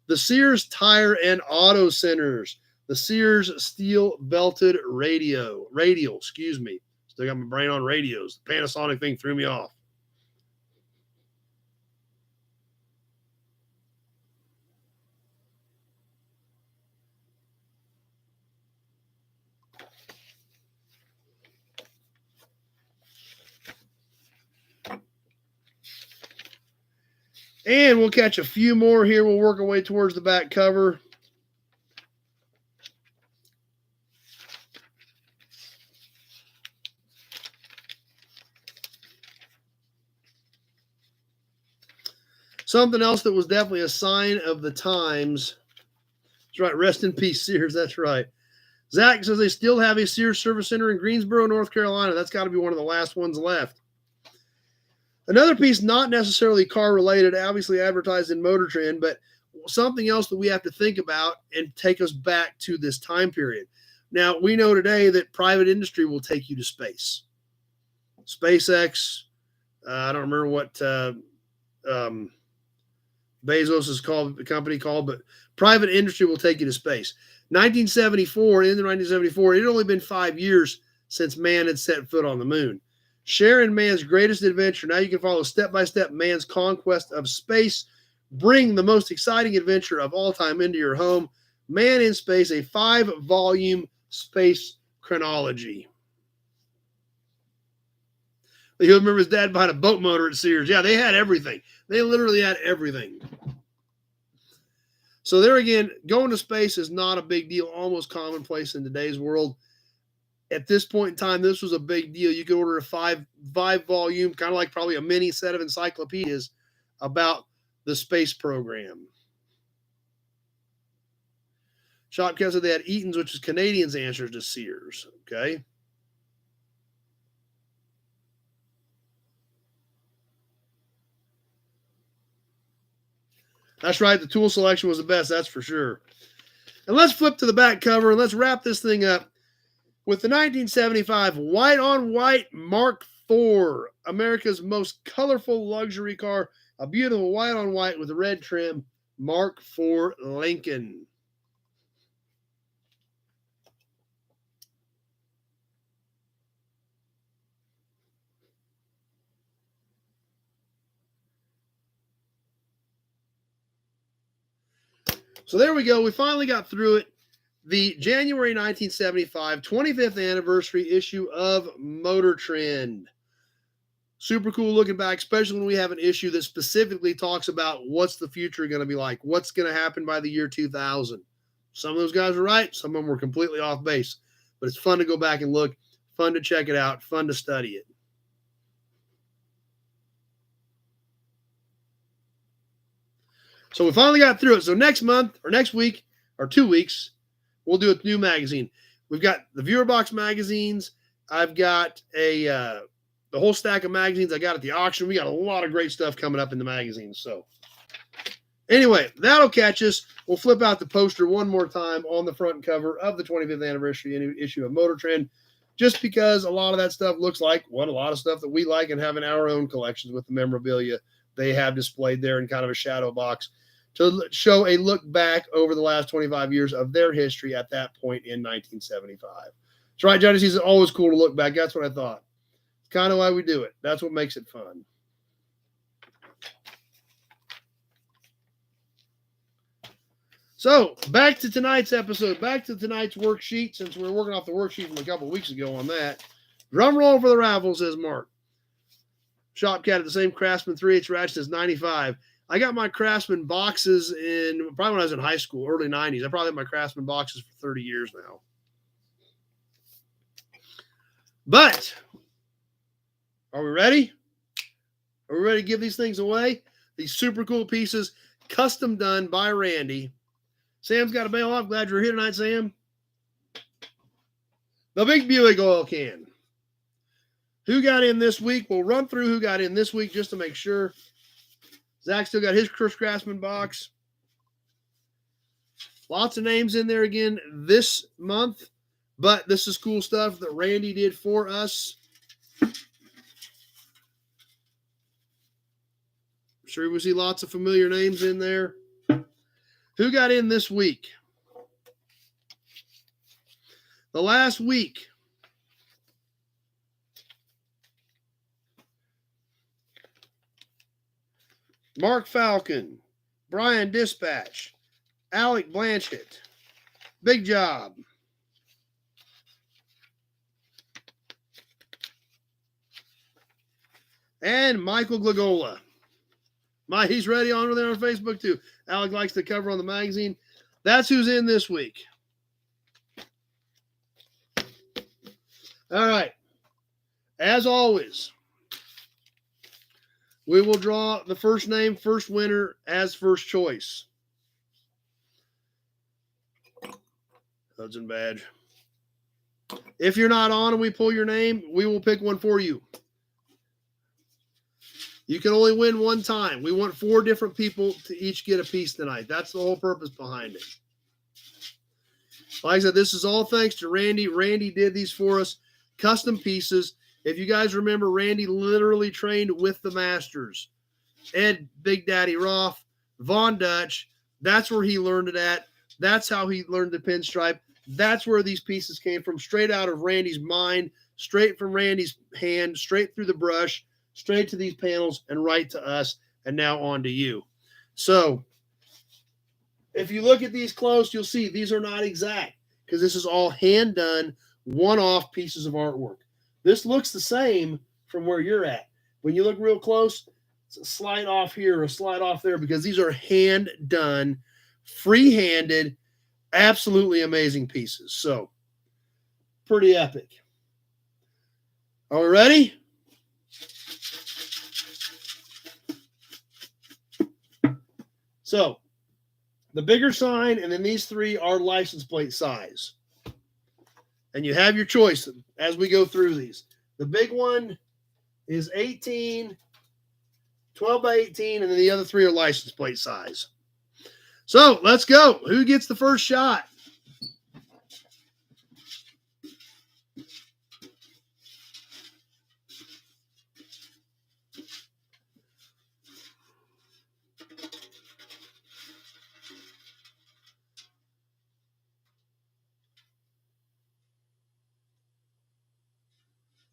The Sears Tire and Auto Centers, the Sears steel belted radial, excuse me. Still got my brain on radios. The Panasonic thing threw me off. And we'll catch a few more here. We'll work our way towards the back cover. Something else that was definitely a sign of the times. That's right. Rest in peace, Sears. That's right. Zach says they still have a Sears Service Center in Greensboro, North Carolina. That's got to be one of the last ones left. Another piece, not necessarily car related, obviously advertised in Motor Trend, but something else that we have to think about and take us back to this time period. Now, we know today that private industry will take you to space. SpaceX, I don't remember what Bezos is called, the company called, but private industry will take you to space. 1974, in 1974, it had only been 5 years since man had set foot on the moon. Sharing man's greatest adventure. Now you can follow step-by-step man's conquest of space. Bring the most exciting adventure of all time into your home. Man in Space, a 5-volume space chronology. You'll remember his dad buying a boat motor at Sears. Yeah, they had everything. They literally had everything. So there again, going to space is not a big deal, almost commonplace in today's world. At this point in time, this was a big deal. You could order a five volume, kind of like probably a mini set of encyclopedias about the space program. Shopkept said they had Eaton's, which is Canadians' answers to Sears. Okay. That's right. The tool selection was the best. That's for sure. And let's flip to the back cover and let's wrap this thing up with the 1975 white on white Mark IV, America's most colorful luxury car. A beautiful white on white with a red trim, Mark IV Lincoln. So there we go. We finally got through it. The January 1975 25th anniversary issue of Motor Trend. Super cool looking back, especially when we have an issue that specifically talks about what's the future going to be like, what's going to happen by the year 2000. Some of those guys were right. Some of them were completely off base. But it's fun to go back and look, fun to check it out, fun to study it. So we finally got through it. So next month or next week or 2 weeks, we'll do a new magazine. We've got the Viewer Box magazines. I've got the whole stack of magazines I got at the auction. We got a lot of great stuff coming up in the magazines. So anyway, that'll catch us. We'll flip out the poster one more time on the front cover of the 25th anniversary issue of Motor Trend, just because a lot of that stuff looks like a lot of stuff that we like and have in our own collections with the memorabilia they have displayed there in kind of a shadow box to show a look back over the last 25 years of their history at that point in 1975. That's right, Johnny. It's always cool to look back. That's what I thought. It's kind of why we do it. That's what makes it fun. So back to tonight's episode, back to tonight's worksheet, since we were working off the worksheet from a couple of weeks ago on that. Drum roll for the Raffle, says Mark. Shopcat at the same Craftsman 3/8 ratchet as 95. I got my Craftsman boxes in probably when I was in high school, early 90s. I probably had my Craftsman boxes for 30 years now. But are we ready? Are we ready to give these things away? These super cool pieces, custom done by Randy. Sam's got to bail off. Glad you're here tonight, Sam. The big Buick oil can. Who got in this week? We'll run through who got in this week just to make sure. Zach still got his Chris Craftsman box. Lots of names in there again this month, but this is cool stuff that Randy did for us. I'm sure we see lots of familiar names in there. Who got in this week? The last week. Mark Falcon, Brian Dispatch, Alec Blanchett, Big Job. And Michael Glagola. He's ready on there on Facebook too. Alec likes the cover on the magazine. That's who's in this week. All right. As always, we will draw the first name, first winner as first choice. Hudson badge. If you're not on and we pull your name, we will pick one for you. You can only win one time. We want 4 different people to each get a piece tonight. That's the whole purpose behind it. Like I said, this is all thanks to Randy. Randy did these for us. Custom pieces. If you guys remember, Randy literally trained with the masters. Ed Big Daddy Roth, Von Dutch. That's where he learned it at. That's how he learned the pinstripe. That's where these pieces came from, straight out of Randy's mind, straight from Randy's hand, straight through the brush, straight to these panels, and right to us, and now on to you. So if you look at these close, you'll see these are not exact because this is all hand-done, one-off pieces of artwork. This looks the same from where you're at. When you look real close, it's a slide off here or a slide off there because these are hand-done, free-handed, absolutely amazing pieces. So, pretty epic. Are we ready? So, the bigger sign and then these 3 are license plate size. And you have your choice as we go through these. The big one is 18, 12 by 18, and then the other 3 are license plate size. So let's go. Who gets the first shot?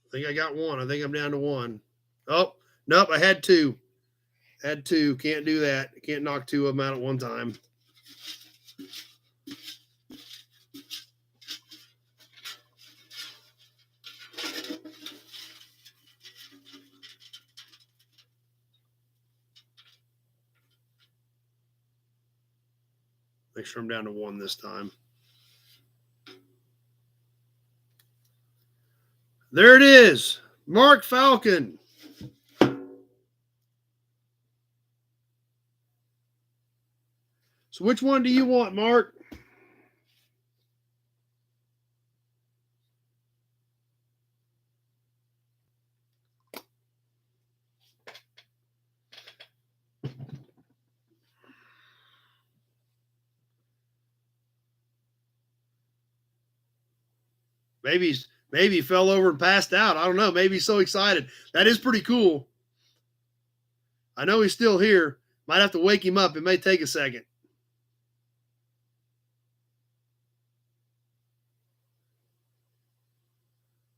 I think I got one. I think I'm down to 1. Oh, nope. I had 2. Had 2. Can't do that. Can't knock 2 of them out at one time. Make sure I'm down to 1 this time. There it is. Mark Falcon. So which one do you want, Mark? Maybe he fell over and passed out. I don't know. Maybe he's so excited. That is pretty cool. I know he's still here. Might have to wake him up. It may take a second.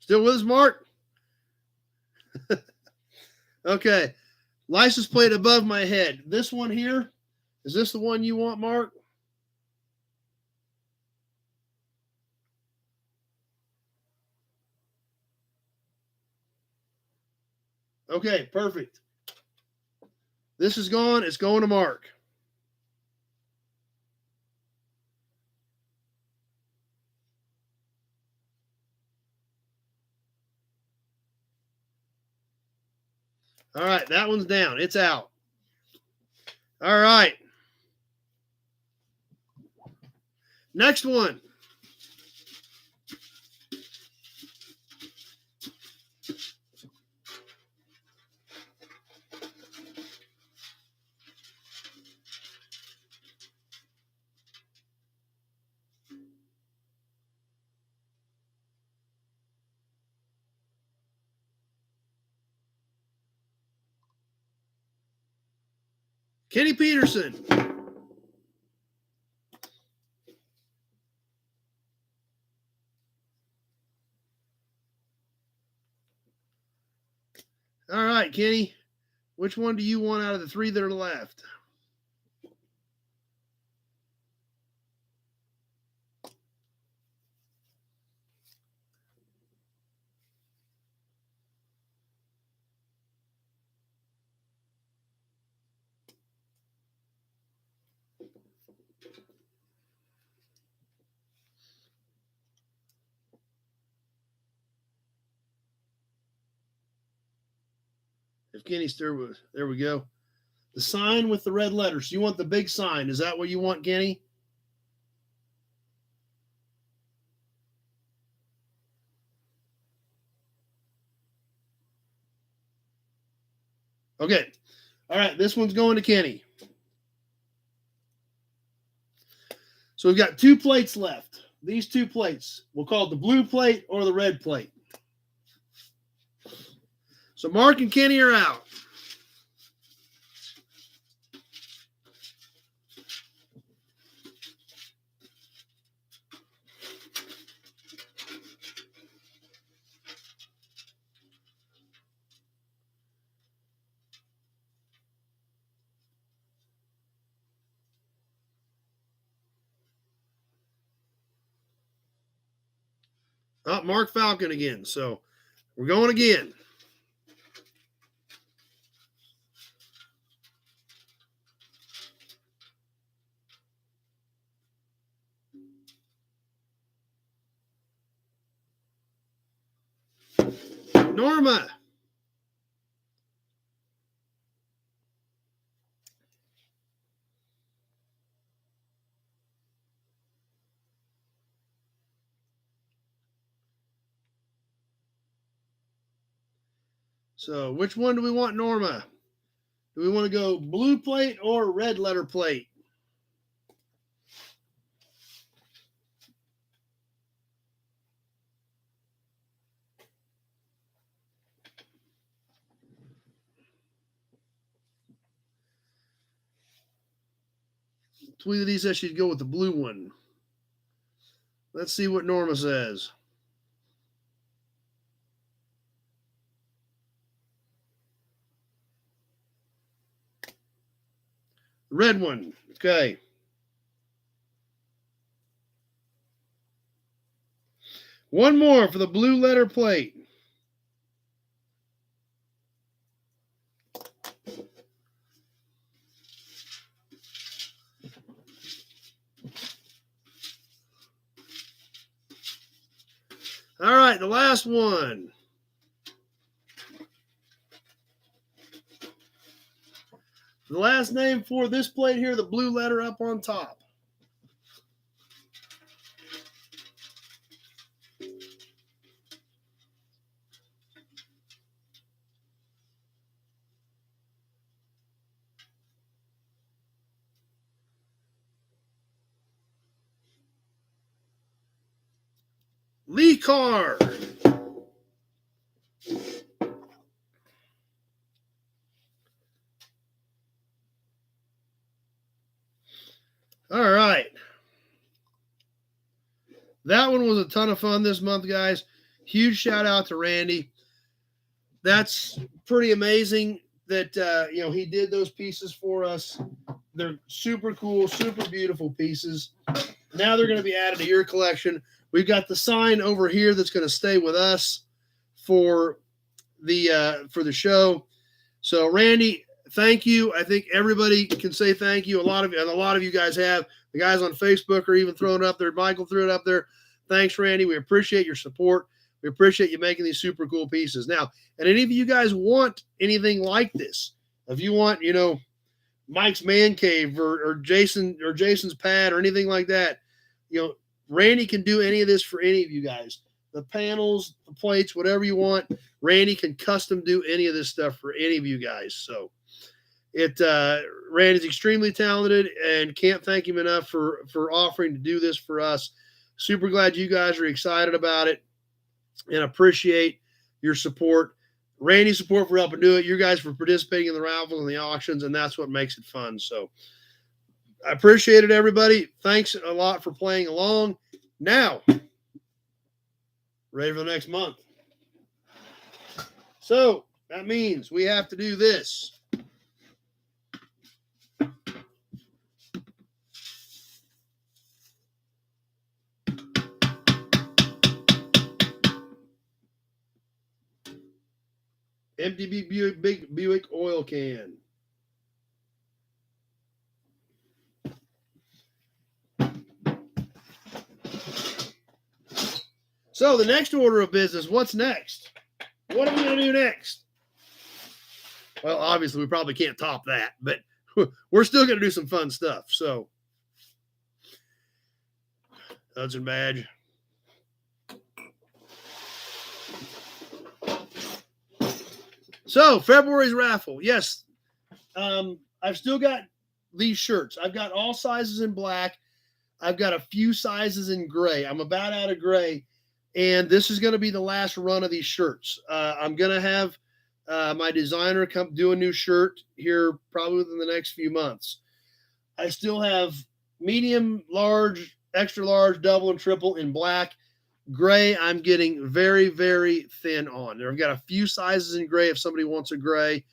Still with us, Mark? Okay. License plate above my head. This one here, is this the one you want, Mark? Okay, perfect. This is gone. It's going to Mark. All right, that one's down. It's out. All right. Next one. Kenny Peterson. All right, Kenny. Which one do you want out of the 3 that are left? If Kenny's there, there we go. The sign with the red letters. You want the big sign. Is that what you want, Kenny? Okay. All right. This one's going to Kenny. So we've got 2 plates left. These 2 plates. We'll call it the blue plate or the red plate. So Mark and Kenny are out. Oh, Mark Falcon again. So we're going again. Norma. So which one do we want, Norma? Do we want to go blue plate or red letter plate? Tweety says she'd go with the blue one. Let's see what Norma says. Red one. Okay. One more for the blue letter plate. All right, the last one. The last name for this plate here, the blue letter up on top. Lee Carr. All right. That one was a ton of fun this month, guys. Huge shout out to Randy. That's pretty amazing that he did those pieces for us. They're super cool, super beautiful pieces. Now they're going to be added to your collection. We've got the sign over here that's going to stay with us for the show. So Randy, thank you. I think everybody can say thank you. A lot of you guys have. The guys on Facebook are even throwing it up there. Michael threw it up there. Thanks, Randy. We appreciate your support. We appreciate you making these super cool pieces. Now, and any of you guys want anything like this, if you want, Mike's man cave or Jason's pad or anything like that, Randy can do any of this for any of you guys. The panels, the plates, whatever you want, Randy can custom do any of this stuff for any of you guys. So Randy's extremely talented and can't thank him enough for offering to do this for us. Super glad you guys are excited about it and appreciate your support. Randy's support for helping do it. You guys for participating in the raffles and the auctions, and that's what makes it fun. So I appreciate it, everybody. Thanks a lot for playing along. Now, ready for the next month. So that means we have to do this. MTB big Buick oil can. So the next order of business, what's next? What are we going to do next? Well, obviously, we probably can't top that, but we're still going to do some fun stuff. So, Hudson badge. So, February's raffle. Yes, I've still got these shirts. I've got all sizes in black. I've got a few sizes in gray. I'm about out of gray, and this is going to be the last run of these shirts. I'm going to have my designer come do a new shirt here probably within the next few months. I still have medium, large, extra large, double, and triple in black. Gray, I'm getting very, very thin on. I've got a few sizes in gray if somebody wants a gray,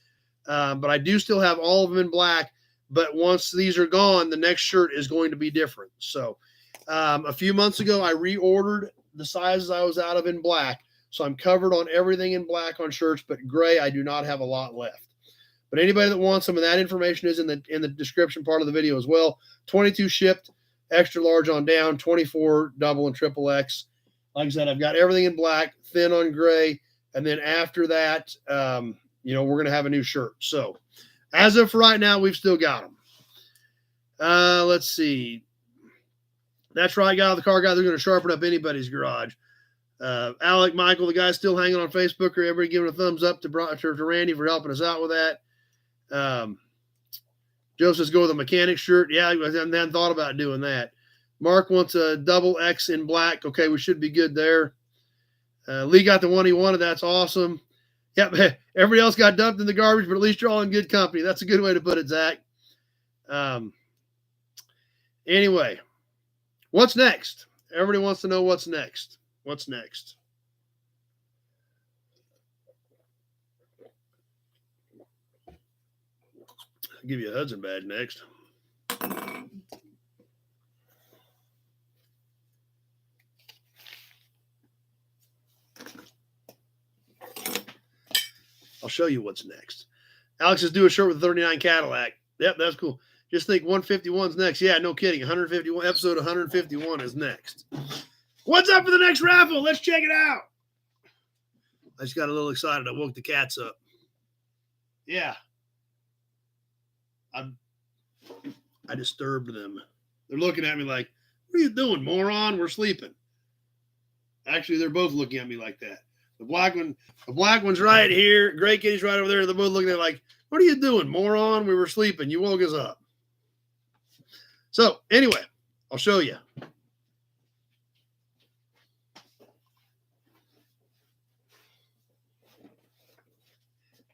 but I do still have all of them in black. But once these are gone, the next shirt is going to be different. So a few months ago, I reordered the sizes I was out of in black. So I'm covered on everything in black on shirts, but gray, I do not have a lot left. But anybody that wants some of that information is in the description part of the video as well. 22 shipped, extra large on down, 24 double and triple X. Like I said, I've got everything in black, thin on gray, and then after that, we're going to have a new shirt. So as of right now, we've still got them. Let's see. That's right, guy. The car guy, they're going to sharpen up anybody's garage. Alec, Michael, the guy's still hanging on Facebook. Or everybody giving a thumbs up to Randy for helping us out with that. Joe says go with a mechanic shirt. Yeah, I hadn't thought about doing that. Mark wants a double X in black. Okay, we should be good there. Lee got the one he wanted. That's awesome. Yep, everybody else got dumped in the garbage, but at least you're all in good company. That's a good way to put it, Zach. Anyway, what's next? Everybody wants to know what's next. What's next? I'll give you a Hudson badge next. I'll show you what's next. Alex is doing a shirt with a 39 Cadillac. Yep, that's cool. Just think 151's next. Yeah, no kidding. 151 episode 151 is next. What's up for the next raffle? Let's check it out. I just got a little excited. I woke the cats up. Yeah. I disturbed them. They're looking at me like, what are you doing, moron? We're sleeping. Actually, they're both looking at me like that. The black one's right here. Gray kitty's right over there. They're both looking at me like, what are you doing, moron? We were sleeping. You woke us up. So anyway, I'll show you.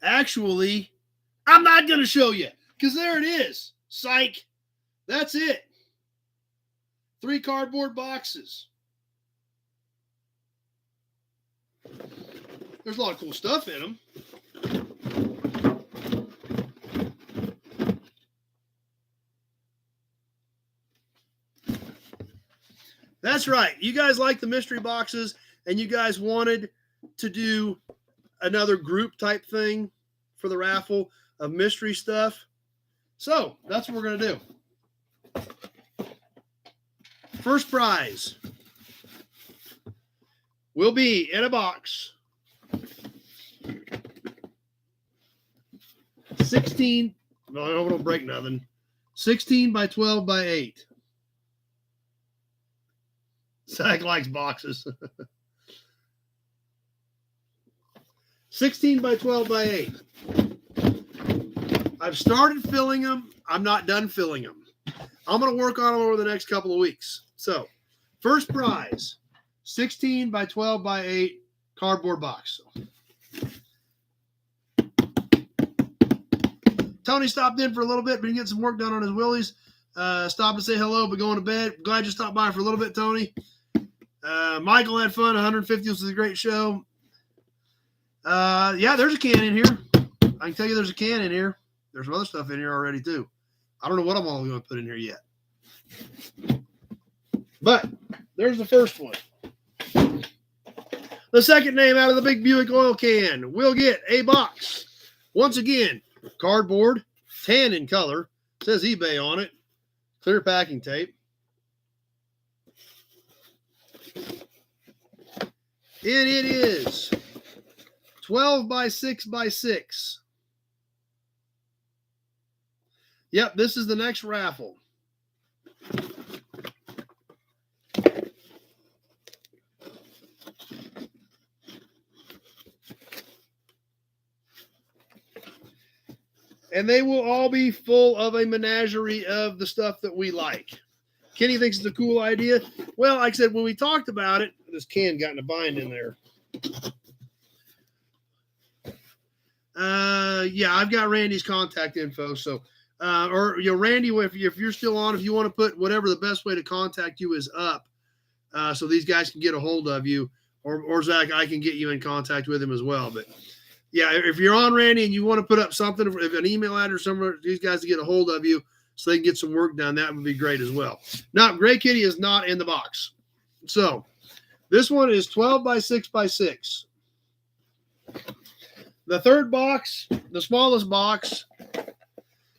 Actually, I'm not going to show you because there it is. Psych. That's it. 3 cardboard boxes. There's a lot of cool stuff in them. That's right. You guys like the mystery boxes, and you guys wanted to do another group type thing for the raffle of mystery stuff. So that's what we're going to do. First prize will be in a box. 16. No, don't break nothing. 16 by 12 by 8. Zach likes boxes. 16 by 12 by 8. I've started filling them. I'm not done filling them. I'm going to work on them over the next couple of weeks. So, first prize, 16 by 12 by 8 cardboard box. Tony stopped in for a little bit, been getting some work done on his Willys. Stopped to say hello, but going to bed. Glad you stopped by for a little bit, Tony. Michael had fun. 150 was a great show. Yeah, there's a can in here. I can tell you there's a can in here. There's some other stuff in here already, too. I don't know what I'm all going to put in here yet. But there's the first one. The second name out of the big Buick oil can will get a box. Once again, cardboard, tan in color. Says eBay on it. Clear packing tape. And it is 12 by 6 by 6. Yep, this is the next raffle. And they will all be full of a menagerie of the stuff that we like. Kenny thinks it's a cool idea. Well, like I said, when we talked about it, this can got in a bind in there. Yeah, I've got Randy's contact info. So, Randy, if you're still on, if you want to put whatever the best way to contact you is up, so these guys can get a hold of you, or Zach, I can get you in contact with him as well. But yeah, if you're on, Randy, and you want to put up something, if an email address somewhere, these guys to get a hold of you so they can get some work done, that would be great as well. Now, Gray Kitty is not in the box. So this one is 12 by 6 by 6. The third box, the smallest box,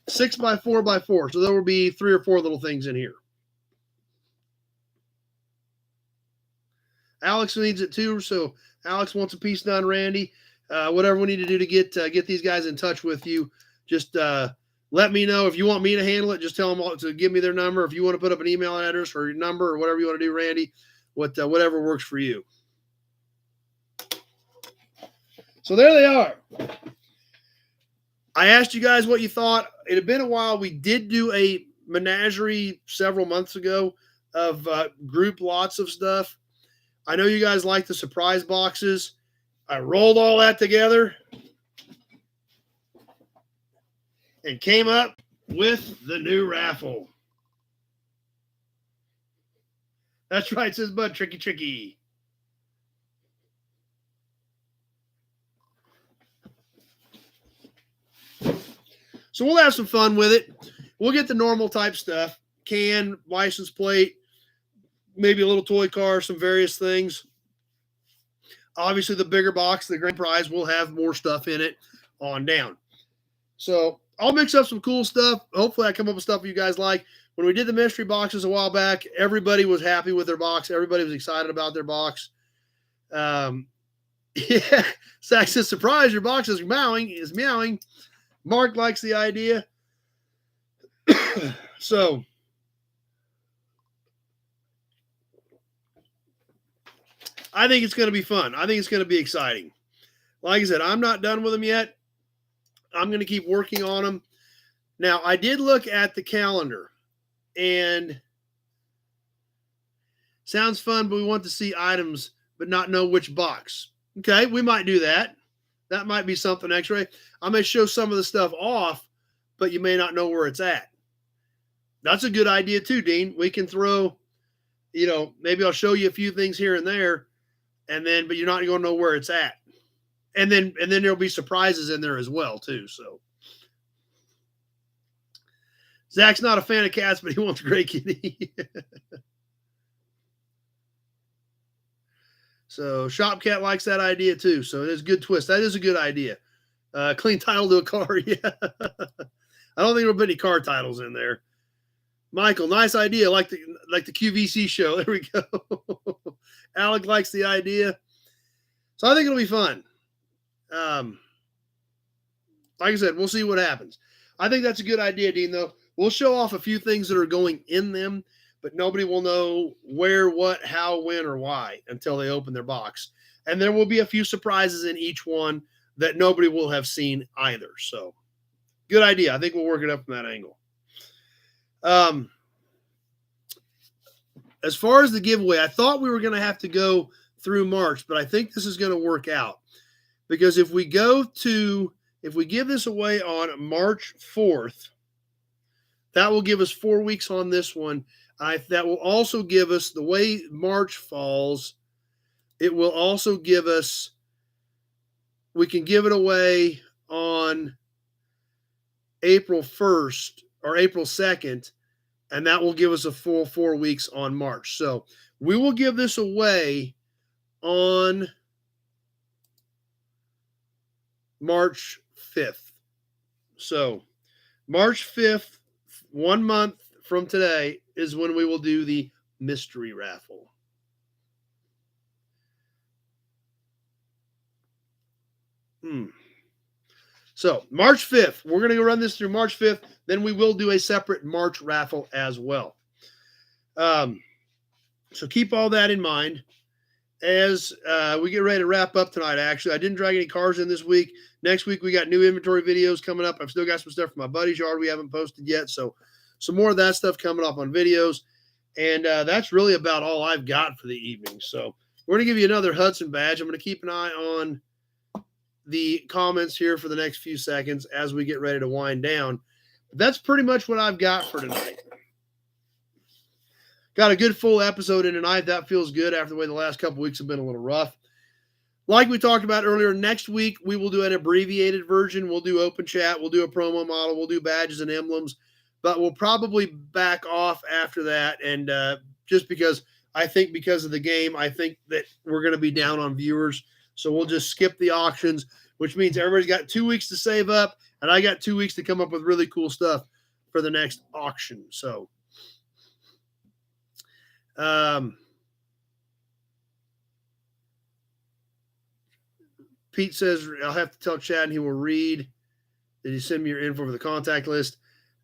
6 by 4 by 4. So there will be 3 or 4 little things in here. Alex needs it too. So Alex wants a piece done, Randy. Whatever we need to do to get these guys in touch with you, just let me know. If you want me to handle it, just tell them to give me their number. If you want to put up an email address or your number or whatever you want to do, Randy, whatever works for you. So there they are. I asked you guys what you thought. It had been a while. We did do a menagerie several months ago of group lots of stuff. I know you guys like the surprise boxes. I rolled all that together and came up with the new raffle. That's right, says Bud. Tricky, tricky. So we'll have some fun with it. We'll get the normal type stuff. Can, license plate, maybe a little toy car, some various things. Obviously, the bigger box, the grand prize, will have more stuff in it on down. So I'll mix up some cool stuff. Hopefully, I come up with stuff you guys like. When we did the mystery boxes a while back, everybody was happy with their box. Everybody was excited about their box. Yeah, Zach says, surprise, your box is meowing. Mark likes the idea. So I think it's going to be fun. I think it's going to be exciting. Like I said, I'm not done with them yet. I'm going to keep working on them. Now, I did look at the calendar, and sounds fun, but we want to see items but not know which box. Okay, we might do that. That might be something extra. I may show some of the stuff off, but you may not know where it's at. That's a good idea too, Dean. We can throw, maybe I'll show you a few things here and there, but you're not going to know where it's at. And then there'll be surprises in there as well too. So Zach's not a fan of cats, but he wants a Gray Kitty. So Shop Cat likes that idea too. So it's a good twist. That is a good idea. Clean title to a car. Yeah. I don't think there'll be any car titles in there. Michael, nice idea. Like the QVC show. There we go. Alec likes the idea. So I think it'll be fun. Like I said, we'll see what happens. I think that's a good idea, Dean, though. We'll show off a few things that are going in them, but nobody will know where, what, how, when, or why until they open their box. And there will be a few surprises in each one that nobody will have seen either. So good idea. I think we'll work it up from that angle. As far as the giveaway, I thought we were going to have to go through March, but I think this is going to work out because if we give this away on March 4th, that will give us 4 weeks on this one. That will also give us, the way March falls, it will also give us, we can give it away on April 1st or April 2nd, and that will give us a full 4 weeks on March. So we will give this away on March 5th. So March 5th, 1 month from today, is when we will do the mystery raffle. So March 5th, we're going to run this through March 5th. Then we will do a separate March raffle as well. So keep all that in mind as we get ready to wrap up tonight. Actually, I didn't drag any cars in this week. Next week, we got new inventory videos coming up. I've still got some stuff from my buddy's yard we haven't posted yet. So some more of that stuff coming up on videos. And that's really about all I've got for the evening. So we're going to give you another Hudson badge. I'm going to keep an eye on the comments here for the next few seconds as we get ready to wind down. But that's pretty much what I've got for tonight. Got a good full episode in tonight. That feels good after the way the last couple weeks have been a little rough. Like we talked about earlier, next week we will do an abbreviated version. We'll do open chat. We'll do a promo model. We'll do badges and emblems. But we'll probably back off after that. And just because I think because of the game, I think that we're going to be down on viewers. So we'll just skip the auctions, which means everybody's got 2 weeks to save up. And I got 2 weeks to come up with really cool stuff for the next auction. So Pete says, I'll have to tell Chad and he will read. Did you send me your info for the contact list?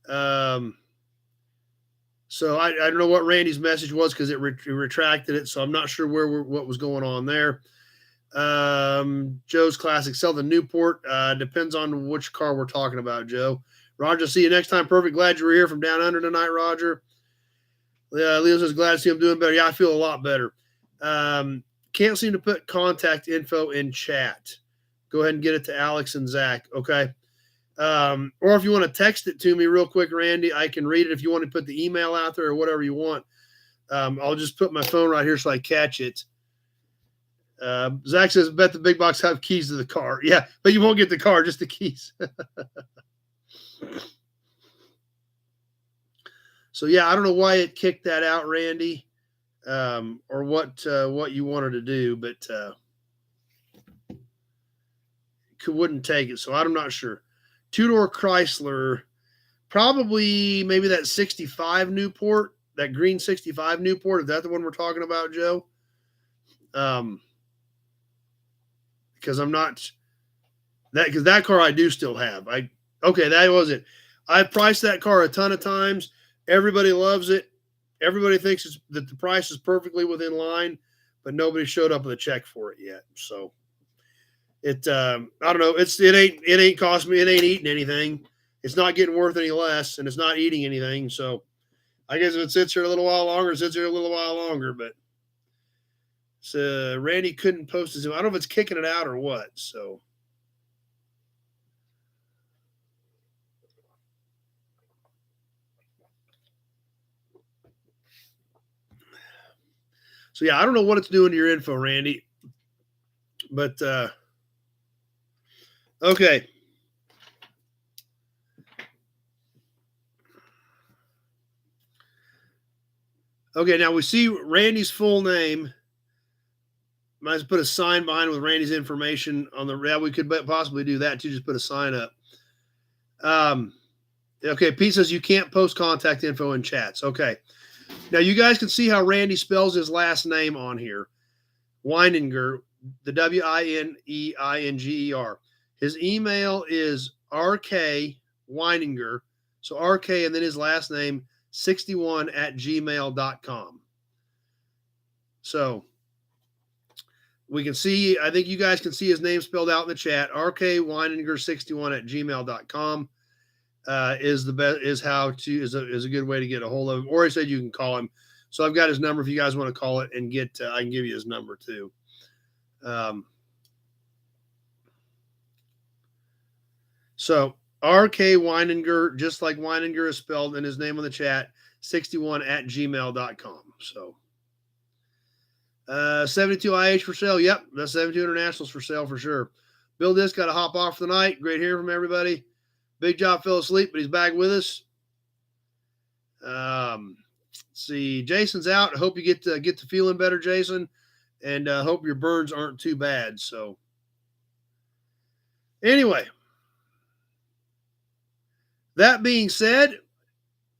So I don't know what Randy's message was because it retracted it. So I'm not sure what was going on there. Joe's Classic, sell the Newport. Depends on which car we're talking about, Joe. Roger, see you next time. Perfect. Glad you were here from down under tonight, Roger. Leo says, glad to see him doing better. Yeah, I feel a lot better. Can't seem to put contact info in chat. Go ahead and get it to Alex and Zach. Okay. Or if you want to text it to me real quick, Randy, I can read it. If you want to put the email out there or whatever you want, I'll just put my phone right here so I catch it. Zach says, bet the big box have keys to the car. Yeah, but you won't get the car, just the keys. So, yeah, I don't know why it kicked that out, Randy, or what you wanted to do, but wouldn't take it. So I'm not sure. Two-door Chrysler, probably maybe that 65 Newport, that green 65 Newport. Is that the one we're talking about, Joe? Because I'm not because that car I do still have. Okay, that was it. I priced that car a ton of times. Everybody loves it. Everybody thinks that the price is perfectly within line, but nobody showed up with a check for it yet. So I don't know. It ain't cost me. It ain't eating anything. It's not getting worth any less, and it's not eating anything. So I guess if it sits here a little while longer, it sits here a little while longer. But Randy couldn't post his. I don't know if it's kicking it out or what. So. So, yeah, I don't know what it's doing to your info, Randy. But, okay. Okay, now we see Randy's full name. Might as well put a sign behind with Randy's information on the. Yeah, we could possibly do that too. Just put a sign up. Okay, Pete says you can't post contact info in chats. Okay. Now, you guys can see how Randy spells his last name on here. Weininger, the Winenger. His email is RK Weininger. So RK and then his last name, 61@gmail.com. So we can see, I think you guys can see his name spelled out in the chat. RK Weininger61@gmail.com. Is the best is a good way to get a hold of him. Or he said you can call him. So I've got his number if you guys want to call it and get. I can give you his number too. So RK Weininger, just like Weininger is spelled, and his name on the chat, 61@gmail.com. So 72 IH for sale. Yep, that's 72 Internationals for sale for sure. Bill Disc got to hop off for the night. Great hearing from everybody. Big Job fell asleep, but he's back with us. Let's see, Jason's out. I hope you get to feeling better, Jason, and hope your burns aren't too bad. So, anyway, that being said,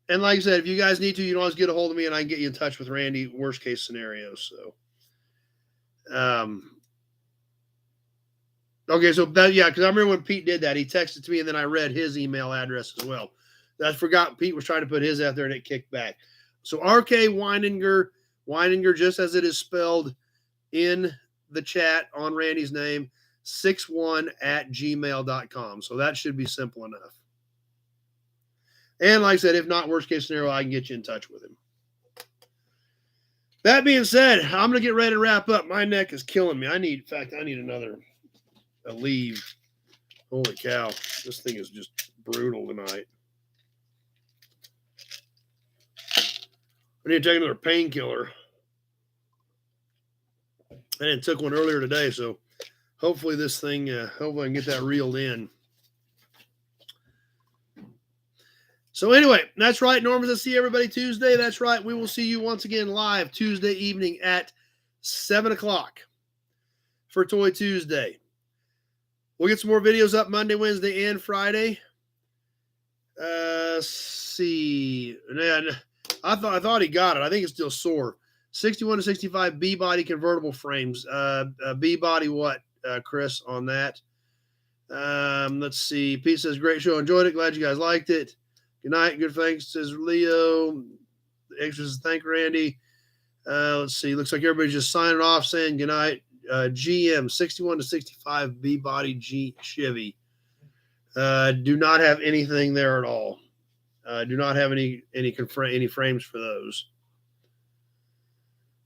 and like I said, if you guys need to, you can always get a hold of me, and I can get you in touch with Randy. Worst case scenario. So, Okay, so that, yeah, because I remember when Pete did that, he texted to me, and then I read his email address as well. I forgot Pete was trying to put his out there, and it kicked back. So RK Weininger, just as it is spelled in the chat on Randy's name, 61@gmail.com. So that should be simple enough. And like I said, if not, worst case scenario, I can get you in touch with him. That being said, I'm going to get ready to wrap up. My neck is killing me. I need another leave. Holy cow. This thing is just brutal tonight. I need to take another painkiller. I didn't took one earlier today, so hopefully this thing, hopefully I can get that reeled in. So anyway, that's right, Normans. I'll see everybody Tuesday. That's right. We will see you once again live Tuesday evening at 7 o'clock for Toy Tuesday. We'll get some more videos up Monday, Wednesday, and Friday. See. I thought he got it. I think it's still sore. 61 to 65 B-body convertible frames. B-body what, Chris, on that? Let's see. Pete says, great show. Enjoyed it. Glad you guys liked it. Good night. Good thanks, says Leo. The extras, thank Randy. Let's see. Looks like everybody's just signing off saying good night. GM 61 to 65 B-body G Chevy. Do not have anything there at all. Do not have any frames for those.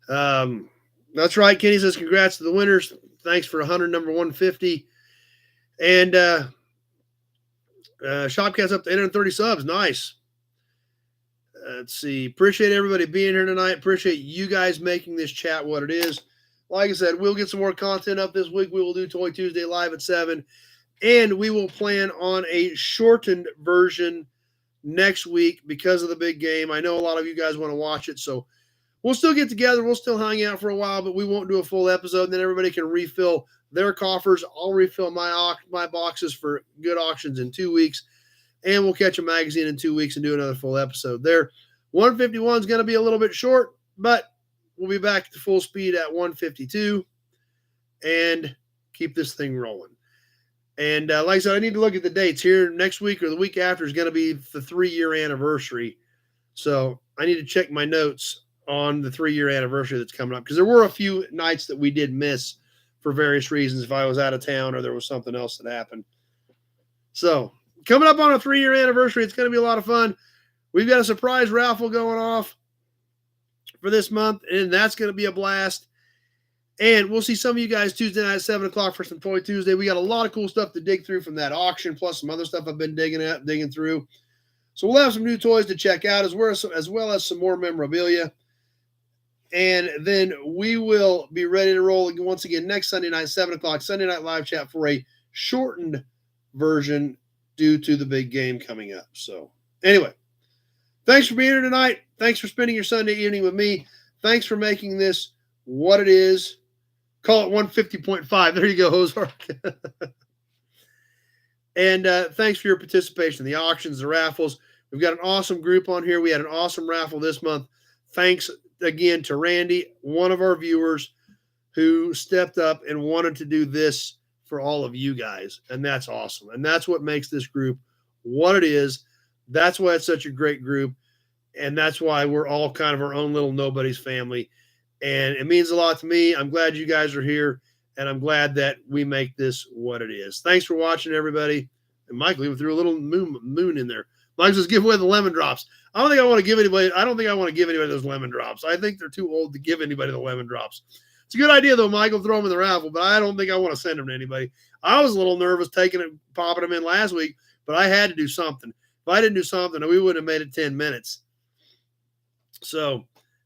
That's right. Kenny says congrats to the winners. Thanks for 100, number 150. And Shopcast up to 830 subs. Nice. Let's see. Appreciate everybody being here tonight. Appreciate you guys making this chat what it is. Like I said, we'll get some more content up this week. We will do Toy Tuesday live at 7. And we will plan on a shortened version next week because of the big game. I know a lot of you guys want to watch it, so we'll still get together. We'll still hang out for a while, but we won't do a full episode. Then everybody can refill their coffers. I'll refill my boxes for good auctions in 2 weeks, and we'll catch a magazine in 2 weeks and do another full episode. There, 151 is going to be a little bit short, but we'll be back to full speed at 152 and keep this thing rolling. And like I said, I need to look at the dates here. Next week or the week after is going to be the 3-year anniversary. So I need to check my notes on the 3-year anniversary that's coming up, because there were a few nights that we did miss for various reasons. If I was out of town or there was something else that happened. So coming up on a 3-year anniversary, it's going to be a lot of fun. We've got a surprise raffle going off for this month, and that's going to be a blast. And we'll see some of you guys Tuesday night at 7 o'clock for some Toy Tuesday. We got a lot of cool stuff to dig through from that auction, plus some other stuff I've been digging through. So we'll have some new toys to check out, as well as some more memorabilia. And then we will be ready to roll once again next Sunday night, 7 o'clock, Sunday Night Live Chat for a shortened version due to the big game coming up. So anyway, thanks for being here tonight. Thanks for spending your Sunday evening with me. Thanks for making this what it is. Call it 150.5. There you go, Ozark. And thanks for your participation. The auctions, the raffles. We've got an awesome group on here. We had an awesome raffle this month. Thanks again to Randy, one of our viewers, who stepped up and wanted to do this for all of you guys. And that's awesome. And that's what makes this group what it is. That's why it's such a great group. And that's why we're all kind of our own little nobody's family. And it means a lot to me. I'm glad you guys are here, and I'm glad that we make this what it is. Thanks for watching, everybody. And Michael even threw a little moon in there. Mike says, give away the lemon drops. I don't think I want to give anybody those lemon drops. I think they're too old to give anybody the lemon drops. It's a good idea, though, Michael. Throw them in the raffle, but I don't think I want to send them to anybody. I was a little nervous popping them in last week, but I had to do something. If I didn't do something, we wouldn't have made it 10 minutes. So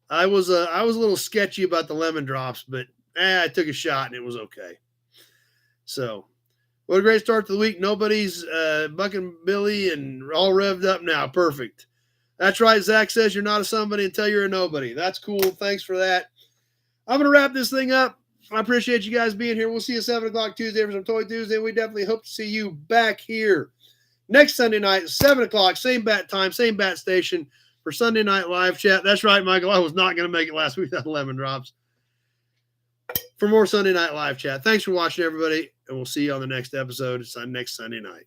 I was a little sketchy about the lemon drops, but I took a shot and it was okay. So what a great start to the week. Nobody's bucking Billy and all revved up now. Perfect. That's right. Zach says you're not a somebody until you're a nobody. That's cool. Thanks for that. I'm going to wrap this thing up. I appreciate you guys being here. We'll see you 7 o'clock Tuesday for some Toy Tuesday. We definitely hope to see you back here next Sunday night, 7 o'clock, same bat time, same bat station, for Sunday Night Live Chat. That's right, Michael. I was not going to make it last week without lemon drops. for more Sunday Night Live Chat. Thanks for watching, everybody, and we'll see you on the next episode. It's next Sunday night.